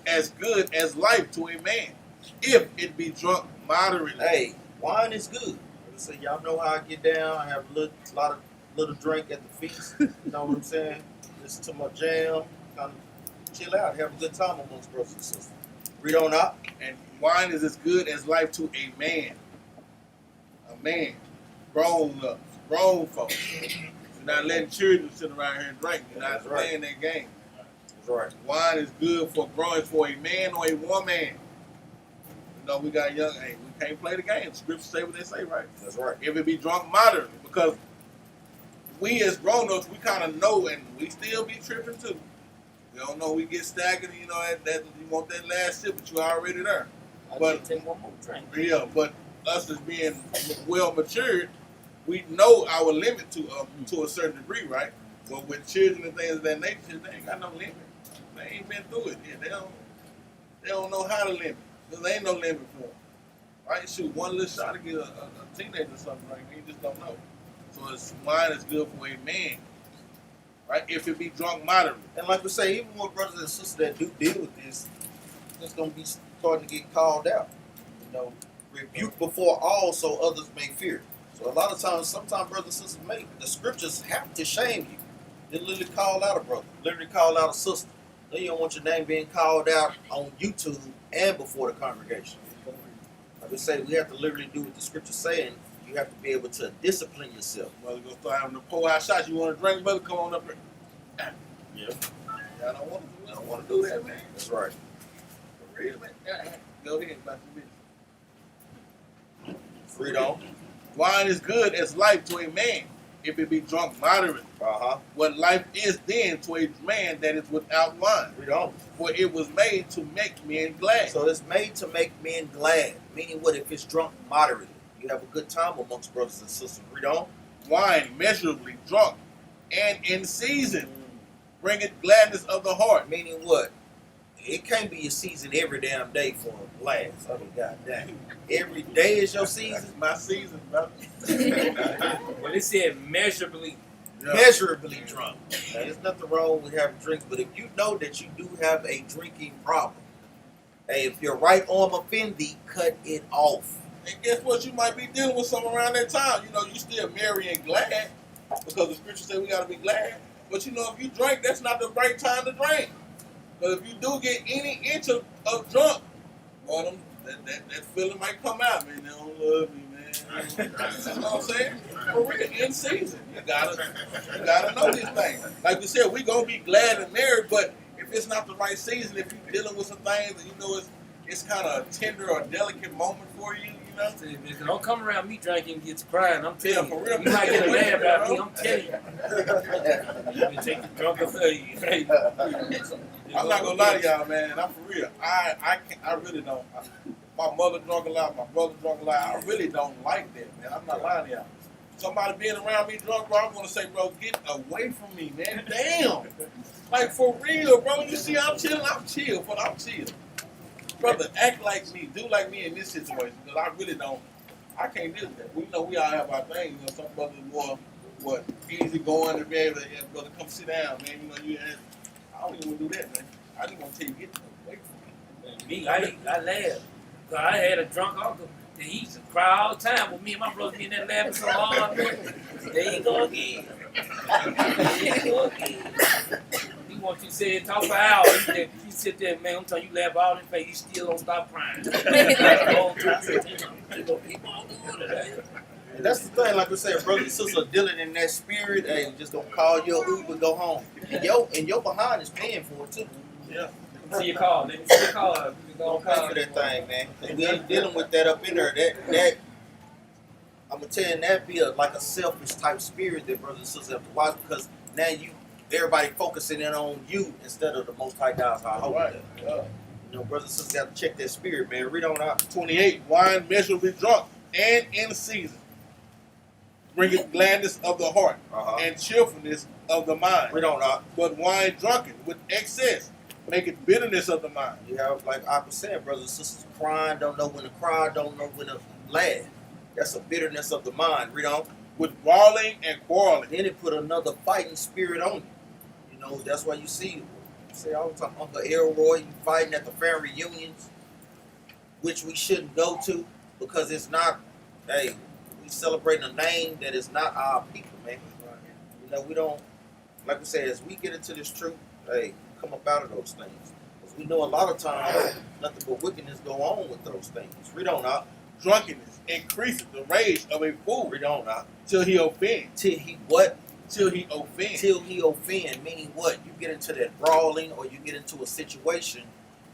as good as life to a man, if it be drunk moderately. Hey, wine is good. So y'all know how I get down. I have a lot of little drink at the feast. You know what I'm saying? Listen to my jam, kind of chill out, have a good time amongst brothers and sisters. Read on out. And wine is as good as life to a man. A man, grown folks. You're not letting children sit around here and drink. You're not That's right. playing that game. That's right. Wine is good for growing for a man or a woman. We got young. Hey, we can't play the game. Scriptures say what they say, right? That's right. If it be drunk moderately, because we as grown-ups, we kind of know, and we still be tripping too. We don't know. We get staggered. That you want that last sip, but you already there. But take one more drink. Yeah, but us as being well matured, we know our limit to a certain degree, right? But with children and things of that nature, they ain't got no limit. They ain't been through it yet. They don't know how to limit. There ain't no limit for them. Right? Shoot, one little shot to get a teenager or something, right? You just don't know. So wine is good for a man, right? If it be drunk moderately. And like we say, even with brothers and sisters that do deal with this, it's going to be starting to get called out. Rebuke before all so others may fear. So a lot of times, sometimes brothers and sisters the scriptures have to shame you. They literally call out a brother, literally call out a sister. Then you don't want your name being called out on YouTube and before the congregation. Like we say, we have to literally do what the scriptures say, and You have to be able to discipline yourself. Brother gonna start having to pour out shots. You want to drink, brother? Come on up here. Yeah. I don't want to. I don't want to do that, man. That's right. For real, man. Go ahead, about your business. Freedom. Wine is good as life to a man, if it be drunk moderately. What life is then to a man that is without wine. Freedom. For it was made to make men glad. So it's made to make men glad. Meaning what? If it's drunk moderately. You have a good time amongst brothers and sisters. Freedom. Wine measurably drunk and in season bringeth gladness of the heart. Meaning what? It can't be your season every damn day for a glass. I mean, goddamn. Every day is your season? That's my season, brother. Well, it said measurably. Yeah. Measurably drunk. Now, there's nothing wrong with having drinks, but if you know that you do have a drinking problem, hey, if your right arm offend thee, cut it off. And guess what? You might be dealing with something around that time. You know, you still merry and glad because the scripture says we got to be glad. But you know, if you drink, that's not the right time to drink. But if you do get any inch of drunk, boy, that feeling might come out, man. They don't love me, man. You know what I'm saying? For real, in season, you gotta know these things. Like we said, we gonna be glad and merry, but if it's not the right season, if you're dealing with some things that you know it's kind of a tender or delicate moment for you, you know. Don't come around me drinking and get crying. I'm telling Yeah, you. for real. You might get a laugh about me. I'm telling you. You take the drunk of I'm not gonna lie to y'all, man. I'm for real. I really don't. My mother drunk a lot. My brother drunk a lot. I really don't like that, man. I'm not lying to y'all. Somebody being around me drunk, bro, I'm gonna say, bro, get away from me, man. Damn. Like for real, bro. You see, I'm chilling. I'm chill, but I'm chill. Brother, act like me. Do like me in this situation, because I really don't. I can't deal with that. We know we all have our things. You know, some brothers more easy going to be able to, yeah, brother, come sit down, man. You know, I don't even want to do that, man. I just want to tell you, get away from me. Me, I laugh. Cause I had a drunk uncle that he used to cry all the time with me and my brother being there laughing so hard. There you go again. There you go again. He wants you to sit and talk for hours. You sit there, man, I'm telling you, laugh all in face, you still don't stop crying. The whole time. Keep on doing it. And that's the thing, like we said, brothers and sisters are dealing in that spirit. Hey, just gonna call your Uber, go home. And your behind is paying for it too. Yeah. See your call. Let me see your call. Don't pay for that thing, man. 'Cause we ain't dealing with that up in there. That I'm gonna tell you, that be like a selfish type spirit that brothers and sisters have to watch, because now everybody focusing in on you instead of the Most High God's high hope. Right. You know, brothers and sisters got to check that spirit, man. Read on out. 28, wine measurably drunk and in season bringeth gladness of the heart and cheerfulness of the mind. Read on out. But wine drunken with excess maketh bitterness of the mind. You have, like I was saying, brothers and sisters crying, don't know when to cry, don't know when to laugh. That's a bitterness of the mind. Read on. With brawling and quarreling. Then it put another fighting spirit on you. You know, that's why you see all the time, Uncle Elroy, you fighting at the family reunions, which we shouldn't go to, because it's not, hey, we celebrating a name that is not our people, man. You know, we don't, like we say, as we get into this truth, hey, come up out of those things. Because we know a lot of times nothing but wickedness go on with those things. Read on out. Drunkenness increaseth the rage of a fool. Read on out. Till he offend. Till he what? Till he offend. Till he offend, meaning what? You get into that brawling, or you get into a situation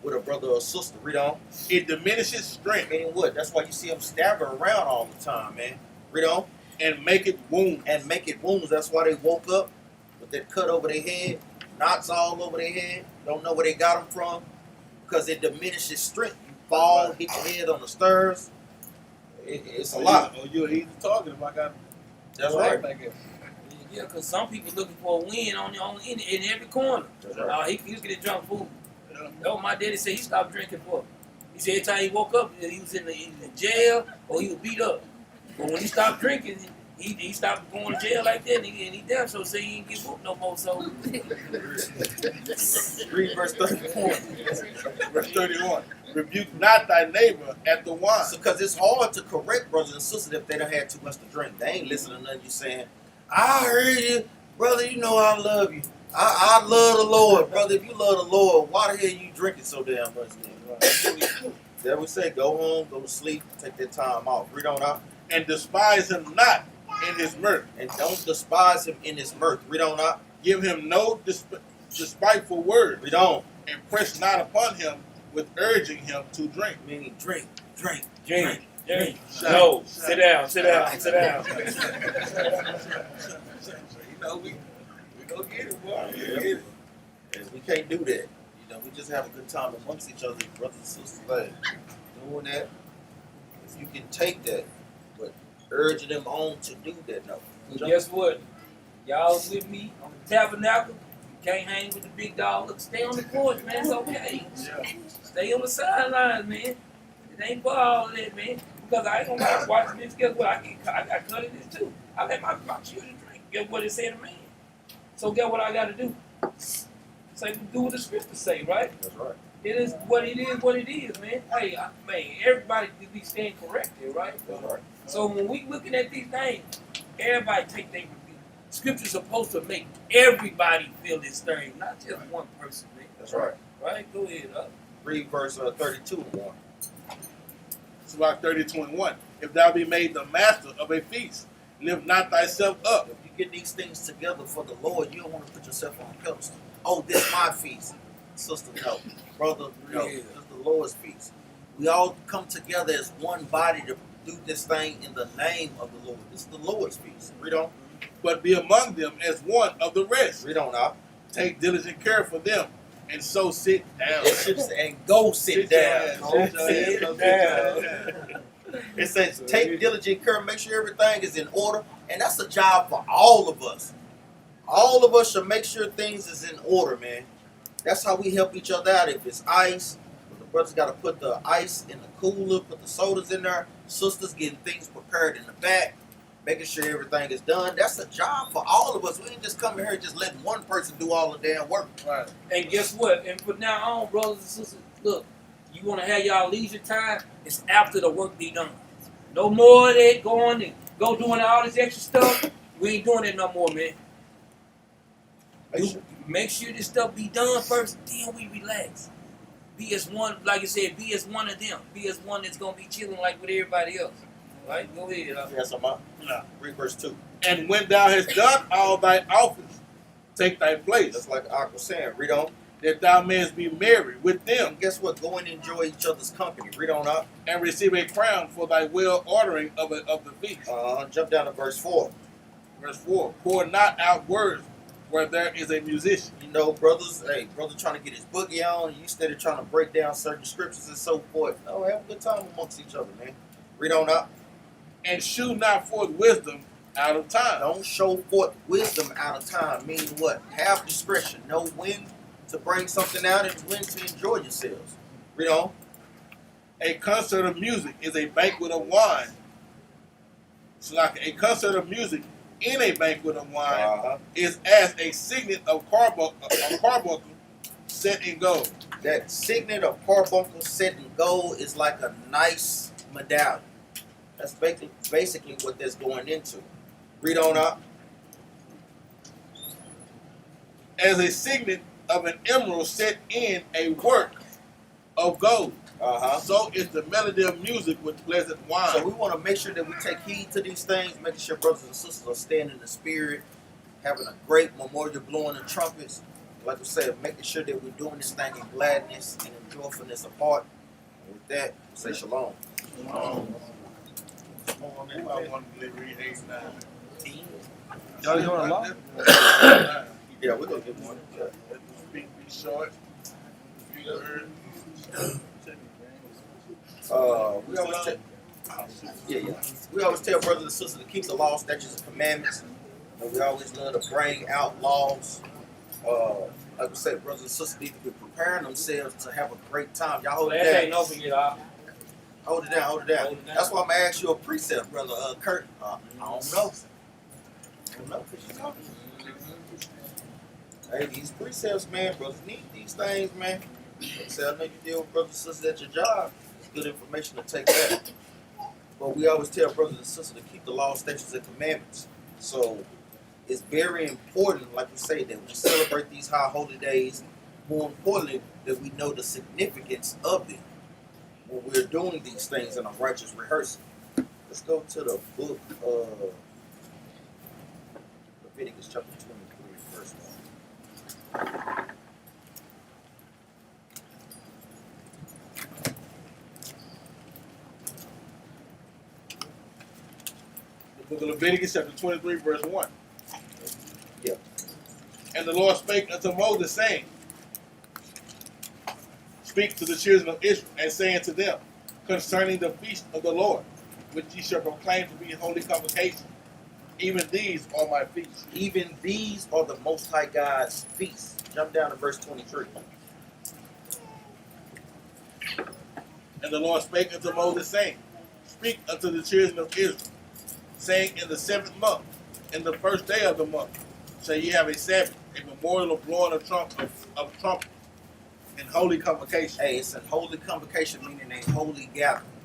with a brother or sister. Read on. It diminishes strength. Meaning what? That's why you see them stagger around all the time, man. Read on. And make it wounds. And make it wounds. That's why they woke up with that cut over their head, knots all over their head. Don't know where they got them from, because it diminishes strength. You fall, hit your head on the stairs. It's a lot. Oh, you're easy talking if I got. That's right. Yeah, because some people looking for a win in every corner. That's right. He was getting drunk food. Yeah. Oh, my daddy said he stopped drinking for. He said every time he woke up, he was in the jail or he was beat up. But when he stopped drinking, he stopped going to jail like that, and he damn so say he ain't get whooped no more. So Read verse 31. Verse 31. Rebuke not thy neighbor at the wine. Because it's hard to correct brothers and sisters if they done had too much to drink. They ain't listening to nothing you saying. I heard you, brother. You know I love you. I love the Lord, brother. If you love the Lord, why the hell you drinking so damn much? Then? That we say, go home, go to sleep, take that time off. Read on out. And despise him not in his mirth. And don't despise him in his mirth. Read on up. Give him no despiteful word. Read on. And press not upon him with urging him to drink. Meaning drink, drink, Drink, drink. Shut No, up. sit down, sit down, sit down. You know, we gonna get it, boy. We Yeah. gonna get it. And we can't do that. You know, we just have a good time amongst each other, brothers and sisters. Like, doing that, if you can take that, but urging them on to do that, no. And guess what? Y'all with me on the tabernacle. You can't hang with the big dog. Look, stay on the porch, man. It's okay. Stay on the sidelines, man. It ain't for all of that, man. Because I ain't gonna watch this. Guess what? I cut it this too. I let my children drink. Guess what it said to me? So guess what I gotta do? Say do what the scriptures say, right? That's right. It is what it is, man. Hey, man, everybody can be staying corrected, right? That's right. So when we looking at these things, everybody take their review. Scripture's supposed to make everybody feel this thing, not just one person, man. That's right. Right? Go ahead, Read verse 32 and 1. It's about 30:21. If thou be made the master of a feast, lift not thyself up. If you get these things together for the Lord, you don't want to put yourself on a pedestal. Oh, this my feast. Sister, no. Brother, no. Yeah. This is the Lord's feast. We all come together as one body to do this thing in the name of the Lord. This is the Lord's feast. Read on. But be among them as one of the rest. Read on out. Take diligent care for them, and so sit down. And go sit down. Sit down. Sit down. It says, take diligent care, make sure everything is in order. And that's a job for all of us. All of us should make sure things is in order, man. That's how we help each other out. If it's ice, the brothers got to put the ice in the cooler, put the sodas in there. Sisters getting things prepared in the back, making sure everything is done. That's a job for all of us. We ain't just coming here and just letting one person do all the damn work. Right. And guess what? And from now on, brothers and sisters, look, you want to have y'all leisure time, it's after the work be done. No more of that going and go doing all this extra stuff. We ain't doing it no more, man. Make sure this stuff be done first, then we relax. Be as one, like I said, be as one of them. Be as one that's gonna be chilling like with everybody else. Right? Go ahead. Yes, I'm up. Yeah. Read verse 2. And when thou hast done all thy office, take thy place, Just like Ark was saying. Read on. that thou mayest be merry with them, And guess what? Go and enjoy each other's company. Read on up. and receive a crown for thy well ordering of the feast. Jump down to verse 4. Verse 4. Pour not out words where there is a musician, You know, brothers, hey, brother trying to get his boogie on, you instead of trying to break down certain scriptures and so forth. No, have a good time amongst each other, man. Read on up. and shew not forth wisdom out of time. Don't show forth wisdom out of time. Meaning what? Have discretion. Know when to bring something out and when to enjoy yourselves. Read on. A concert of music is a banquet of wine. So like a concert of music in a banquet of wine is as a signet of carbuncle set in gold. That signet of carbuncle set in gold is like a nice medallion. That's basically what that's going into. Read on up. As a signet of an emerald set in a work of gold. So is the melody of music with pleasant wine. So we want to make sure that we take heed to these things, making sure brothers and sisters are staying in the spirit, having a great memorial blowing the trumpets. Like we said, making sure that we're doing this thing in gladness and in joyfulness of heart. And with that, say shalom. Y'all doing a lot? Yeah, we're going to get one. Yeah. Be short. We always we always tell brothers and sisters to keep the law, statutes, and commandments. And we always love to bring out laws. Like we said, brothers and sisters need to be preparing themselves to have a great time. Y'all hold it That down. ain't open yet. Hold it down, hold it down. Hold it down. That's why I'm gonna ask you a precept, brother Kurt. I don't know. I don't know because you're talking. Hey, these precepts, man, brothers need these things, man. Like I said, I know you deal with brothers and sisters at your job. It's good information to take back. But we always tell brothers and sisters to keep the law, statutes, and commandments. So it's very important, like we say, that we celebrate these high holy days. More importantly, that we know the significance of them when we're doing these things in a righteous rehearsal. Let's go to the book of Leviticus chapter 23, verse 1. The book of Leviticus, chapter 23, verse 1. Yeah. And the Lord spake unto Moses, saying, Speak to the children of Israel, and saying to them, concerning the feast of the Lord, which ye shall proclaim to be holy convocation. Even these are my feasts. Even these are the Most High God's feasts. Jump down to verse 23. And the Lord spake unto Moses, saying, Speak unto the children of Israel, saying, In the 7th month, in the first day of the month, shall ye have a Sabbath, a memorial of blowing of trumpet, in holy convocation. Hey, it's a holy convocation, meaning a holy gathering.